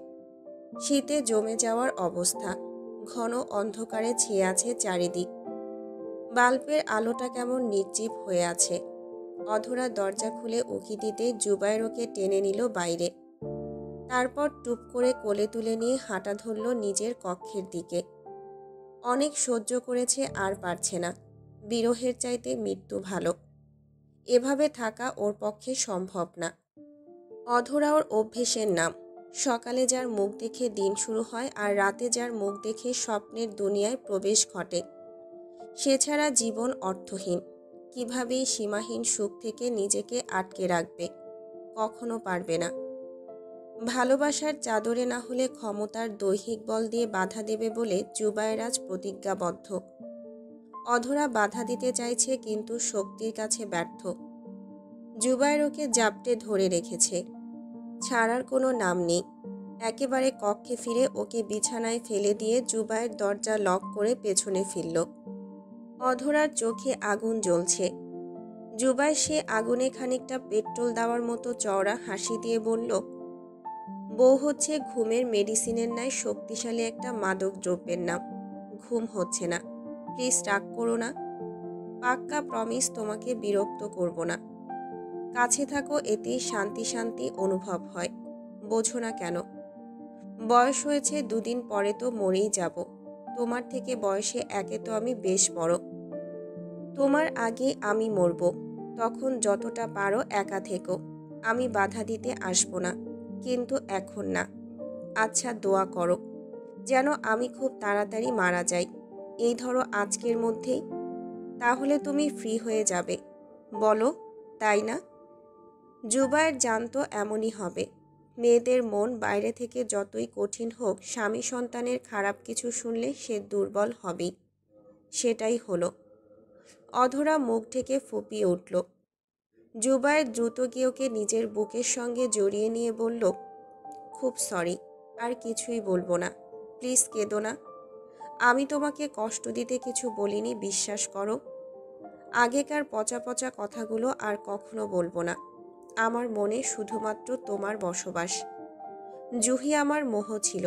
শীতে জমে যাওয়ার অবস্থা। ঘন অন্ধকারে ছেয়ে আছে চারিদিক। বাল্বের আলোটা কেমন নির্জীব হয়ে আছে। অধরা দরজা খুলে উকি দিতে জুবায়ের ওকে টেনে নিল বাইরে। তারপর টুপ করে কোলে তুলে নিয়ে হাঁটা ধরল নিজের কক্ষের দিকে। অনেক সহ্য করেছে, আর পারছে না। বিরহের চাইতে মৃত্যু ভালো। এভাবে থাকা ওর পক্ষে সম্ভব না। অধরা ওর অভ্যেসের নাম। সকালে যার মুখ দেখে দিন শুরু হয় আর রাতে যার মুখ দেখে স্বপ্নের দুনিয়ায় প্রবেশ ঘটে। সে ছাড়া জীবন অর্থহীন। কিভাবেই সীমাহীন সুখ থেকে নিজেকে আটকে রাখবে, কখনো পারবে না। ভালোবাসার চাদরে না হলে ক্ষমতার দৈহিক বল দিয়ে বাধা দেবে বলে জুবায়ের আজ প্রতিজ্ঞাবদ্ধ। অধরা বাধা দিতে চাইছে কিন্তু শক্তির কাছে ব্যর্থ। জুবায়ের ওকে জাপটে ধরে রেখেছে, ছাড়ার কোনো নাম নেই। একেবারে কক্ষে ফিরে ওকে বিছানায় ফেলে দিয়ে জুবায়ের দরজা লক করে পেছনে ফিরল। অধরার চোখে আগুন জ্বলছে। জুবায়ের সে আগুনে খানিকটা পেট্রোল দেওয়ার মতো চওড়া হাসি দিয়ে বলল, বউ হচ্ছে ঘুমের মেডিসিনের ন্যায় শক্তিশালী একটা মাদক দ্রব্যের নাম। ঘুম হচ্ছে না, প্লিজ রাগ করো না। পাক্কা প্রমিস তোমাকে বিরক্ত করব না। কাছে থাকো, এতেই শান্তি শান্তি অনুভব হয়। বোঝো না কেন? বয়স হয়েছে, দুদিন পরে তো মরেই যাব। তোমার থেকে বয়সে একে তো আমি বেশ বড়। তোমার আগে আমি মরব। তখন যতটা পারো একা থেকো, আমি বাধা দিতে আসবো না, কিন্তু এখন না। আচ্ছা, দোয়া করো যেন আমি খুব তাড়াতাড়ি মারা যাই, এই ধরো আজকের মধ্যেই। তাহলে তুমি ফ্রি হয়ে যাবে, বলো, তাই না? জুবায়ের জানতো এমনই হবে। মেয়েদের মন বাইরে থেকে যতই কঠিন হোক, স্বামী সন্তানের খারাপ কিছু শুনলে সে দুর্বল হবেই। সেটাই হলো। অধরা মুখ ঢেকে ফুঁপিয়ে উঠল। জুবায়ের দ্রুত গিয়ে ওকে নিজের বুকের সঙ্গে জড়িয়ে নিয়ে বলল, খুব সরি, আর কিছুই বলবো না, প্লিজ কেঁদো না। আমি তোমাকে কষ্ট দিতে কিছু বলিনি, বিশ্বাস করো। আগেকার পচা পচা কথাগুলো আর কখনো বলবো না। আমার মনে শুধুমাত্র তোমার বসবাস। জুহি আমার মোহ ছিল,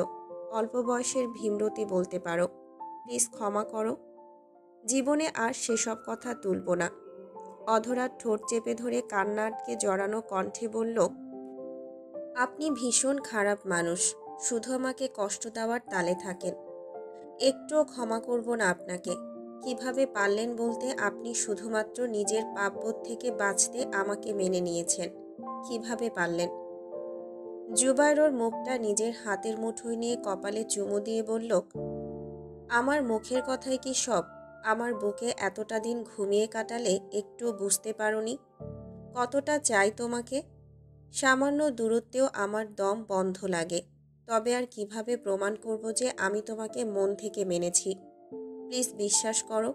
অল্প বয়সের ভীমরতি বলতে পারো। প্লিজ ক্ষমা করো। জীবনে আর সেসব কথা তুলব না। অধরার ঠোঁট চেপে ধরে কান্না আটকে জড়ানো কণ্ঠে বলল, আপনি ভীষণ খারাপ মানুষ, শুধু আমাকে কষ্ট দেওয়ার তালে থাকেন। একটুও ক্ষমা করব না আপনাকে। কিভাবে পারলেন বলতে? আপনি শুধুমাত্র নিজের পাপবোধ থেকে বাঁচতে আমাকে মেনে নিয়েছেন। কিভাবে পারলেন? জুবায়ের ওর মুখটা নিজের হাতের মুঠোয় নিয়ে কপালে চুমু দিয়ে বলল, আমার মুখের কথাই কি সব? আমার বুকে এতটা দিন ঘুমিয়ে কাটালে একটু বুঝতে পারোনি কতটা চাই তোমাকে? সামান্য দূরত্বেও আমার দম বন্ধ লাগে। তবে আর কিভাবে প্রমাণ করব যে আমি তোমাকে মন থেকে মেনেছি? প্লিজ বিশ্বাস করো।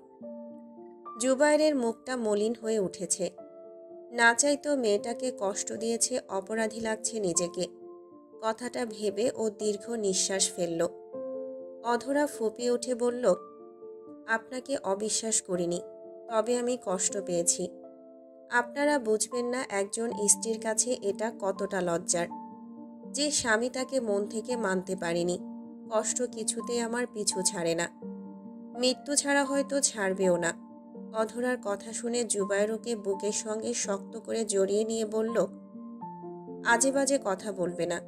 জুবায়েরের মুখটা মলিন হয়ে উঠেছে। না চাইতেও মেয়েটাকে কষ্ট দিয়েছে, অপরাধী লাগছে নিজেকে। কথাটা ভেবে ও দীর্ঘ নিঃশ্বাস ফেলল। অধরা ফুঁপিয়ে উঠে বলল, আপনাকে অবিশ্বাস করিনি, তবে আমি কষ্ট পেয়েছি। আপনারা বুঝবেন না একজন স্ত্রীর কাছে এটা কতটা লজ্জার, যে স্বামী তাকে মন থেকে মানতে পারেনি। কষ্ট কিছুতেই আমার পিছু ছাড়ে না, মৃত্যু ছাড়া হয়তো ছাড়বেও না। অধরার কথা শুনে জুবায়ের ওকে বুকের সঙ্গে শক্ত করে জড়িয়ে নিয়ে বলল, আজে বাজে কথা বলবে না।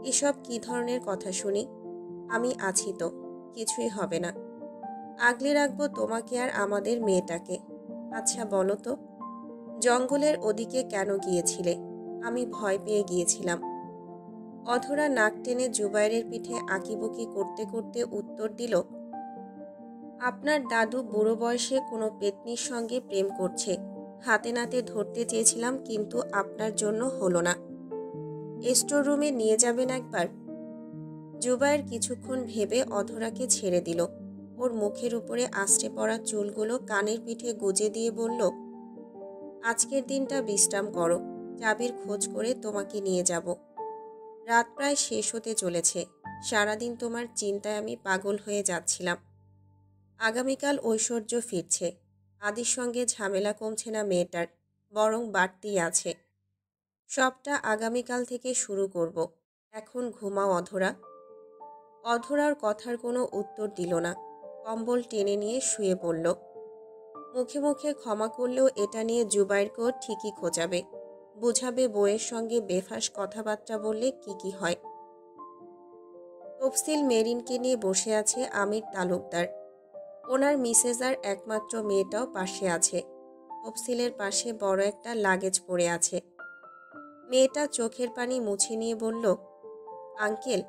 এসব কি ধরনের কথা শুনি? আমি আছি তো, কিছুই হবে না। আগলে রাখবো তোমাকে আর আমাদের মেয়েটাকে। আচ্ছা বলো তো, জঙ্গলের ওদিকে কেন গিয়েছিলে? আমি ভয় পেয়ে গিয়েছিলাম। অধরা নাক টেনে জুবায়েরের পিঠে আঁকিবুকি করতে করতে উত্তর দিল, আপনার দাদু বুড়ো বয়সে কোনো পেত্নীর সঙ্গে প্রেম করছে। হাতে নাতে ধরতে চেয়েছিলাম, কিন্তু আপনার জন্য হলো না। স্টোর রুমে নিয়ে যাবেন একবার? জুবায়ের কিছুক্ষণ ভেবে অধরাকে ছেড়ে দিল। ওর মুখের উপরে আছড়ে পড়া চুলগুলো কানের পিঠে গুজে দিয়ে বলল, আজকের দিনটা বিশ্রাম করো, চাবির খোঁজ করে তোমাকে নিয়ে যাব। রাত প্রায় শেষ হতে চলেছে। সারাদিন তোমার চিন্তায় আমি পাগল হয়ে যাচ্ছিলাম। আগামীকাল ঐশ্বর্য ফিরছে। আদির সঙ্গে ঝামেলা কমছে না মেয়েটার, বরং বাড়তেই আছে। সবটা আগামীকাল থেকে শুরু করব। এখন ঘুমাও অধরা। অধরার কথার কোনো উত্তর দিল না। কম্বল টেনে নিয়ে শুয়ে পড়ল। মুখে মুখে ক্ষমা করলেও এটা নিয়ে জুবায়েরকেও ঠিকই খোঁচাবে। বুঝাবে বউয়ের সঙ্গে বেফাঁস কথাবার্তা বললে কি কি হয়। তফসিল মেরিনকে নিয়ে বসে আছে আমির তালুকদার। ওনার মিসেস আর একমাত্র মেয়েটাও পাশে আছে। তফসিলের পাশে বড় একটা লাগেজ পড়ে আছে। মেয়েটা চোখের পানি মুছে নিয়ে বলল, আঙ্কেল,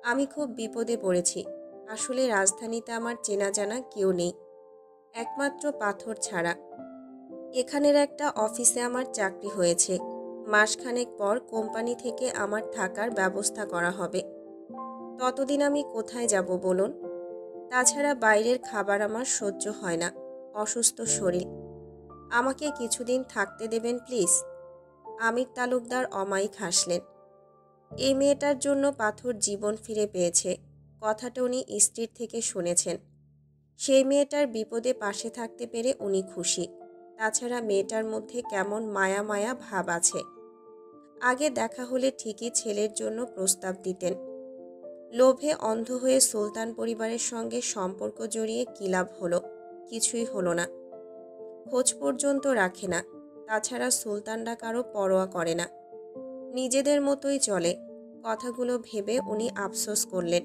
আমি খুব বিপদে পড়েছি। আসলে রাজধানীতে আমার চেনা জানা কেউ নেই, একমাত্র পাথর ছাড়া। এখানের একটা অফিসে আমার চাকরি হয়েছে। মাসখানেক পর কোম্পানি থেকে আমার থাকার ব্যবস্থা করা হবে। ততদিন আমি কোথায় যাব বলুন? তাছাড়া বাইরের খাবার আমার সহ্য হয় না। অসুস্থ শরীর। আমাকে কিছুদিন থাকতে দেবেন প্লিজ। আমির তালুকদার অমায়িক হাসলেন। এই মেয়েটার জন্য পাথর জীবন ফিরে পেয়েছে। কথাটা উনি স্ত্রীর থেকে শুনেছেন। সেই মেয়েটার বিপদে পাশে থাকতে পেরে উনি খুশি। তাছাড়া মেয়েটার মধ্যে কেমন মায়া মায়া ভাব আছে। আগে দেখা হলে ঠিকই ছেলের জন্য প্রস্তাব দিতেন। লোভে অন্ধ হয়ে সুলতান পরিবারের সঙ্গে সম্পর্ক জড়িয়ে কী লাভ হলো? কিছুই হলো না। খোঁজ পর্যন্ত রাখে না। তাছাড়া সুলতানরা কারো পরোয়া করে না, নিজেদের মতোই চলে। কথাগুলো ভেবে উনি আফসোস করলেন।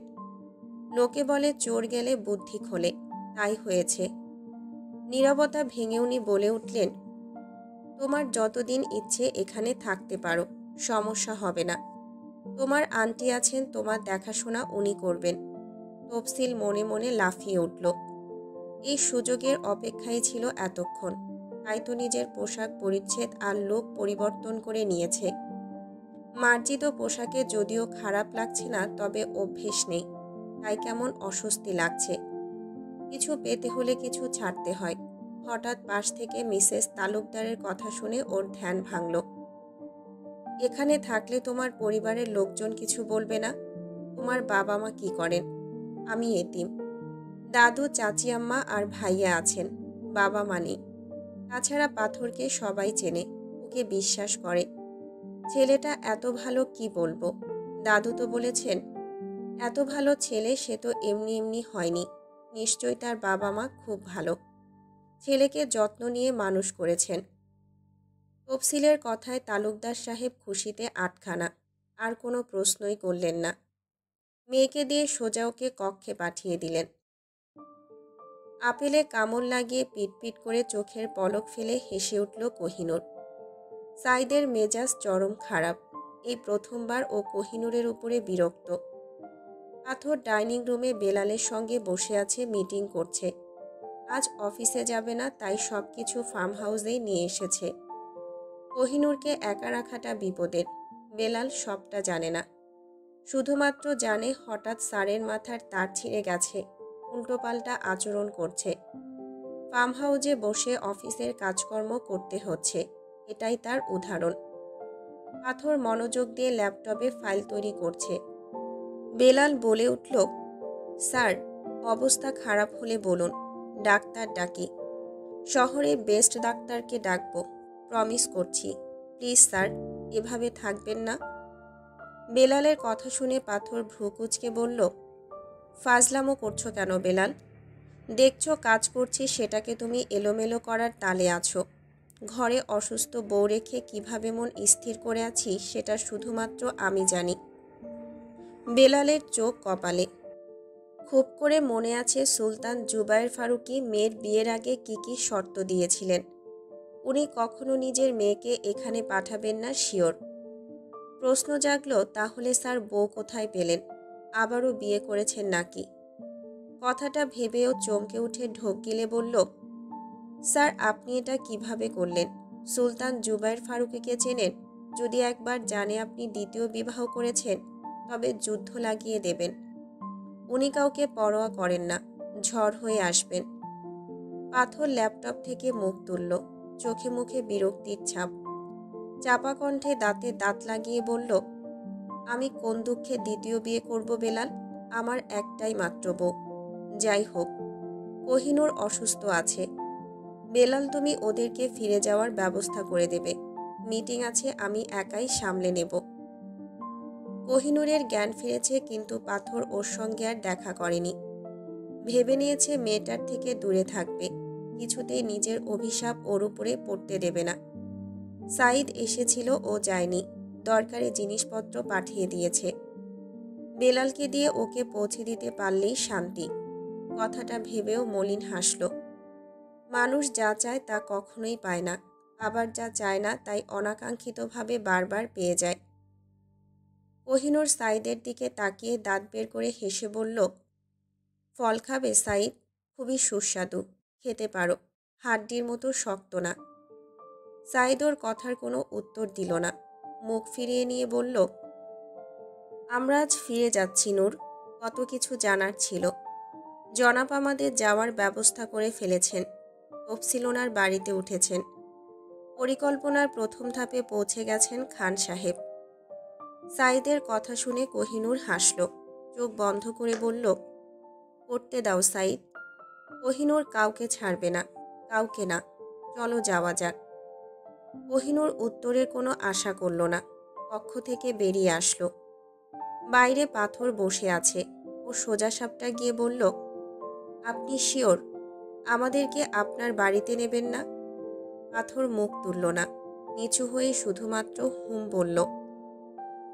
লোকে বলে চোর গেলে বুদ্ধি খোলে, তাই হয়েছে। নীরবতা ভেঙে উনি বলে উঠলেন, তোমার যতদিন ইচ্ছে এখানে থাকতে পারো, সমস্যা হবে না। তোমার আন্টি আছেন, তোমার দেখাশোনা উনি করবেন। তফসিল মনে মনে লাফিয়ে উঠল। এই সুযোগের অপেক্ষায় ছিল এতক্ষণ, তাই তো নিজের পোশাক পরিচ্ছদ আর লোক পরিবর্তন করে নিয়েছে। মার্জিত পোশাকে যদিও খারাপ লাগছে না, তবে অভ্যেস নেই, তাই কেমন অস্বস্তি লাগছে। কিছু পেতে হলে কিছু ছাড়তে হয়। হঠাৎ পাশ থেকে মিসেস তালুকদারের কথা শুনে ওর ধ্যান ভাঙল। এখানে থাকলে তোমার পরিবারের লোকজন কিছু বলবে না? তোমার বাবা মা কি করেন? আমি এতিম। দাদু, চাচি আম্মা আর ভাইয়া আছেন, বাবা মা নেই। তাছাড়া পাথরকে সবাই চেনে, ওকে বিশ্বাস করে। ছেলেটা এত ভালো, কি বলবো। দাদু তো বলেছেন, এত ভালো ছেলে সে তো এমনি এমনি হয়নি। নিশ্চয়ই তার বাবা মা খুব ভালো, ছেলেকে যত্ন নিয়ে মানুষ করেছেন। তফসিলের কথায় তালুকদার সাহেব খুশিতে আটখানা। আর কোনো প্রশ্নই করলেন না। মেয়েকে দিয়ে সোজা ওকে কক্ষে পাঠিয়ে দিলেন। আপেলে কামড় লাগিয়ে পিটপিট করে চোখের পলক ফেলে হেসে উঠল কোহিনূর। সাইদের মেজাজ চরম খারাপ। এই প্রথমবার ও কোহিনূরের উপরে বিরক্ত। পাথর ডাইনিং রুমে বেলালের সঙ্গে বসে আছে, মিটিং করছে। আজ অফিসে যাবে না, তাই সব কিছু ফার্ম হাউসেই নিয়ে এসেছে। কোহিনূরকে একা রাখাটা বিপদের। বেলাল সবটা জানে না, শুধুমাত্র জানে হঠাৎ স্যারের মাথার তার ছিঁড়ে গেছে, উল্টোপাল্টা আচরণ করছে। ফার্ম হাউসে বসে অফিসের কাজকর্ম করতে হচ্ছে, এটাই তার উদাহরণ। পাথর মনোযোগ দিয়ে ল্যাপটপে ফাইল তৈরি করছে। বেলাল বলে উঠল, স্যার, অবস্থা খারাপ হলে বলুন, ডাক্তার ডাকি। শহরে বেস্ট ডাক্তারকে ডাকবো, প্রমিস করছি। প্লিজ স্যার, এভাবে থাকবেন না। বেলালের কথা শুনে পাথর ভ্রু কুঁচকে বলল, ফাজলামো করছো কেন বেলাল? দেখছো কাজ করছি, সেটাকে তুমি এলোমেলো করার তালে আছো। ঘরে অসুস্থ বউ রেখে কিভাবে মন স্থির করে আছি সেটা শুধুমাত্র আমি জানি। বেলালের চোখ কপালে। খুব করে মনে আছে সুলতান জুবায়ের ফারুকী মেয়ের বিয়ের আগে কি কি শর্ত দিয়েছিলেন। উনি কখনো নিজের মেয়েকে এখানে পাঠাবেন না, শিওর। প্রশ্ন জাগলো, তাহলে স্যার বউ কোথায় পেলেন? আবারও বিয়ে করেছেন নাকি? কথাটা ভেবেও চমকে উঠে ঢোক গিলে বলল, স্যার, আপনি এটা কিভাবে করলেন? সুলতান জুবায়ের ফারুকীকে চেনেন? যদি একবার জানে আপনি দ্বিতীয় বিবাহ করেছেন, তবে যুদ্ধ লাগিয়ে দেবেন। উনি কাউকে পরোয়া করেন না, ঝড় হয়ে আসবেন। পাথর ল্যাপটপ থেকে মুখ তুলল, চোখে মুখে বিরক্তির ছাপ। চাপা কণ্ঠে দাঁতে দাঁত লাগিয়ে বলল, আমি কোন দুঃখে দ্বিতীয় বিয়ে করব বেলাল? আমার একটাই মাত্র বউ। যাই হোক, কোহিনূর অসুস্থ আছে। বেলাল, তুমি ওদেরকে ফিরে যাওয়ার ব্যবস্থা করে দেবে। মিটিং আছে, আমি একাই সামলে নেব। কোহিনূরের জ্ঞান ফিরেছে, কিন্তু পাথর ওর সঙ্গে আর দেখা করেনি। ভেবে নিয়েছে মেয়েটার থেকে দূরে থাকবে, কিছুতেই নিজের অভিশাপ ওর উপরে পড়তে দেবে না। সাইদ এসেছিল, ও যায়নি, দরকারি জিনিসপত্র পাঠিয়ে দিয়েছে। বেলালকে দিয়ে ওকে পৌঁছে দিতে পারলেই শান্তি। কথাটা ভেবেও মলিন হাসল। মানুষ যা চায় তা কখনোই পায় না, আবার যা চায় না তাই অনাকাঙ্ক্ষিতভাবে বারবার পেয়ে যায়। কোহিনূর সাইদের দিকে তাকিয়ে দাঁত বের করে হেসে বলল, ফল খাবে সাইদ? খুবই সুস্বাদু, খেতে পারো, হাড্ডির মতো শক্ত না। সাইদ ওর কথার কোনো উত্তর দিল না। মুখ ফিরিয়ে নিয়ে বলল, আমরা আজ ফিরে যাচ্ছি নূর। কত কিছু জানার ছিল। জনাব আমাদের যাওয়ার ব্যবস্থা করে ফেলেছেন। তফসিল ওনার বাড়িতে উঠেছেন। পরিকল্পনার প্রথম ধাপে পৌঁছে গেছেন খান সাহেব। সাইদের কথা শুনে কোহিনূর হাসল। চোখ বন্ধ করে বলল, করতে দাও সাইদ। কোহিনূর কাউকে ছাড়বে না, কাউকে না। চলো যাওয়া যাক। কোহিনূর উত্তরের কোনো আশা করল না। কক্ষ থেকে বেরিয়ে আসলো। বাইরে পাথর বসে আছে। ও সোজাসাপটা গিয়ে বলল, আপনি শিওর আমাদেরকে আপনার বাড়িতে নেবেন না? পাথর মুখ তুলল না। নিচু হয়ে শুধুমাত্র হুম বলল।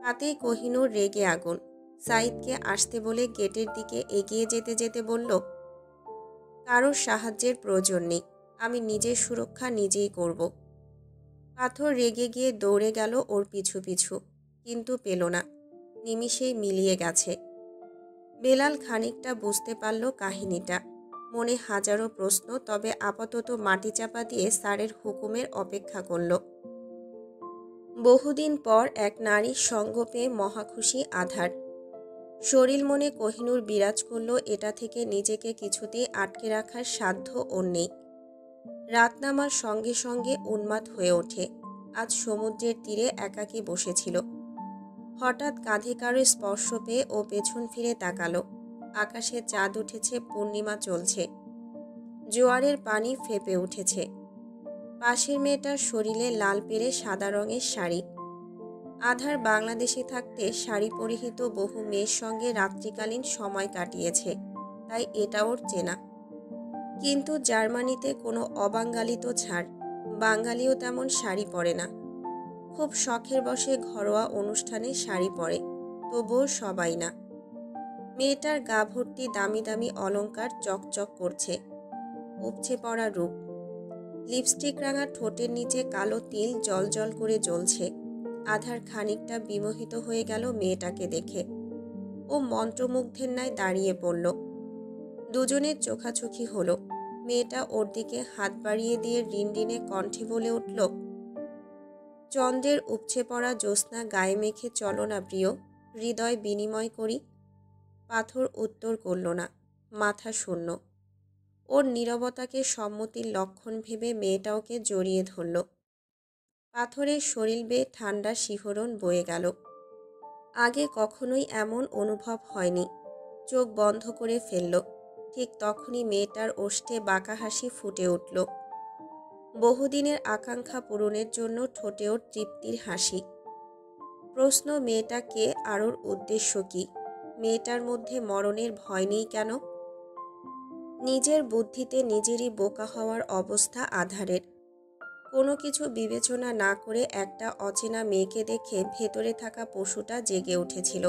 তাতেই কোহিনূর রেগে আগুন। সাইদকে আসতে বলে গেটের দিকে এগিয়ে যেতে যেতে বলল, কারোর সাহায্যের প্রয়োজন নেই। আমি নিজের সুরক্ষা নিজেই করব। পাথর রেগে গিয়ে দৌড়ে গেল ওর পিছু পিছু, কিন্তু পেল না। নিমিষেই মিলিয়ে গেছে। বেলাল খানিকটা বুঝতে পারল কাহিনীটা। মনে হাজারো প্রশ্ন, তবে আপাতত মাটি চাপা দিয়ে স্যারের হুকুমের অপেক্ষা করল। বহুদিন পর এক নারীর সঙ্গ পেয়ে মহাখুশি আধার। শরীর মনে কোহিনূর বিরাজ করল, এটা থেকে নিজেকে কিছুতেই আটকে রাখার সাধ্য ওর নেই। রাত নামার সঙ্গে সঙ্গে উন্মাদ হয়ে ওঠে। আজ সমুদ্রের তীরে একাকী বসেছিল। হঠাৎ কাঁধে কারো স্পর্শ পেয়ে ও পেছন ফিরে তাকালো। আকাশে চাঁদ উঠেছে, পূর্ণিমা চলছে। জোয়ারের পানি ফেঁপে উঠেছে। পাশের মেয়েটার শরীরে লাল পেরে সাদা রঙের শাড়ি। আধার বাংলাদেশে থাকতে শাড়ি পরিহিত বহু মেয়ের সঙ্গে রাত্রিকালীন সময় কাটিয়েছে, তাই এটা ওর চেনা। কিন্তু জার্মানিতে কোনো অবাঙালি তো ছাড়, বাঙালিও তেমন শাড়ি পরে না। খুব শখের বশে ঘরোয়া অনুষ্ঠানে শাড়ি পরে, তবুও সবাই না। মেয়েটার গা ভর্তি দামি দামি অলংকার চকচক করছে। উপচে পড়া রূপ। লিপস্টিক রাঙা ঠোঁটের নিচে কালো তিল জলজল করে জ্বলছে। আধার খানিকটা বিমোহিত হয়ে গেল মেয়েটাকে দেখে। ও মন্ত্রমুগ্ধের ন্যায় দাঁড়িয়ে পড়ল। দুজনের চোখাচোখি হলো। মেয়েটা ওর দিকে হাত বাড়িয়ে দিয়ে রিনরিনে কণ্ঠে বলে উঠল, চন্দ্রের উপচে পড়া জ্যোৎস্না গায়ে মেখে চলো না প্রিয়, হৃদয় বিনিময় করি। পাথর উত্তর করল না, মাথা শূন্য। ওর নীরবতাকে সম্মতির লক্ষণ ভেবে মেয়েটা ওকে জড়িয়ে ধরল। পাথরের শরীর বেয়ে ঠান্ডা শিহরণ বয়ে গেল। আগে কখনোই এমন অনুভব হয়নি। চোখ বন্ধ করে ফেলল। ঠিক তখনই মেয়েটার ওষ্ঠে বাঁকা হাসি ফুটে উঠল। বহুদিনের আকাঙ্ক্ষা পূরণের জন্য ঠোঁটে ওর তৃপ্তির হাসি। প্রশ্ন, মেয়েটা কে আর ওর উদ্দেশ্য কি? মেয়েটার মধ্যে মরণের ভয় নেই কেন? নিজের বুদ্ধিতে নিজেরই বোকা হওয়ার অবস্থা আধারের। কোনো কিছু বিবেচনা না করে একটা অচেনা মেয়েকে দেখে ভেতরে থাকা পশুটা জেগে উঠেছিল।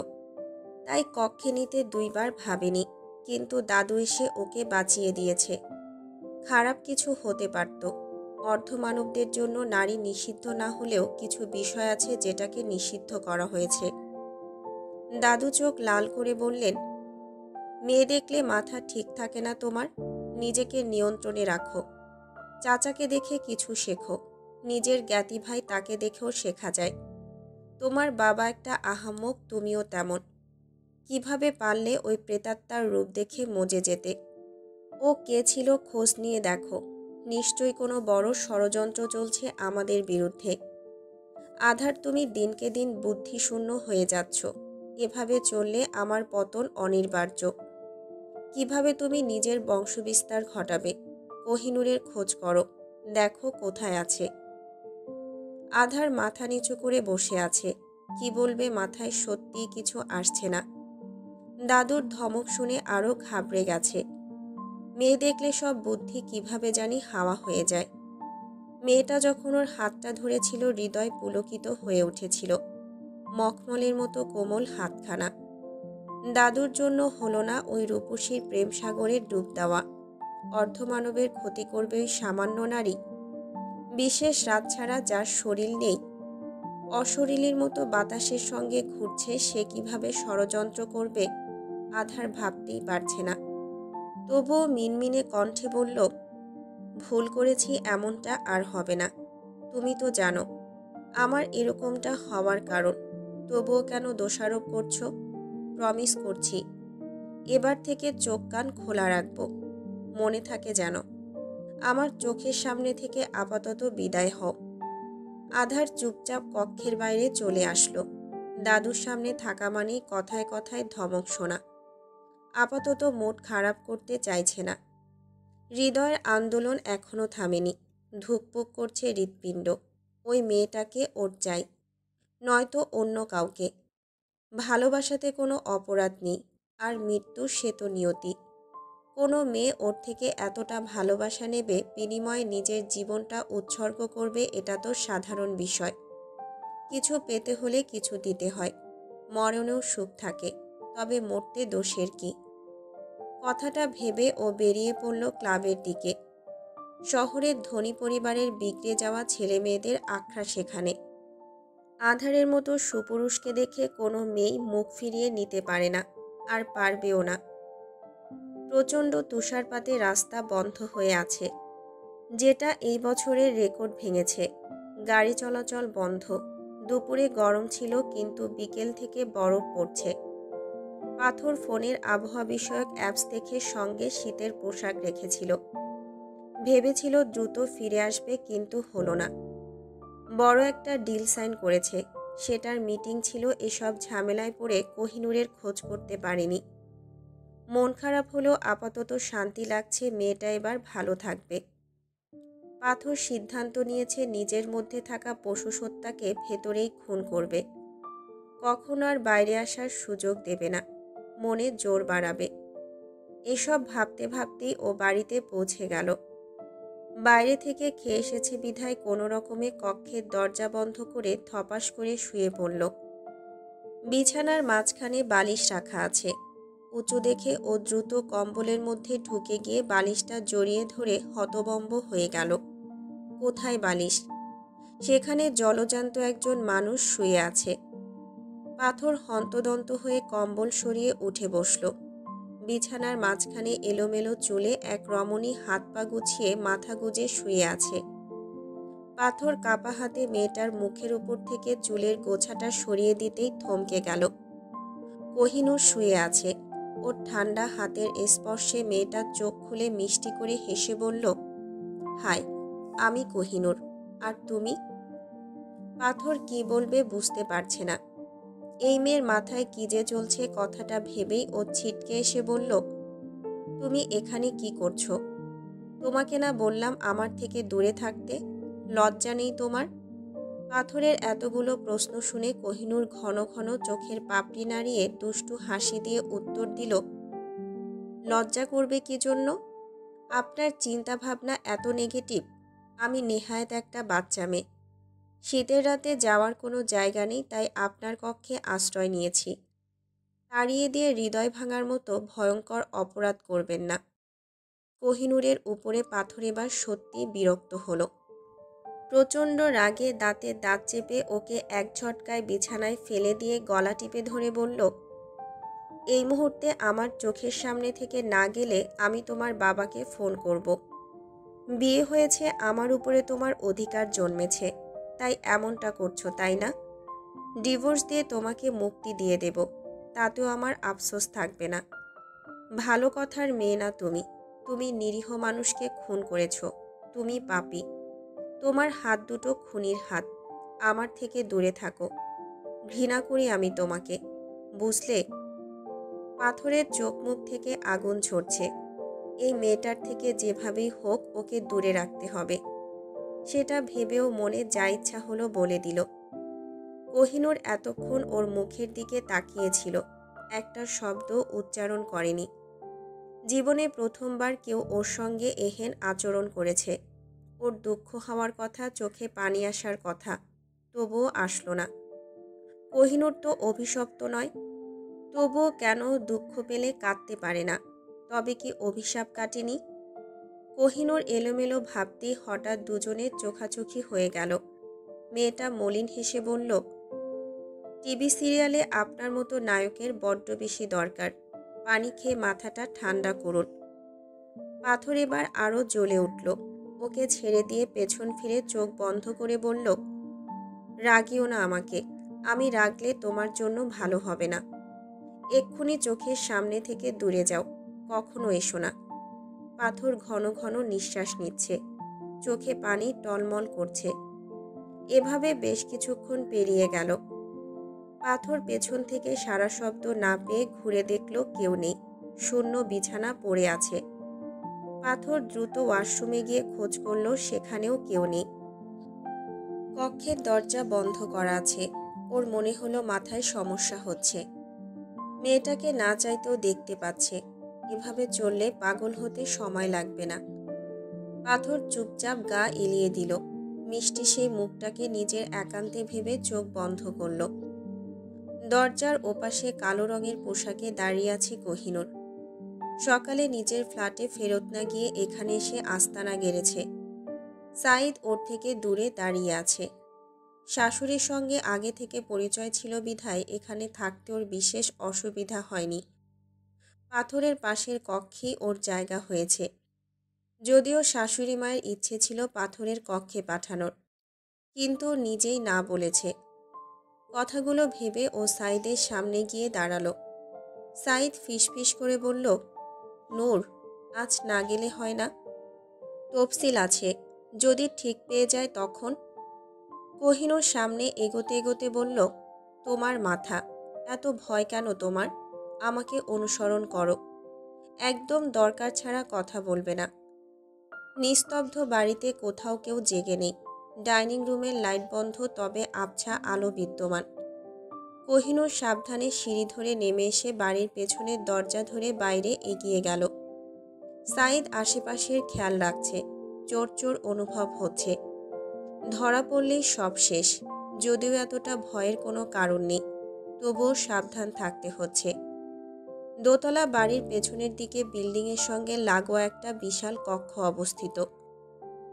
তাই কক্ষে নিতে দুইবার ভাবেনি, কিন্তু দাদু এসে ওকে বাঁচিয়ে দিয়েছে। খারাপ কিছু হতে পারত। অর্ধমানবদের জন্য নারী নিষিদ্ধ না হলেও কিছু বিষয় আছে যেটাকে নিষিদ্ধ করা হয়েছে। দাদু চোখ লাল করে বললেন, মেয়ে দেখলে মাথা ঠিক থাকে না তোমার? নিজেকে নিয়ন্ত্রণে রাখো। চাচাকে দেখে কিছু শেখো। নিজের জ্ঞাতি ভাই, তাকে দেখেও শেখা যায়। তোমার বাবা একটা আহাম্মক, তুমিও তেমন। কিভাবে পারলে ওই প্রেতাত্মার রূপ দেখে মজে যেতে? ও কে ছিল খোঁজ নিয়ে দেখো। নিশ্চয়ই কোনো বড় ষড়যন্ত্র চলছে আমাদের বিরুদ্ধে। আধার, তুমি দিনকে দিন বুদ্ধিশূন্য হয়ে যাচ্ছ। এভাবে চললে আমার পতন অনিবার্য। কিভাবে তুমি নিজের বংশবিস্তার ঘটাবে? কোহিনূরের খোঁজ করো, দেখো কোথায় আছে। আধার মাথা নিচু করে বসে আছে। কি বলবে মাথায় সত্যিই কিছু আসছে না। দাদুর ধমক শুনে আরও ঘাবড়ে গেছে। মেয়ে দেখলে সব বুদ্ধি কিভাবে জানি হাওয়া হয়ে যায়। মেয়েটা যখন ওর হাতটা ধরেছিল, হৃদয় পুলকিত হয়ে উঠেছিল। মখমলের মতো কোমল হাতখানা। দাদুর জন্য হলো না ওই রূপসীর প্রেম সাগরে ডুব দেওয়া। অর্ধমানবের ক্ষতি করবে ওই সামান্য নারী? বিশেষ রাত ছাড়া যার শরীর নেই, অশরীরীর মতো বাতাসের সঙ্গে ঘুরছে, সে কিভাবে ষড়যন্ত্র করবে? আধার ভাবতেই পারছে না। তবুও মিনমিনে কণ্ঠে বলল, ভুল করেছি, এমনটা আর হবে না। তুমি তো জানো আমার এরকমটা হওয়ার কারণ, তবুও কেন দোষারোপ করছো? প্রমিস করছি এবার থেকে চোখ কান খোলা রাখবো, মনে থাকে যেন। আমার চোখের সামনে থেকে আপাতত বিদায় হও। আধার চুপচাপ কক্ষের বাইরে চলে আসলো। দাদুর সামনে থাকা মানেই কথায় কথায় ধমক শোনা। আপাতত মুড খারাপ করতে চাইছে না। হৃদয়ের আন্দোলন এখনো থামেনি। ধুকপুক করছে হৃৎপিণ্ড। ওই মেয়েটাকে ওর চাই, নয়তো অন্য কাউকে। ভালোবাসাতে কোনো অপরাধ নেই, আর মৃত্যু সে তো নিয়তি। কোনো মেয়ে ওর থেকে এতটা ভালোবাসা নেবে, বিনিময়ে নিজের জীবনটা উৎসর্গ করবে, এটা তো সাধারণ বিষয়। কিছু পেতে হলে কিছু দিতে হয়, মরণেও সুখ থাকে, তবে মরতে দোষের কি? কথাটা ভেবে ও বেরিয়ে পড়ল ক্লাবের দিকে। শহরের ধনী পরিবারের বিগড়ে যাওয়া ছেলে মেয়েদের আখড়া সেখানে। আধারের মতো সুপুরুষকে দেখে কোনো মেয়েই মুখ ফিরিয়ে নিতে পারে না, আর পারবেও না। প্রচণ্ড তুষারপাতে রাস্তা বন্ধ হয়ে আছে, যেটা এই বছরের রেকর্ড ভেঙেছে। গাড়ি চলাচল বন্ধ। দুপুরে গরম ছিল, কিন্তু বিকেল থেকে বরফ পড়ছে। পাথর ফোনের আবহাওয়া বিষয়ক অ্যাপস দেখে সঙ্গে শীতের পোশাক রেখেছিল। ভেবেছিল দ্রুত ফিরে আসবে, কিন্তু হলো না। বড় একটা ডিল সাইন করেছে, সেটার মিটিং ছিল। এসব ঝামেলায় পড়ে কোহিনূরের খোঁজ করতে পারেনি। মন খারাপ হলেও আপাতত শান্তি লাগছে, মেয়েটা এবার ভালো থাকবে। পাথর সিদ্ধান্ত নিয়েছে নিজের মধ্যে থাকা পশুসত্তাকে ভেতরেই খুন করবে। কখনো আর বাইরে আসার সুযোগ দেবে না, মনে জোর বাড়াবে। এসব ভাবতে ভাবতেই ও বাড়িতে পৌঁছে গেল। বাইরে থেকে খেয়ে এসেছে বিধায় কোনো রকমে কক্ষের দরজা বন্ধ করে ধপাস করে শুয়ে পড়ল। বিছানার মাঝখানে বালিশ রাখা আছে। উঁচু দেখে ও দ্রুত কম্বলের মধ্যে ঢুকে গিয়ে বালিশটা জড়িয়ে ধরে হতবম্ব হয়ে গেল। কোথায় বালিশ? সেখানে জলজান্ত একজন মানুষ শুয়ে আছে। পাথর হন্তদন্ত হয়ে কম্বল সরিয়ে উঠে বসল। বিছানার মাঝখানে এলোমেলো চুলে এক রমণী হাত পা গুছিয়ে মাথা গুজে শুয়ে আছে। পাথর কাপা হাতে মেয়েটার মুখের উপর থেকে চুলের গোছাটা সরিয়ে দিতেই থমকে গেল। কোহিনূর শুয়ে আছে। ওর ঠান্ডা হাতের স্পর্শে মেয়েটার চোখ খুলে মিষ্টি করে হেসে বলল, হাই, আমি কোহিনূর। আর তুমি? পাথর কি বলবে বুঝতে পারছে না। এই মেয়ের মাথায় কি যে চলছে, কথাটা ভেবেই ও ছিটকে এসে বলল, তুমি এখানে কি করছো? তোমাকে না বললাম আমার থেকে দূরে থাকতে? লজ্জা নেই তোমার? পাথরের এতগুলো প্রশ্ন শুনে কোহিনূর ঘন ঘন চোখের পাপড়ি নাড়িয়ে দুষ্টু হাসি দিয়ে উত্তর দিল, লজ্জা করবে কি জন্য? আপনার চিন্তা ভাবনা এত নেগেটিভ। আমি নেহায়েত একটা বাচ্চা মেয়ে। শীতের রাতে যাওয়ার কোনো জায়গা নেই, তাই আপনার কক্ষে আশ্রয় নিয়েছি। তাড়িয়ে দিয়ে হৃদয় ভাঙার মতো ভয়ঙ্কর অপরাধ করবেন না। কোহিনূরের উপরে পাথর এবার সত্যি বিরক্ত হলো। প্রচণ্ড রাগে দাঁতে দাঁত চেপে ওকে এক ঝটকায় বিছানায় ফেলে দিয়ে গলা টিপে ধরে বলল, এই মুহূর্তে আমার চোখের সামনে থেকে না গেলে আমি তোমার বাবাকে ফোন করব। বিয়ে হয়েছে, আমার উপরে তোমার অধিকার জন্মেছে, তাই এমনটা করছো, তাই না? ডিভোর্স দিয়ে তোমাকে মুক্তি দিয়ে দেব, তাতেও আমার আফসোস থাকবে না। ভালো কথার মেয়ে না তুমি। তুমি নিরীহ মানুষকে খুন করেছো। তুমি পাপী। তোমার হাত দুটো খুনির হাত। আমার থেকে দূরে থাকো। ঘৃণা করি আমি তোমাকে, বুঝলে? পাথরের চোখ মুখ থেকে আগুন ঝরছে। এই মেয়েটার থেকে যেভাবেই হোক ওকে দূরে রাখতে হবে। সেটা ভেবেও মনে যা ইচ্ছা হলো বলে দিল। কোহিনূর এতক্ষণ ওর মুখের দিকে তাকিয়েছিল, একটা শব্দ উচ্চারণ করেনি। জীবনে প্রথমবার কেউ ওর সঙ্গে এহেন আচরণ করেছে। ওর দুঃখ হওয়ার কথা, চোখে পানি আসার কথা, তবুও আসলো না। কোহিনূর তো অভিশপ্ত নয়, তবুও কেন দুঃখ পেলে কাঁদতে পারে না? তবে কি অভিশাপ কাটেনি? কোহিনূর এলোমেলো ভাবতেই হঠাৎ দুজনের চোখাচোখি হয়ে গেল। মেয়েটা মলিন হেসে বলল, টিভি সিরিয়ালে আপনার মতো নায়কের বড্ড বেশি দরকার। পানি খেয়ে মাথাটা ঠান্ডা করুন। পাথর এবার আরও জ্বলে উঠল। ওকে ছেড়ে দিয়ে পেছন ফিরে চোখ বন্ধ করে বলল, রাগিও না আমাকে, আমি রাগলে তোমার জন্য ভালো হবে না। এক্ষুনি চোখের সামনে থেকে দূরে যাও, কখনো এসো না। পাথর ঘন ঘন নিঃশ্বাস নিচ্ছে, চোখে পানি টলমল করছে। এভাবে বেশ কিছুক্ষণ পেরিয়ে গেল। পাথর পেছন থেকে সারা শব্দ না পেয়ে ঘুরে দেখল কেউ নেই, শূন্য বিছানা পড়ে আছে। পাথর দ্রুত ওয়াশরুমে গিয়ে খোঁজ করল, সেখানেও কেউ নেই। কক্ষের দরজা বন্ধ করা আছে। ওর মনে হলো মাথায় সমস্যা হচ্ছে। মেয়েটাকে না চাইতেও দেখতে পাচ্ছে। এভাবে চললে পাগল হতে সময় লাগবে না। পাথর চুপচাপ গা এলিয়ে দিল। মিষ্টি সেই মুখটাকে নিজের একান্তে ভেবে চোখ বন্ধ করল। দরজার ওপাশে কালো রঙের পোশাকে দাঁড়িয়ে আছে কোহিনূর। সকালে নিজের ফ্ল্যাটে ফেরত না গিয়ে এখানে এসে আস্তানা গেড়েছে। সাঈদ ওর থেকে দূরে দাঁড়িয়ে আছে। শাশুড়ির সঙ্গে আগে থেকে পরিচয় ছিল বিধায় এখানে থাকতে ওর বিশেষ অসুবিধা হয়নি। পাথরের পাশের কক্ষেই ওর জায়গা হয়েছে। যদিও শাশুড়ি মায়ের ইচ্ছে ছিল পাথরের কক্ষে পাঠানোর, কিন্তু নিজেই না বলেছে। কথাগুলো ভেবে ও সাঈদের সামনে গিয়ে দাঁড়ালো। সাঈদ ফিসফিস করে বলল, নূর, আজ না গেলে হয় না? তফসিল আছে, যদি ঠিক পেয়ে যায় তখন। কোহিনূর সামনে এগোতে এগোতে বলল, তোমার মাথা, এত ভয় কেন তোমার? আমাকে অনুসরণ করো, একদম দরকার ছাড়া কথা বলবে না। নিস্তব্ধ বাড়িতে কোথাও কেউ জেগে নেই। ডাইনিং রুমের লাইট বন্ধ, তবে আবছা আলো বিদ্যমান। কোহিনূর সাবধানে সিঁড়ি ধরে নেমে এসে বাড়ির পেছনের দরজা ধরে বাইরে এগিয়ে গেল। সাঈদ আশেপাশের খেয়াল রাখছে। চোর চোর অনুভব হচ্ছে। ধরা পড়লেই সব শেষ। যদিও এতটা ভয়ের কোনো কারণ নেই, তবুও সাবধান থাকতে হচ্ছে। দোতলা বাড়ির পেছনের দিকে বিল্ডিংয়ের সঙ্গে লাগোয়া একটা বিশাল কক্ষ অবস্থিত।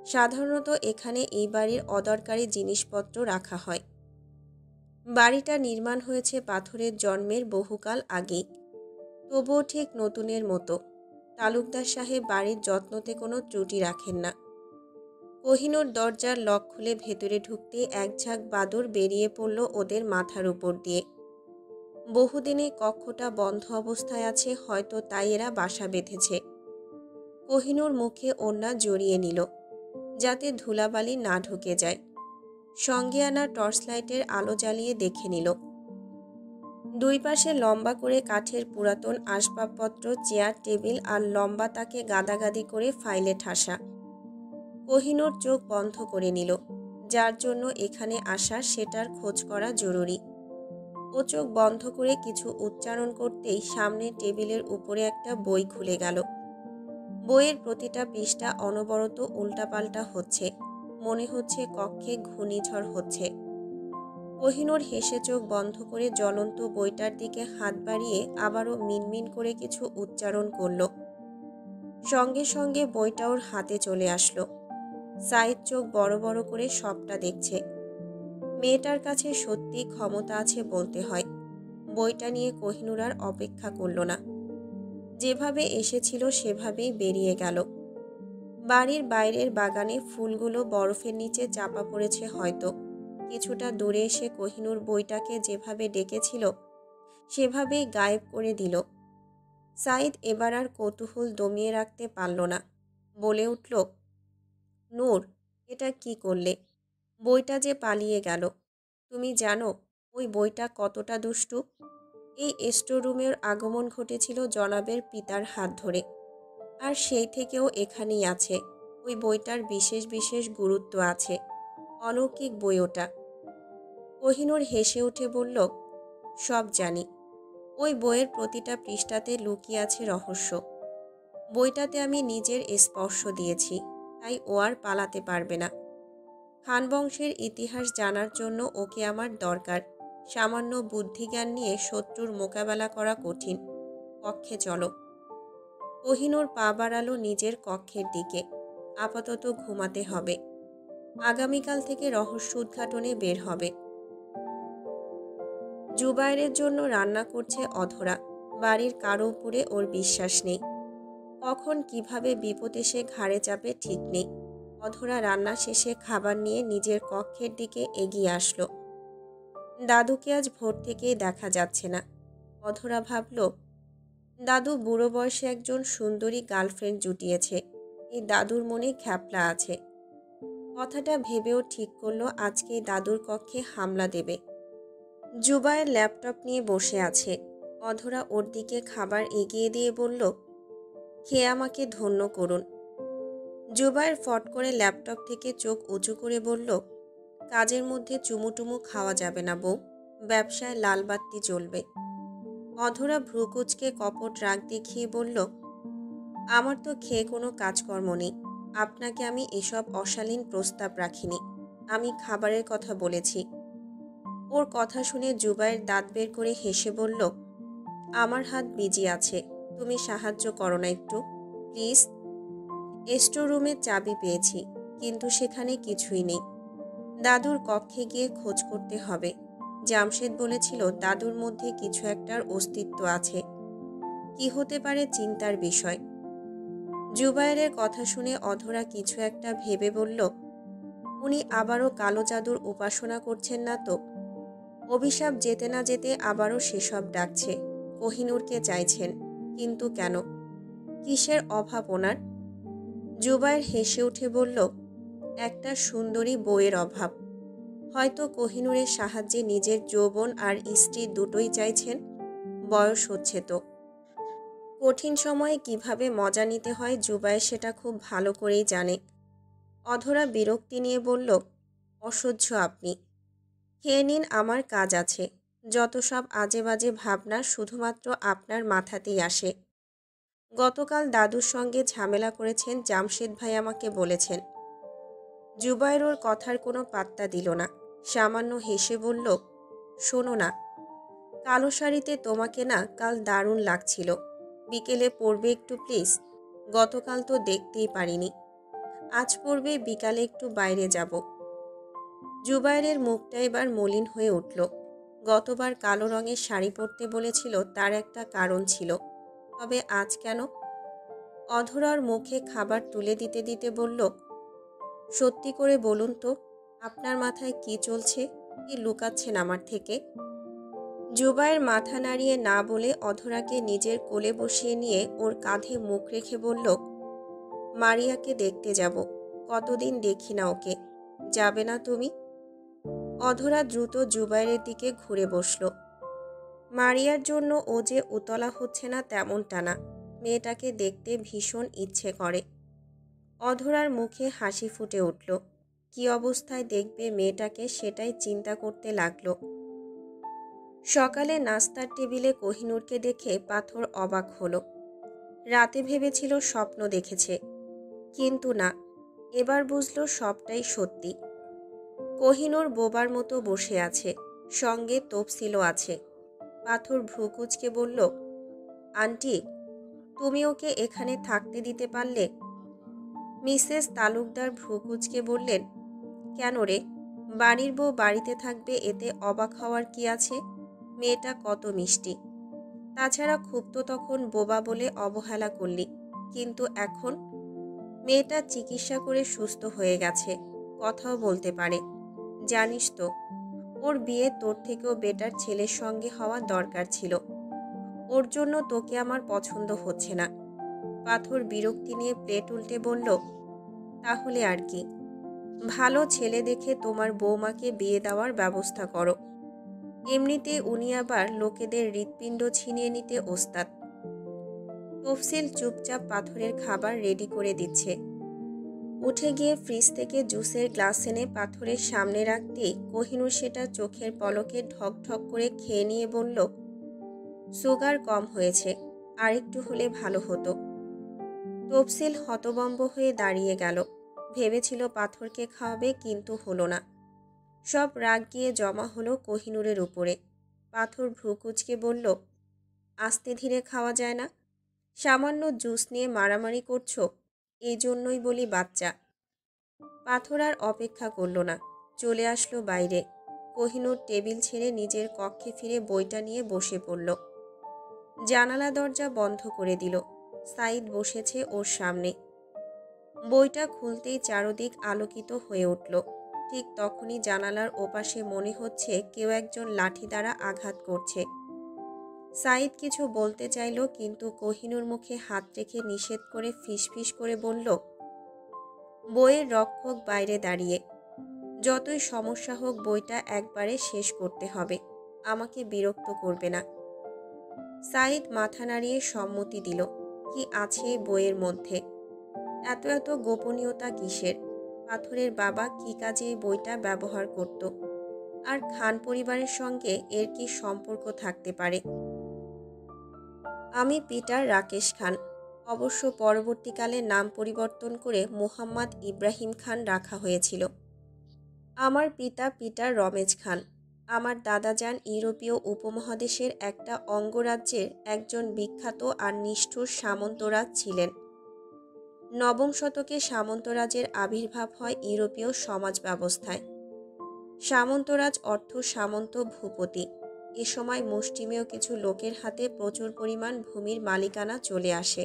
সাধারণত এখানে এই বাড়ির অদরকারি জিনিসপত্র রাখা হয়। বাড়িটা নির্মাণ হয়েছে পাথরের জন্মের বহুকাল আগেই, তবুও ঠিক নতুনের মতো। তালুকদার সাহেব বাড়ির যত্নতে কোনো ত্রুটি রাখেন না। কোহিনূর দরজার লক খুলে ভেতরে ঢুকতে এক ঝাঁক বাদর বেরিয়ে পড়ল ওদের মাথার উপর দিয়ে। বহুদিনে কক্ষটা বন্ধ অবস্থায় আছে, হয়তো তাই এরা বাসা বেঁধেছে। কোহিনূর মুখে ওড়না জড়িয়ে নিল, যাতে ধুলাবালি না ঢুকে যায়। সঙ্গে আনা টর্চ লাইটের আলো জ্বালিয়ে দেখে নিল। দুই পাশে লম্বা করে কাঠের পুরাতন আসবাবপত্র, চেয়ার টেবিল আর লম্বা তাকে গাদাগাদি করে ফাইলে ঠাসা। কোহিনূর চোখ বন্ধ করে নিল। যার জন্য এখানে আসা সেটার খোঁজ করা জরুরি। ও চোখ বন্ধ করে কিছু উচ্চারণ করতেই সামনে টেবিলের উপরে একটা বই খুলে গেল। বইয়ের প্রতিটা পৃষ্ঠা অনবরত উল্টাপাল্টা হচ্ছে। মনে হচ্ছে কক্ষে ঘূর্ণিঝড় হচ্ছে। কোহিনূর হেসে চোখ বন্ধ করে জ্বলন্ত বইটার দিকে হাত বাড়িয়ে আবারও মিনমিন করে কিছু উচ্চারণ করল। সঙ্গে সঙ্গে বইটা ওর হাতে চলে আসলো। সাঈদ চোখ বড় বড় করে সবটা দেখছে। মেয়েটার কাছে সত্যি ক্ষমতা আছে বলতে হয়। বইটা নিয়ে কোহিনূর আর অপেক্ষা করল না। যেভাবে এসেছিল সেভাবেই বেরিয়ে গেল। বাড়ির বাইরের বাগানে ফুলগুলো বরফের নিচে চাপা পড়েছে হয়তো। কিছুটা দূরে এসে কোহিনূর বইটাকে যেভাবে ডেকেছিল সেভাবেই গায়েব করে দিল। সাঈদ এবার আর কৌতূহল দমিয়ে রাখতে পারল না। বলে উঠল, নূর, এটা কি করলে? বইটা যে পালিয়ে গেল। তুমি জানো ওই বইটা কতটা দুষ্টু? এই স্টোররুমের আগমন ঘটেছিল জনাবের পিতার হাত ধরে, আর সেই থেকেও এখানেই আছে। ওই বইটার বিশেষ বিশেষ গুরুত্ব আছে। অলৌকিক বই ওটা। কোহিনূর হেসে উঠে বলল, সব জানি। ওই বইয়ের প্রতিটা পৃষ্ঠাতে লুকিয়ে আছে রহস্য। বইটাতে আমি নিজের স্পর্শ দিয়েছি, তাই ও আর পালাতে পারবে না। খান বংশের ইতিহাস জানার জন্য ওকে আমার দরকার। সামান্য বুদ্ধিজ্ঞান নিয়ে শত্রুর মোকাবেলা করা কঠিন। কক্ষে চলো। কোহিনূর পা বাড়ালো নিজের কক্ষের দিকে। আপাতত ঘুমাতে হবে। আগামীকাল থেকে রহস্য উদ্ঘাটনে বের হবে। জুবায়েরের জন্য রান্না করছে অধরা। বাড়ির কারো উপরে ওর বিশ্বাস নেই। কখন কিভাবে বিপদ এসে ঘাড়ে চাপে ঠিক নেই। অধরা রান্না শেষে খাবার নিয়ে নিজের কক্ষের দিকে এগিয়ে আসলো। দাদুকে আজ ভোর থেকেই দেখা যাচ্ছে না। অধরা ভাবল, দাদু বুড়ো বয়সে একজন সুন্দরী গার্লফ্রেন্ড জুটিয়েছে। এই দাদুর মনে ঘ্যাপলা আছে। কথাটা ভেবেও ঠিক করলো আজকেই দাদুর কক্ষে হামলা দেবে। জুবায়ের ল্যাপটপ নিয়ে বসে আছে। অধরা ওর দিকে খাবার এগিয়ে দিয়ে বলল, খেয়ে আমাকে ধন্য করুন। জুবায়ের ফট করে ল্যাপটপ থেকে চোখ উঁচু করে বলল, কাজের মধ্যে চুমুটুমু খাওয়া যাবে না বউ, ব্যবসায় লাল বাত্তি জ্বলবে। অধরা ভ্রুকুচকে কপট রাগ দেখিয়ে বলল, আমার তো খেয়ে কোনো কাজকর্ম নেই। আপনাকে আমি এসব অশালীন প্রস্তাব রাখিনি। আমি খাবারের কথা বলেছি। ওর কথা শুনে জুবায়ের দাঁত বের করে হেসে বলল, আমার হাত বিজি আছে, তুমি সাহায্য করো না একটু প্লিজ। স্টোর রুমের চাবি পেয়েছি, কিন্তু সেখানে কিছুই নেই। দাদুর কক্ষে গিয়ে খোঁজ করতে হবে। জামশেদ বলেছিল দাদুর মধ্যে কিছু একটার অস্তিত্ব আছে। কি হতে পারে চিন্তার বিষয়। জুবায়েরের কথা শুনে অধরা কিছু একটা ভেবে বলল, উনি আবারও কালো জাদুর উপাসনা করছেন না তো? অভিশাপ যেতে না যেতে আবারও সেসব ডাকছে। কোহিনূরকে চাইছেন, কিন্তু কেন? কিসের অভাব ওনার? জুবায়ের হেসে উঠে বলল, একটা সুন্দরী বউয়ের অভাব। হয়তো কোহিনূরের সাহায্যে নিজের যৌবন আর স্ত্রী দুটোই চাইছেন। বয়স হচ্ছে তো। কঠিন সময়ে কিভাবে মজা নিতে হয় জুবায়ের সেটা খুব ভালো করেই জানে। অধরা বিরক্তি নিয়ে বলল, অসহ্য আপনি। খেয়ে নিন, আমার কাজ আছে। যত সব আজে বাজে ভাবনা শুধুমাত্র আপনার মাথাতেই আসে। গতকাল দাদুর সঙ্গে ঝামেলা করেছেন জামশেদ ভাই আমাকে বলেছেন। জুবায়ের ওর কথার কোনো পাত্তা দিল না। সামান্য হেসে বলল, শোনো না, কালো শাড়িতে তোমাকে না কাল দারুণ লাগছিল। বিকেলে পরবে একটু প্লিজ। গতকাল তো দেখতেই পারিনি। আজ পরবে, বিকালে একটু বাইরে যাব। জুবায়েরের মুখটা এবার মলিন হয়ে উঠল। গতবার কালো রঙের শাড়ি পরতে বলেছিল, তার একটা কারণ ছিল। তবে আজ কেন? অধরার মুখে খাবার তুলে দিতে দিতে বলল, সত্যি করে বলুন তো, আপনার মাথায় কি চলছে? কি লুকাচ্ছেন আমার থেকে? জুবায়ের মাথা নাড়িয়ে না বলে অধরাকে নিজের কোলে বসিয়ে নিয়ে ওর কাঁধে মুখ রেখে বলল, মারিয়াকে দেখতে যাব। কতদিন দেখি না ওকে। যাবে না তুমি? অধরা দ্রুত জুবায়েরের দিকে ঘুরে বসল। মারিয়ার জন্য ও যে উতলা হচ্ছে না তেমনটা না, মেয়েটাকে দেখতে ভীষণ ইচ্ছে করে। অধরার মুখে হাসি ফুটে উঠল। কি অবস্থায় দেখবে মেয়েটাকে সেটাই চিন্তা করতে লাগলো। সকালে নাস্তার টেবিলে কোহিনূরকে দেখে পাথর অবাক হলো। রাতে ভেবেছিল স্বপ্ন দেখেছে, কিন্তু না, এবার বুঝলো সবটাই সত্যি। কোহিনূর বোবার মতো বসে আছে, সঙ্গে তফসিলও আছে। পাথর ভ্রুকুচকে বলল, আন্টি, তুমি ওকে এখানে থাকতে দিতে পারলে? মিসেস তালুকদার ভ্রুকুচকে বললেন, কেন রে, বাড়ির বউ বাড়িতে থাকবে, এতে অবাক হওয়ার কি আছে? মেয়েটা কত মিষ্টি। তাছাড়া খুব তো তখন বোবা বলে অবহেলা করলি, কিন্তু এখন মেয়েটা চিকিৎসা করে সুস্থ হয়ে গেছে, কথাও বলতে পারে। জানিস তো, ওর বিয়ে তোর থেকেও বেটার ছেলের সঙ্গে হওয়া দরকার ছিল। ওর জন্য তোকে আমার পছন্দ হচ্ছে না। পাথর বিরক্তি নিয়ে প্লেট উল্টে বলল, তাহলে আর কি, ভালো ছেলে দেখে তোমার বৌমাকে বিয়ে দেওয়ার ব্যবস্থা করো। এমনিতে উনি আবার লোকেদের হৃৎপিণ্ড ছিনিয়ে নিতে ওস্তাদ। তফসিল চুপচাপ পাথরের খাবার রেডি করে দিচ্ছে। উঠে গিয়ে ফ্রিজ থেকে জুসের গ্লাস এনে পাথরের সামনে রাখতেই কোহিনূর সেটা চোখের পলকে ঢক ঢক করে খেয়ে নিয়ে বলল, সুগার কম হয়েছে, আর একটু হলে ভালো হতো। তফসিল হতবম্ব হয়ে দাঁড়িয়ে গেল। ভেবেছিল পাথরকে খাওয়াবে, কিন্তু হলো না। সব রাগ গিয়ে জমা হলো কোহিনূরের উপরে। পাথর ভ্রুকুচকে বলল, আস্তে ধীরে খাওয়া যায় না? সামান্য জুস নিয়ে মারামারি করছো? এই জন্যই বলি বাচ্চা। পাথর আর অপেক্ষা করল না, চলে আসলো বাইরে। কোহিনূর টেবিল ছেড়ে নিজের কক্ষে ফিরে বইটা নিয়ে বসে পড়ল। জানালা দরজা বন্ধ করে দিল। সাইদ বসেছে ওর সামনে। বইটা খুলতেই চারদিক আলোকিত হয়ে উঠল। ঠিক তখনই জানালার ওপাশে মনে হচ্ছে কেউ একজন লাঠি দ্বারা আঘাত করছে। সাঈদ কিছু বলতে চাইল, কিন্তু কোহিনূর মুখে হাত রেখে নিষেধ করে ফিসফিস করে বলল, বইয়ের রক্ষক বাইরে দাঁড়িয়ে। যতই সমস্যা হোক বইটা একবারে শেষ করতে হবে, আমাকে বিরক্ত করবে না। সাঈদ মাথা নাড়িয়ে সম্মতি দিল। কি আছে এই বইয়ের মধ্যে? এত এত গোপনীয়তা কিসের? পাথরের বাবা কি কাজে এই বইটা ব্যবহার করত? আর খান পরিবারের সঙ্গে এর কি সম্পর্ক থাকতে পারে? আমি পিটার রাকেশ খান। অবশ্য পরবর্তীকালে নাম পরিবর্তন করে মোহাম্মদ ইব্রাহিম খান রাখা হয়েছিল। আমার পিতা পিটার রমেজ খান। আমার দাদাজান ইউরোপীয় উপমহাদেশের একটা অঙ্গরাজ্যের একজন বিখ্যাত আর নিষ্ঠুর সামন্তরাজ ছিলেন। নবম শতকে সামন্তরাজের আবির্ভাব হয় ইউরোপীয় সমাজ ব্যবস্থায়। সামন্তরাজ অর্থ সামন্ত ভূপতি। এ সময় মুষ্টিমেয় কিছু লোকের হাতে প্রচুর পরিমাণ ভূমির মালিকানা চলে আসে।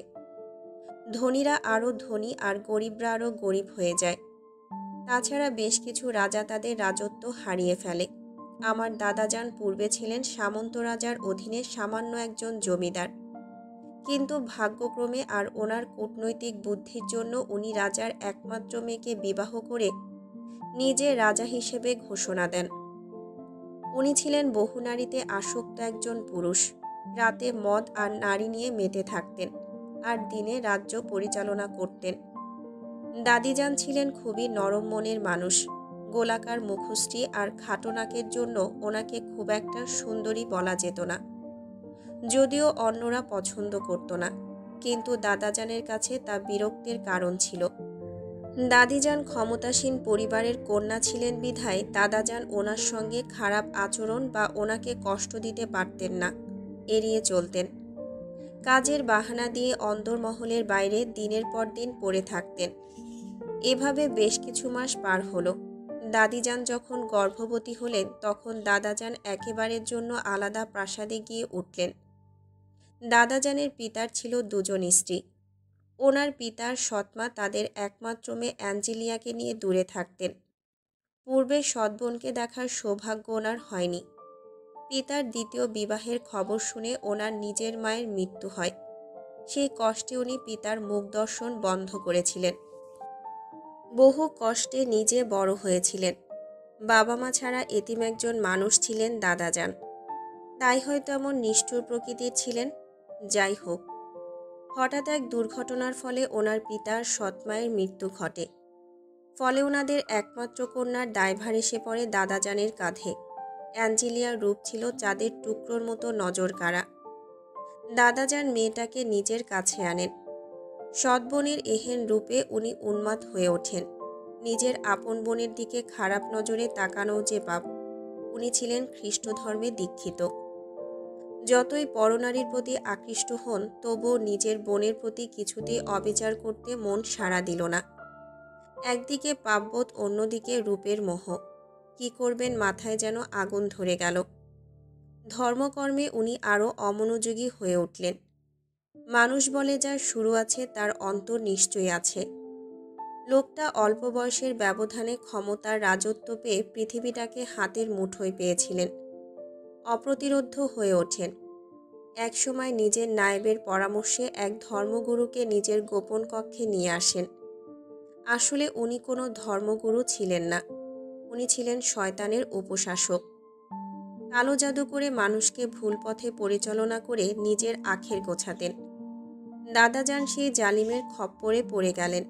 ধনীরা আরও ধনী আর গরিবরা আরও গরিব হয়ে যায়। তাছাড়া বেশ কিছু রাজা তাদের রাজত্ব হারিয়ে ফেলে। আমার দাদাজান পূর্বে ছিলেন সামন্ত রাজার অধীনে সামান্য একজন জমিদার, কিন্তু ভাগ্যক্রমে আর ওনার কূটনৈতিক বুদ্ধির জন্য উনি রাজার একমাত্র মেয়েকে বিবাহ করে নিজে রাজা হিসেবে ঘোষণা দেন। উনি ছিলেন বহুনারীতে আসক্ত একজন পুরুষ। রাতে মদ আর নারী নিয়ে মেতে থাকতেন, আর দিনে রাজ্য পরিচালনা করতেন। দাদিজান ছিলেন খুবই নরম মনের মানুষ। গোলাকার মুখশ্রী আর খাটো নাকের জন্য ওনাকে খুব একটা সুন্দরী বলা যেত না, যদিও অন্যরা পছন্দ করত না, কিন্তু দাদাজানের কাছে তা বিরক্তির কারণ ছিল। দাদিজান ক্ষমতাসীন পরিবারের কন্যা ছিলেন বিধায় দাদাজান ওনার সঙ্গে খারাপ আচরণ বা ওনাকে কষ্ট দিতে পারতেন না, এড়িয়ে চলতেন। কাজের বাহানা দিয়ে অন্দরমহলের বাইরে দিনের পর দিন পড়ে থাকতেন। এভাবে বেশ কিছু মাস পার হলো। দাদিজান যখন গর্ভবতী হলেন তখন দাদাজান একেবারের জন্য আলাদা প্রাসাদে গিয়ে উঠলেন। দাদাজানের পিতার ছিল দুজন স্ত্রী। ওনার পিতার সৎমা তাদের একমাত্র মেয়ে অ্যাঞ্জেলিয়াকে নিয়ে দূরে থাকতেন। পূর্বে সৎবোনকে দেখার সৌভাগ্য ওনার হয়নি। পিতার দ্বিতীয় বিবাহের খবর শুনে ওনার নিজের মায়ের মৃত্যু হয়। সেই কষ্টে উনি পিতার মুখ দর্শন বন্ধ করেছিলেন। বহু কষ্টে নিজে বড় হয়েছিলেন। বাবা মা ছাড়া এতিম একজন মানুষ ছিলেন দাদাজান। তাই হয়তো এমন নিষ্ঠুর প্রকৃতির ছিলেন। যাই হোক, হঠাৎ এক দুর্ঘটনার ফলে ওনার পিতার সৎমায়ের মৃত্যু ঘটে। ফলে ওনাদের একমাত্র কন্যার দায়ভার এসে পড়ে দাদাজানের কাঁধে। অ্যাঞ্জেলিয়ার রূপ ছিল চাঁদের টুকরোর মতো নজর কাড়া। দাদাজান মেয়েটাকে নিজের কাছে আনেন। সৎ বোনের এহেন রূপে উনি উন্মাদ হয়ে ওঠেন। নিজের আপন বোনের দিকে খারাপ নজরে তাকানো যে পাপ। উনি ছিলেন খ্রিস্ট ধর্মে দীক্ষিত। যতই পরনারীর প্রতি আকৃষ্ট হন, তবুও নিজের বোনের প্রতি কিছুতেই অবিচার করতে মন সাড়া দিল না। একদিকে পাপবোধ, অন্যদিকে রূপের মোহ। কি করবেন মাথায় যেন আগুন ধরে গেল। ধর্মকর্মে উনি আরও অমনোযোগী হয়ে উঠলেন। মানুষ বলে যার শুরু আছে তার অন্ত নিশ্চয়ই আছে। লোকটা অল্প বয়সের ব্যবধানে ক্ষমতার রাজত্ব পেয়ে পৃথিবীটাকে হাতের মুঠোয় পেয়েছিলেন। অপ্রতিরোধ্য হয়ে ওঠেন। একসময় নিজের নায়েবের পরামর্শে এক ধর্মগুরুকে নিজের গোপন কক্ষে নিয়ে আসেন। আসলে উনি কোনো ধর্মগুরু ছিলেন না, উনি ছিলেন শয়তানের উপশাসক। কালো জাদু করে মানুষকে ভুল পথে পরিচালনা করে নিজের আখের গোছাতেন। দাদাজান সেই জালিমের খপ্পরে পড়ে গেলেন।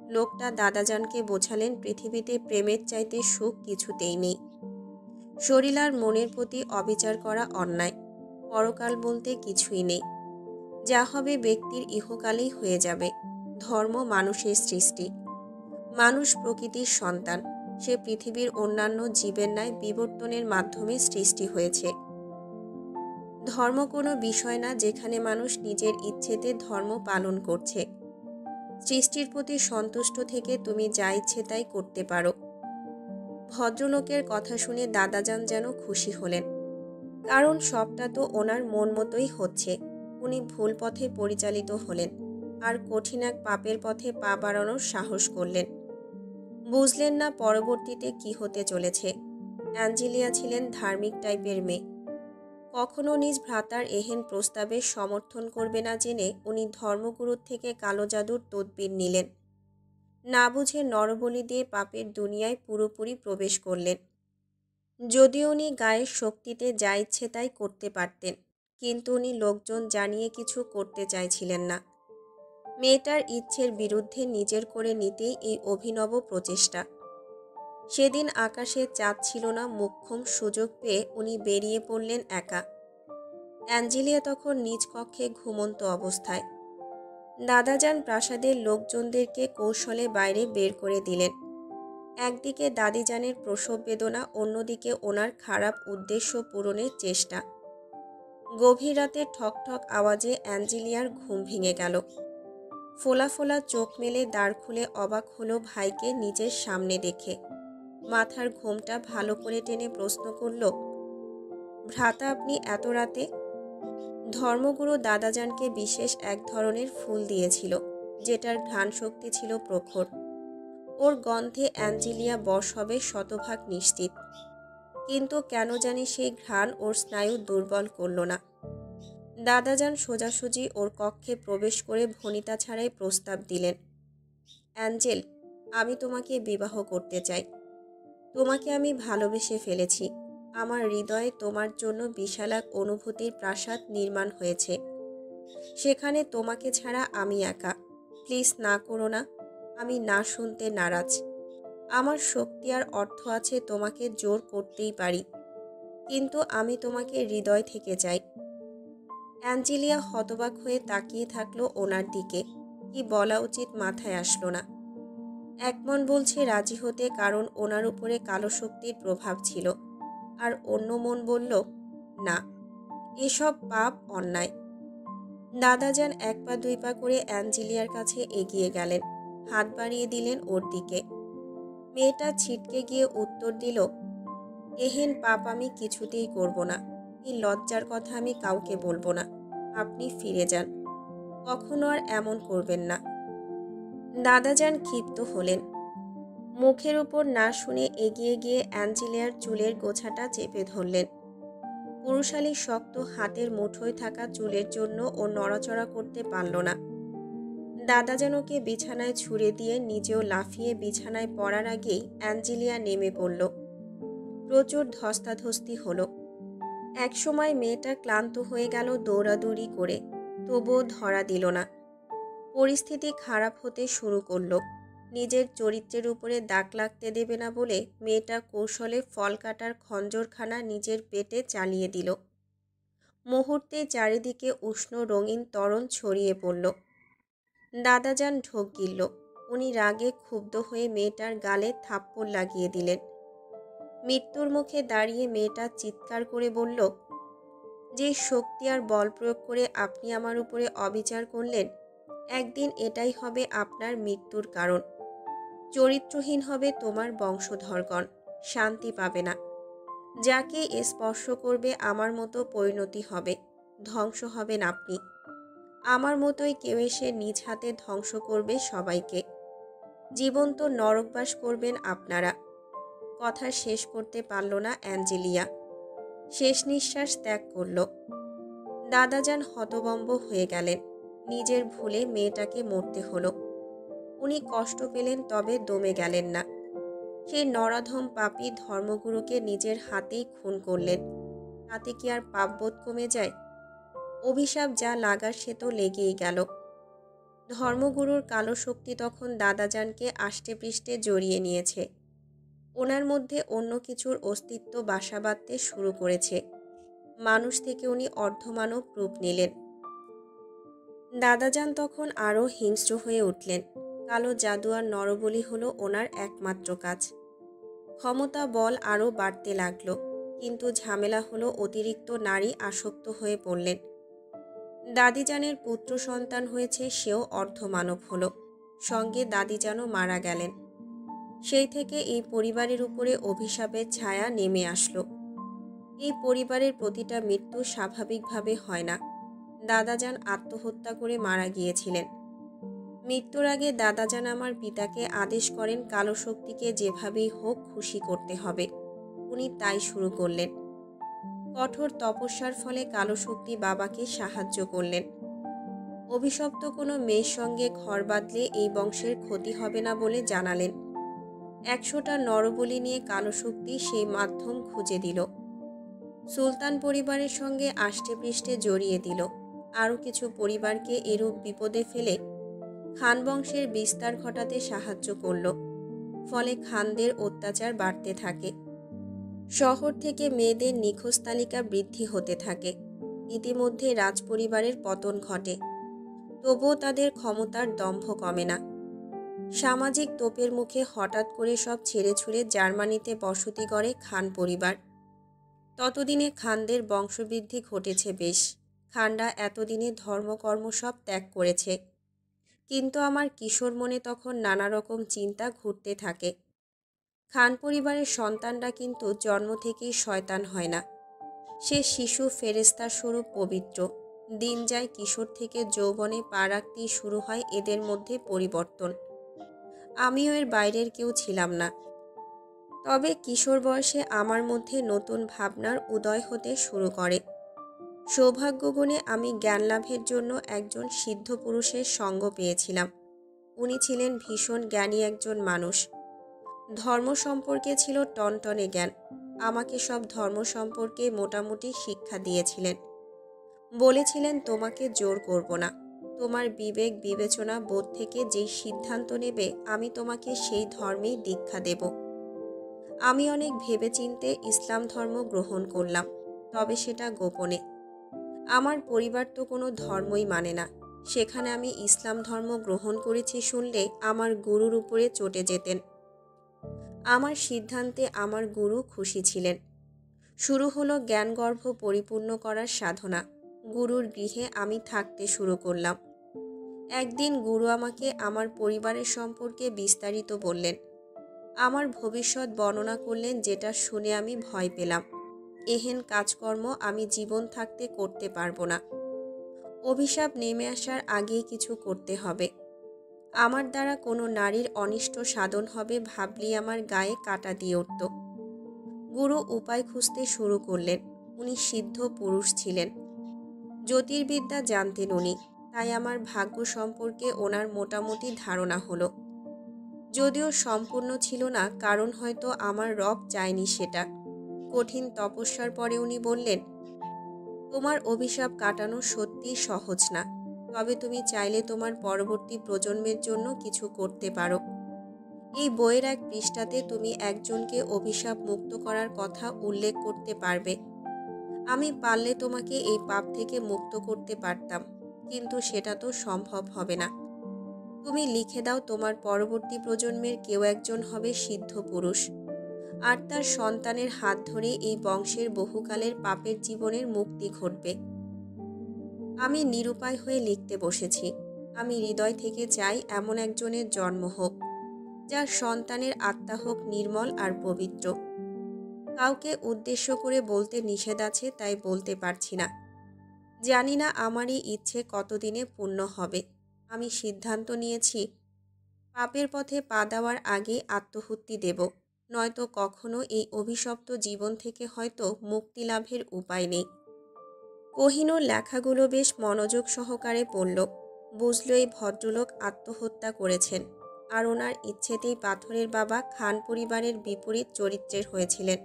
লোকটা দাদাজানকে বোঝালেন পৃথিবীতে প্রেমের চাইতে সুখ কিছুতেই নেই। শরীর আর মনের প্রতি অবিচার করা অন্যায়। পরকাল বলতে কিছুই নেই। যা হবে ব্যক্তির ইহকালেই হয়ে যাবে। ধর্ম মানুষের সৃষ্টি। মানুষ প্রকৃতির সন্তান। সে পৃথিবীর অন্যান্য জীবের ন্যায় বিবর্তনের মাধ্যমে সৃষ্টি হয়েছে। ধর্ম কোনো বিষয় না যেখানে মানুষ নিজের ইচ্ছেতে ধর্ম পালন করছে। সৃষ্টির প্রতি সন্তুষ্ট থেকে তুমি যা ইচ্ছে তাই করতে পারো। ভদ্রলোকের কথা শুনে দাদাজান যেন খুশি হলেন, কারণ সবটা তো ওনার মন মতোই হচ্ছে। উনি ভুল পথে পরিচালিত হলেন। আর কঠিন এক পাপের পথে পা বাড়ানোর সাহস করলেন। বুঝলেন না পরবর্তীতে কি হতে চলেছে। অ্যাঞ্জেলিয়া ছিলেন ধার্মিক টাইপের মেয়ে। কখনো নিজ ভ্রাতার এহেন প্রস্তাবে সমর্থন করবে না জেনে উনি ধর্মগুরুর থেকে কালো জাদুর তদবির নিলেন। না বুঝে নরবলি দিয়ে পাপের দুনিয়ায় পুরোপুরি প্রবেশ করলেন। যদিও উনি গায়ের শক্তিতে যা ইচ্ছে তাই করতে পারতেন, কিন্তু উনি লোকজন জানিয়ে কিছু করতে চাইছিলেন না। মেয়েটার ইচ্ছের বিরুদ্ধে নিজের করে নিতেই এই অভিনব প্রচেষ্টা। সেদিন আকাশে চাঁদ ছিল না, মোক্ষম সুযোগ পেয়ে উনি বেরিয়ে পড়লেন একা। অ্যাঞ্জেলিয়া তখন নিজ কক্ষে ঘুমন্ত অবস্থায়। দাদাজান প্রাসাদের লোকজনদেরকে কৌশলে বাইরে বের করে দিলেন। একদিকে দাদিজানের প্রসব বেদনা, অন্যদিকে ওনার খারাপ উদ্দেশ্য পূরণের চেষ্টা। গভীর রাতে ঠক ঠক আওয়াজে অ্যাঞ্জেলিয়ার ঘুম ভেঙে গেল। ফোলা ফোলা চোখ মেলে দ্বার খুলে অবাক হলো ভাইকে নিজের সামনে দেখে। মাথার ঘোমটা ভালো করে টেনে প্রশ্ন করল, ভ্রাতা আপনি এত রাতে? ধর্মগুরু দাদাজানকে বিশেষ এক ধরনের ফুল দিয়েছিল, যেটার ঘ্রাণ শক্তি ছিল প্রখর। ওর গন্ধে অ্যাঞ্জেলিয়া বশ হবে শতভাগ নিশ্চিত। কিন্তু কেন জানি সেই ঘ্রাণ ওর স্নায়ু দুর্বল করল না। দাদাজান সোজাসুজি ওর কক্ষে প্রবেশ করে ভনিতা ছাড়াই প্রস্তাব দিলেন, অ্যাঞ্জেল, আমি তোমাকে বিবাহ করতে চাই। তোমাকে আমি ভালোবেসে ফেলেছি। আমার হৃদয়ে তোমার জন্য বিশাল এক অনুভূতির প্রাসাদ নির্মাণ হয়েছে। সেখানে তোমাকে ছাড়া আমি একা। প্লিজ না করো না। আমি না শুনতে নারাজ। আমার শক্তি আর অর্থ আছে, তোমাকে জোর করতেই পারি, কিন্তু আমি তোমাকে হৃদয় থেকে চাই। অ্যাঞ্জেলিয়া হতবাক হয়ে তাকিয়ে থাকলো ওনার দিকে। কি বলা উচিত মাথায় আসলো না। এক মন বলছে রাজি হতে, কারণ ওনার উপরে কালো শক্তির প্রভাব ছিল, আর অন্য মন বলল না, এসব পাপ, অন্যায়। দাদাজান এক পা দুই পা করে অ্যাঞ্জেলিয়ার কাছে এগিয়ে গেলেন, হাত বাড়িয়ে দিলেন ওর দিকে। মেয়েটা ছিটকে গিয়ে উত্তর দিল, এহেন পাপ আমি কিছুতেই করব না। এই লজ্জার কথা আমি কাউকে বলবো না। আপনি ফিরে যান, কখনো আর এমন করবেন না। দাদাজান ক্ষিপ্ত হলেন। মুখের উপর না শুনে এগিয়ে গিয়ে অ্যাঞ্জেলিয়ার চুলের গোছাটা চেপে ধরলেন। পুরুষালী শক্ত হাতের মুঠোয় থাকা চুলের জন্য ও নড়াচড়া করতে পারল না। দাদাজান ওকে বিছানায় ছুঁড়ে দিয়ে নিজেও লাফিয়ে বিছানায় পড়ার আগেই অ্যাঞ্জেলিয়া নেমে পড়ল। প্রচুর ধস্তাধস্তি হলো। একসময় মেয়েটা ক্লান্ত হয়ে গেল দৌড়াদৌড়ি করে, তবুও ধরা দিল না। পরিস্থিতি খারাপ হতে শুরু করলো। নিজের চরিত্রের উপরে দাগ লাগতে দেবে না বলে মেয়েটা কৌশলে ফল কাটার খঞ্জরখানা নিজের পেটে চালিয়ে দিল। মুহূর্তে চারিদিকে উষ্ণ রঙিন ত্বরণ ছড়িয়ে পড়ল। দাদাজান ঢোক গিলল। উনি রাগে ক্ষুব্ধ হয়ে মেয়েটার গালে থাপ্পড় লাগিয়ে দিলেন। মৃত্যুর মুখে দাঁড়িয়ে মেয়েটা চিৎকার করে বলল, যে শক্তি আর বল প্রয়োগ করে আপনি আমার উপরে অবিচার করলেন, একদিন এটাই হবে আপনার মৃত্যুর কারণ। চরিত্রহীন হবে তোমার বংশধরগণ, শান্তি পাবে না। যাকে স্পর্শ করবে আমার মতো পরিণতি হবে, ধ্বংস হবেন আপনি। আমার মতোই কেউ এসে নিজ হাতে ধ্বংস করবে সবাইকে। জীবন্ত নরকবাস করবেন আপনারা। কথা শেষ করতে পারল না অ্যাঞ্জেলিয়া। শেষ নিঃশ্বাস ত্যাগ করল। দাদাজান হতবম্ব হয়ে গেলেন। নিজের ভুলে মেয়েটাকে মরতে হলো। উনি কষ্ট পেলেন, তবে দমে গেলেন না। সেই নরাধম পাপী ধর্মগুরুকে নিজের হাতেই খুন করলেন। তাতে কি আর পাপবোধ কমে যায়? অভিশাপ যা লাগার সে তো লেগেই গেল। ধর্মগুরুর কালো শক্তি তখন দাদাজানকে আষ্টেপৃষ্ঠে জড়িয়ে নিয়েছে। ওনার মধ্যে অন্য কিছুর অস্তিত্ব বাসা বাঁধতে শুরু করেছে। মানুষ থেকে উনি অর্ধমানব রূপ নিলেন। দাদাজান তখন আরও হিংস্র হয়ে উঠলেন। কালো জাদু আর নরবলি হলো ওনার একমাত্র কাজ। ক্ষমতা বল আরও বাড়তে লাগলো, কিন্তু ঝামেলা হলো অতিরিক্ত নারী আসক্ত হয়ে পড়লেন। দাদিজানের পুত্র সন্তান হয়েছে, সেও অর্ধমানব হলো। সঙ্গে দাদিজানও মারা গেলেন। সেই থেকে এই পরিবারের উপরে অভিশাপের ছায়া নেমে আসলো। এই পরিবারের প্রতিটা মৃত্যু স্বাভাবিকভাবে হয় না। দাদাজান আত্মহত্যা করে মারা গিয়েছিলেন। মৃত্যুর আগে দাদাজান আমার পিতাকে আদেশ করেন কালো শক্তিকে যেভাবেই হোক খুশি করতে হবে। উনি তাই শুরু করলেন। কঠোর তপস্যার ফলে কালো শক্তি বাবাকে সাহায্য করলেন। অভিশপ্ত কোনো মেয়ের সঙ্গে ঘর বাঁধলে এই বংশের ক্ষতি হবে না বলে জানালেন। 100টা নরবলি নিয়ে কালো শক্তি সেই মাধ্যম খুঁজে দিল। সুলতান পরিবারের সঙ্গে আষ্টেপৃষ্ঠে জড়িয়ে দিল। আরও কিছু পরিবারকে এরূপ বিপদে ফেলে খান বংশের বিস্তার ঘটাতে সাহায্য করল। ফলে খানদের অত্যাচার বাড়তে থাকে। শহর থেকে মেয়েদের নিখোঁজ তালিকা বৃদ্ধি হতে থাকে। ইতিমধ্যে রাজপরিবারের পতন ঘটে। তবুও তাদের ক্ষমতার দম্ভ কমে না। সামাজিক তোপের মুখে হঠাৎ করে সব ছেড়ে ছুড়ে জার্মানিতে বসতি গড়ে খান পরিবার। ততদিনে খানদের বংশবৃদ্ধি ঘটেছে বেশ। খানরা এতদিনে ধর্মকর্ম সব ত্যাগ করেছে। কিন্তু আমার কিশোর মনে তখন নানা রকম চিন্তা ঘুরতে থাকে। খান পরিবারের সন্তানরা কিন্তু জন্ম থেকেই শয়তান হয় না। সে শিশু ফেরেস্তার স্বরূপ পবিত্র। দিন যায় কিশোর থেকে যৌবনে পা রাখতেই শুরু হয় এদের মধ্যে পরিবর্তন। আমিও এর বাইরের কেউ ছিলাম না। তবে কিশোর বয়সে আমার মধ্যে নতুন ভাবনার উদয় হতে শুরু করে। সৌভাগ্যগুণে আমি জ্ঞান লাভের জন্য একজন সিদ্ধ পুরুষের সঙ্গ পেয়েছিলাম। উনি ছিলেন ভীষণ জ্ঞানী একজন মানুষ। ধর্ম সম্পর্কে ছিল টনটনে জ্ঞান। আমাকে সব ধর্ম সম্পর্কে মোটামুটি শিক্ষা দিয়েছিলেন। বলেছিলেন, তোমাকে জোর করব না। তোমার বিবেক বিবেচনা বোধ থেকে যেই সিদ্ধান্ত নেবে আমি তোমাকে সেই ধর্মেই দীক্ষা দেব। আমি অনেক ভেবেচিন্তে ইসলাম ধর্ম গ্রহণ করলাম, তবে সেটা গোপনে। আমার পরিবার তো কোনো ধর্মই মানে না। সেখানে আমি ইসলাম ধর্ম গ্রহণ করেছি শুনলে আমার গুরুর উপরে চটে যেতেন। আমার সিদ্ধান্তে আমার গুরু খুশি ছিলেন। শুরু হলো জ্ঞানগর্ভ পরিপূর্ণ করার সাধনা। গুরুর গৃহে আমি থাকতে শুরু করলাম। একদিন গুরু আমাকে আমার পরিবারের সম্পর্কে বিস্তারিত বললেন। আমার ভবিষ্যৎ বর্ণনা করলেন, যেটা শুনে আমি ভয় পেলাম। এহেন কাজকর্ম আমি জীবন থাকতে করতে পারবো না। অভিশাপ নেমে আসার আগেই কিছু করতে হবে। আমার দ্বারা কোনো নারীর অনিষ্ট সাধন হবে ভাবলেই আমার গায়ে কাঁটা দিয়ে উঠত। গুরু উপায় খুঁজতে শুরু করলেন। উনি সিদ্ধ পুরুষ ছিলেন। জ্যোতির্বিদ্যা জানতেন উনি। তাই আমার ভাগ্য সম্পর্কে ওনার মোটামুটি ধারণা হলো। যদিও সম্পূর্ণ ছিল না, কারণ হয়তো আমার রব চায়নি সেটা। কঠিন তপস্যার পরে উনি বললেন, তোমার অভিশাপ কাটানো সত্যিই সহজ না। তবে তুমি চাইলে তোমার পরবর্তী প্রজন্মের জন্য কিছু করতে পারো। এই বইয়ের এক পৃষ্ঠাতে তুমি একজনকে অভিশাপ মুক্ত করার কথা উল্লেখ করতে পারবে। আমি পারলে তোমাকে এই পাপ থেকে মুক্ত করতে পারতাম, কিন্তু সেটা তো সম্ভব হবে না। তুমি লিখে দাও, তোমার পরবর্তী প্রজন্মের কেউ একজন হবে সিদ্ধ পুরুষ, আর তার সন্তানের হাত ধরে এই বংশের বহুকালের পাপের জীবনের মুক্তি ঘটবে। আমি নিরুপায় হয়ে লিখতে বসেছি। আমি হৃদয় থেকে চাই এমন একজনের জন্ম হোক, যার সন্তানের আত্মা হোক নির্মল আর পবিত্র। কাউকে উদ্দেশ্য করে বলতে নিষেধ আছে, তাই বলতে পারছি না। জানি না আমার এই ইচ্ছে কতদিনে পূর্ণ হবে। আমি সিদ্ধান্ত নিয়েছি, পাপের পথে পা দেওয়ার আগে আত্মহুতি দেব, নয়তো কখনো এই অভিশপ্ত জীবন থেকে হয়তো মুক্তি লাভের উপায় নেই। কোহিনূর লেখাগুলো বেশ মনোযোগ সহকারে পড়ল। বুঝল এই ভদ্রলোক আত্মহত্যা করেছেন, আর ওনার ইচ্ছেতেই পাথরের বাবা খান পরিবারের বিপরীত চরিত্রের হয়েছিলেন।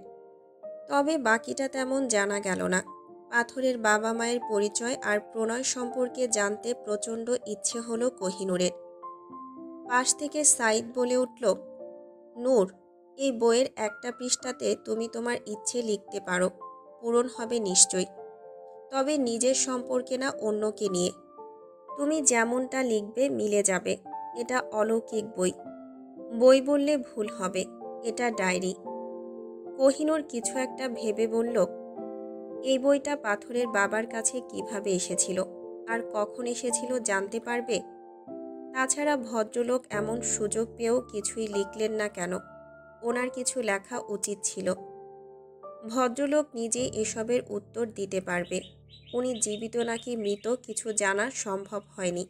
তবে বাকিটা তেমন জানা গেল না। পাথরের বাবা মায়ের পরিচয় আর প্রণয় সম্পর্কে জানতে প্রচণ্ড ইচ্ছে হলো কোহিনূরের। পাশ থেকে সাইদ বলে উঠল, নূর, এই বইয়ের একটা পৃষ্ঠাতে তুমি তোমার ইচ্ছে লিখতে পারো, পূরণ হবে নিশ্চয়ই। তবে নিজের সম্পর্কে না, অন্যকে নিয়ে। তুমি যেমনটা লিখবে মিলে যাবে। এটা অলৌকিক বই। বই বললে ভুল হবে, এটা ডায়েরি। কোহিনূর কিছু একটা ভেবে বলল, এই বইটা পাথরের বাবার কাছে কিভাবে এসেছিল আর কখন এসেছিল জানতে পারবে? তাছাড়া ভদ্রলোক এমন সুযোগ পেয়েও কিছুই লিখলেন না কেন? ওনার কিছু লেখা উচিত ছিল। ভদ্রলোক নিজেই এসবের উত্তর দিতে পারবে। উনি জীবিত নাকি মৃত কিছু জানা সম্ভব হয়নি।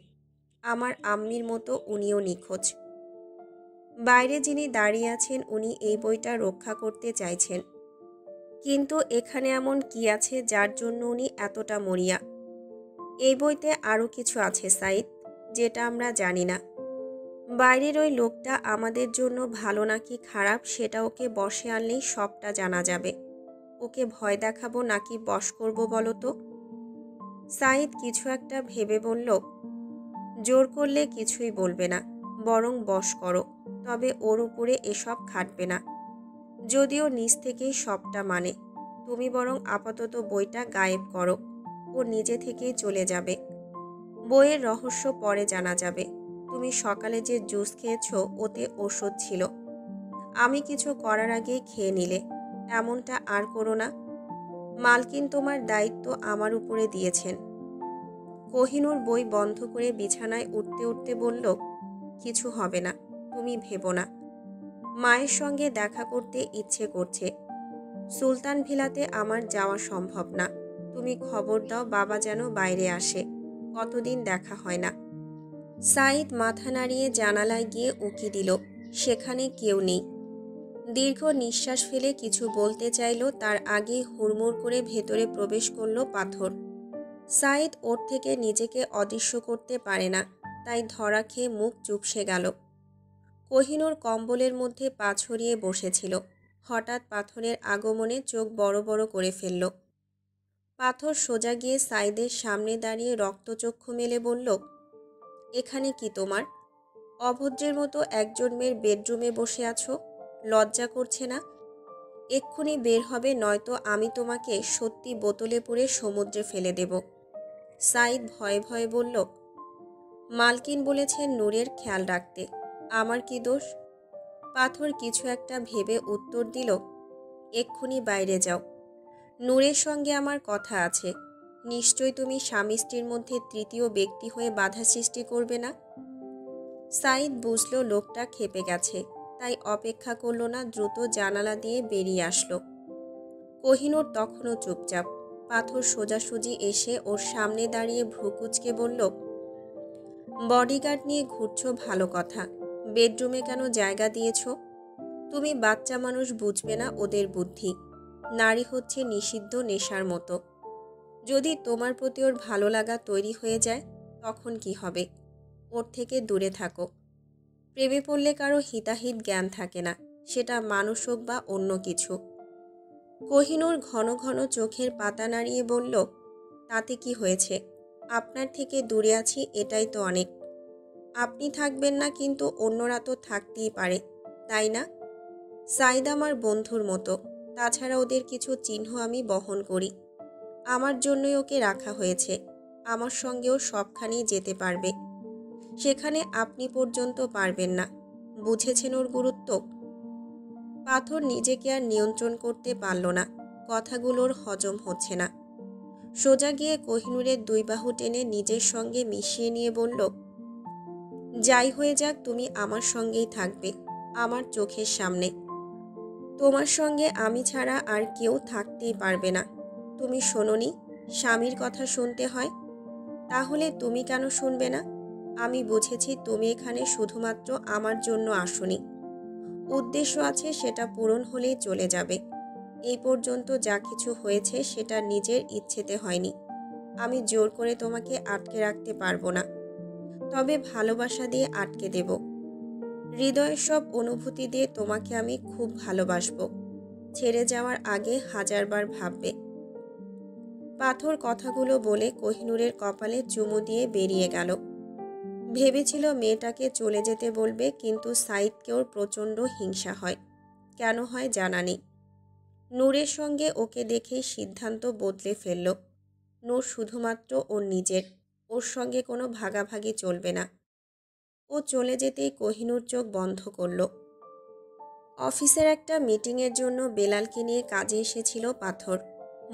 আমার আম্মির মতো উনিও নিখোঁজ। বাইরে যিনি দাঁড়িয়ে আছেন উনি এই বইটা রক্ষা করতে চাইছেন, কিন্তু এখানে এমন কি আছে যার জন্য উনি এতটা মরিয়া? এই বইতে আরও কিছু আছে সাইদ, যেটা আমরা জানি না। বাইরের ওই লোকটা আমাদের জন্য ভালো নাকি খারাপ সেটা ওকে বশে আনলেই সবটা জানা যাবে। ওকে ভয় দেখাবো নাকি বশ করব বলো তো? সাইদ কিছু একটা ভেবে বলল, জোর করলে কিছুই বলবে না, বরং বশ করো, তবে ওর উপরে এসব খাটবে না। যদিও নিজ থেকেই সবটা মানে, তুমি বরং আপাতত বইটা গায়েব করো, ও নিজে থেকেই চলে যাবে। বইয়ের রহস্য পরে জানা যাবে। তুমি সকালে যে জুস খেয়েছো ওতে ওষুধ ছিল, আমি কিছু করার আগেই খেয়ে নিলে, এমনটা আর করো না। মালকিন তোমার দায়িত্ব আমার উপরে দিয়েছেন। কোহিনূর বই বন্ধ করে বিছানায় উঠতে উঠতে বলল, কিছু হবে না, তুমি ভেবো না। মায়ের সঙ্গে দেখা করতে ইচ্ছে করছে। সুলতান ভিলাতে আমার যাওয়া সম্ভব না। তুমি খবর দাও বাবা যেন বাইরে আসে, কতদিন দেখা হয় না। সাইদ মাথা নাড়িয়ে জানালায় গিয়ে উঁকি দিল, সেখানে কেউ নেই। দীর্ঘ নিঃশ্বাস ফেলে কিছু বলতে চাইল, তার আগেই হুড়মুড় করে ভেতরে প্রবেশ করল পাথর। সাইদ ওর থেকে নিজেকে অদৃশ্য করতে পারে না, তাই ধরা খেয়ে মুখ চুপসে গেল। কোহিনূর কম্বলের মধ্যে পা ছড়িয়ে বসেছিল। হঠাৎ পাথরের আগমনে চোখ বড় বড় করে ফেলল। পাথর সোজা গিয়ে সাইদের সামনে দাঁড়িয়ে রক্তচক্ষু মেলে বলল, এখানে কি তোমার? অভদ্রের মতো একজন মেয়ের বেডরুমে বসে আছো, লজ্জা করছে না? এক্ষুনি বের হবে, নয়তো আমি তোমাকে সত্যি বোতলে পুরে সমুদ্রে ফেলে দেব। সাইদ ভয়ে ভয়ে বলল, মালকিন বলেছেন নূরের খেয়াল রাখতে, আমার কি দোষ? পাথর কিছু একটা ভেবে উত্তর দিল, এক্ষুনি বাইরে যাও, নূরের সঙ্গে আমার কথা আছে। নিশ্চয় তুমি স্বামী স্ত্রীর মধ্যে তৃতীয় ব্যক্তি হয়ে বাধা সৃষ্টি করবে না। সাইদ বুঝল লোকটা ক্ষেপে গেছে, তাই অপেক্ষা করল না, দ্রুত জানালা দিয়ে বেরিয়ে আসলো। কোহিনূর তখনও চুপচাপ। পাথর সোজাসুজি এসে ওর সামনে দাঁড়িয়ে ভ্রুকুচকে বলল, বডিগার্ড নিয়ে ঘুরছো ভালো কথা, বেডরুমে কেন জায়গা দিয়েছ? তুমি বাচ্চা মানুষ, বুঝবে না ওদের বুদ্ধি। নারী হচ্ছে নিষিদ্ধ নেশার মতো। যদি তোমার প্রতি ওর ভালো লাগা তৈরি হয়ে যায় তখন কি হবে? ওর থেকে দূরে থাকো। প্রেমে পড়লে কারো হিতাহিত জ্ঞান থাকে না, সেটা মানুষ হোক বা অন্য কিছু। কোহিনূর ঘন ঘন চোখের পাতা নাড়িয়ে বলল, তাতে কি হয়েছে? আপনার থেকে দূরে আছি, এটাই তো অনেক। আপনি থাকবেন না, কিন্তু অন্যরা তো থাকতেই পারে, তাই না? সাইদ আমার বন্ধুর মতো, তাছাড়া ওদের কিছু চিহ্ন আমি বহন করি। আমার জন্যই ওকে রাখা হয়েছে। আমার সঙ্গেও সবখানেই যেতে পারবে, সেখানে আপনি পর্যন্ত পারবেন না। বুঝেছেন ওর গুরুত্ব? পাথর নিজেকে আর নিয়ন্ত্রণ করতে পারল না, কথাগুলোর হজম হচ্ছে না। সোজা গিয়ে কোহিনূরের দুই বাহু টেনে নিজের সঙ্গে মিশিয়ে নিয়ে বলল, যাই হয়ে যাক তুমি আমার সঙ্গেই থাকবে, আমার চোখের সামনে। তোমার সঙ্গে আমি ছাড়া আর কেউ থাকতেই পারবে না। তুমি শোনোনি, স্বামীর কথা শুনতে হয়? তাহলে তুমি কেন শুনবে না? আমি বুঝেছি তুমি এখানে শুধুমাত্র আমার জন্য আসোনি। উদ্দেশ্য আছে, সেটা পূরণ হলেই চলে যাবে। এই পর্যন্ত যা কিছু হয়েছে সেটা নিজের ইচ্ছেতে হয়নি। আমি জোর করে তোমাকে আটকে রাখতে পারবো না, তবে ভালোবাসা দিয়ে আটকে দেব। হৃদয়ের সব অনুভূতি দিয়ে তোমাকে আমি খুব ভালোবাসবো। ছেড়ে যাওয়ার আগে হাজারবার ভাববে। পাথর কথাগুলো বলে কোহিনূরের কপালে চুমু দিয়ে বেরিয়ে গেল। ভেবেছিল মেয়েটাকে চলে যেতে বলবে, কিন্তু সাইদকেও প্রচণ্ড হিংসা হয়। কেন হয় জানা নেই। নূরের সঙ্গে ওকে দেখেই সিদ্ধান্ত বদলে ফেলল। নূর শুধুমাত্র ওর নিজের, ওর সঙ্গে কোনো ভাগাভাগি চলবে না। ও চলে যেতেই কোহিনূর চোখ বন্ধ করল। অফিসের একটা মিটিংয়ের জন্য বেলালকে নিয়ে কাজে এসেছিল পাথর।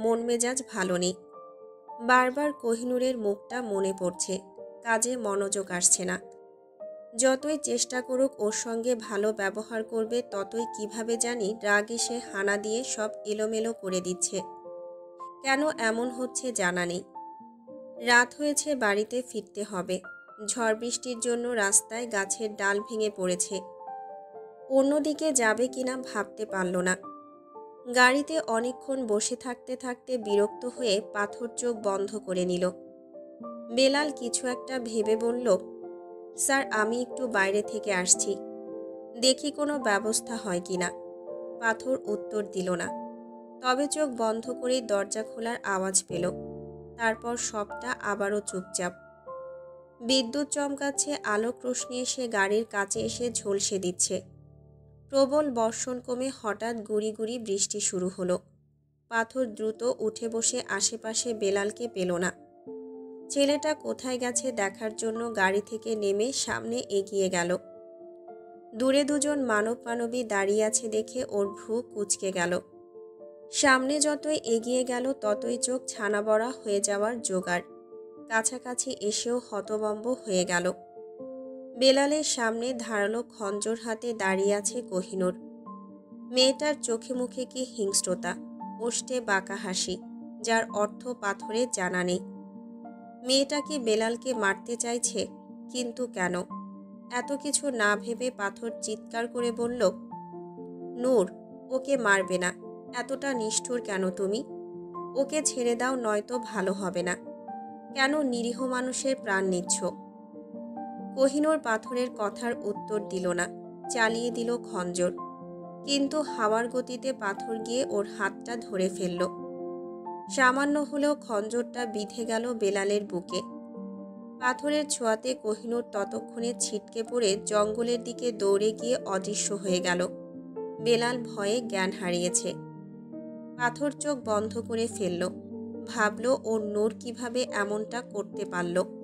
মন মেজাজ ভালো নেই। বারবার কোহিনূরের মুখটা মনে পড়ছে, কাজে মনোযোগ আসছে না। যতই চেষ্টা করুক ওর সঙ্গে ভালো ব্যবহার করবে, ততই কিভাবে জানি রাগ এসে হানা দিয়ে সব এলোমেলো করে দিচ্ছে। কেন এমন হচ্ছে জানা নেই। রাত হয়েছে, বাড়িতে ফিরতে হবে, ঝড় বৃষ্টির জন্য রাস্তায় গাছের ডাল ভেঙে পড়েছে। অন্যদিকে যাবে কিনা ভাবতে পারল না। গাড়িতে অনেকক্ষণ বসে থাকতে থাকতে বিরক্ত হয়ে পাথর চোখ বন্ধ করে নিল। বেলাল কিছু একটা ভেবে বলল, স্যার আমি একটু বাইরে থেকে আসছি, দেখি কোনো ব্যবস্থা হয় কিনা। পাথর উত্তর দিল না, তবে চোখ বন্ধ করেই দরজা খোলার আওয়াজ পেল। তারপর সবটা আবারও চুপচাপ। বিদ্যুৎ চমকাচ্ছে, আলোক রোশনি এসে গাড়ির কাছে এসে ঝলসে দিচ্ছে। প্রবল বর্ষণ কমে হঠাৎ গুড়ি গুড়ি বৃষ্টি শুরু হলো। পাথর দ্রুত উঠে বসে আশেপাশে বেলালকে পেল না। ছেলেটা কোথায় গেছে দেখার জন্য গাড়ি থেকে নেমে সামনে এগিয়ে গেল। দূরে দুজন মানবী দাঁড়িয়ে আছে দেখে ওর ভ্রু কুঁচকে গেল। সামনে যতই এগিয়ে গেল ততই চোখ ছানা বড়া হয়ে যাওয়ার জোগাড়। কাছাকাছি এসেও হতভম্ব হয়ে গেল। বেলালের সামনে ধারালো খঞ্জর হাতে দাঁড়িয়ে আছে কোহিনূর। মেয়েটার চোখে মুখে কি হিংস্রতা, ওষ্ঠে বাঁকা হাসি, যার অর্থ পাথরে জানা নেই। মেয়েটা কি বেলালকে মারতে চাইছে? কিন্তু কেন? এত কিছু না ভেবে পাথর চিৎকার করে বলল, নূর, ওকে মারবে না। এতটা নিষ্ঠুর কেন তুমি? ওকে ছেড়ে দাও, নয়তো ভালো হবে না। কেন নিরীহ মানুষের প্রাণ নিচ্ছ? কোহিনূর পাথরের কথার উত্তর দিল না, চালিয়ে দিল খঞ্জর। কিন্তু হাওয়ার গতিতে পাথর গিয়ে ওর হাতটা ধরে ফেলল। সামান্য হলেও খঞ্জরটা বিঁধে গেল বেলালের বুকে। পাথরের ছোঁয়াতে কোহিনূর ততক্ষণে ছিটকে পড়ে জঙ্গলের দিকে দৌড়ে গিয়ে অদৃশ্য হয়ে গেল। বেলাল ভয়ে জ্ঞান হারিয়েছে। পাথর চোখ বন্ধ করে ফেলল। ভাবল ওর নূর কিভাবে এমনটা করতে পারল।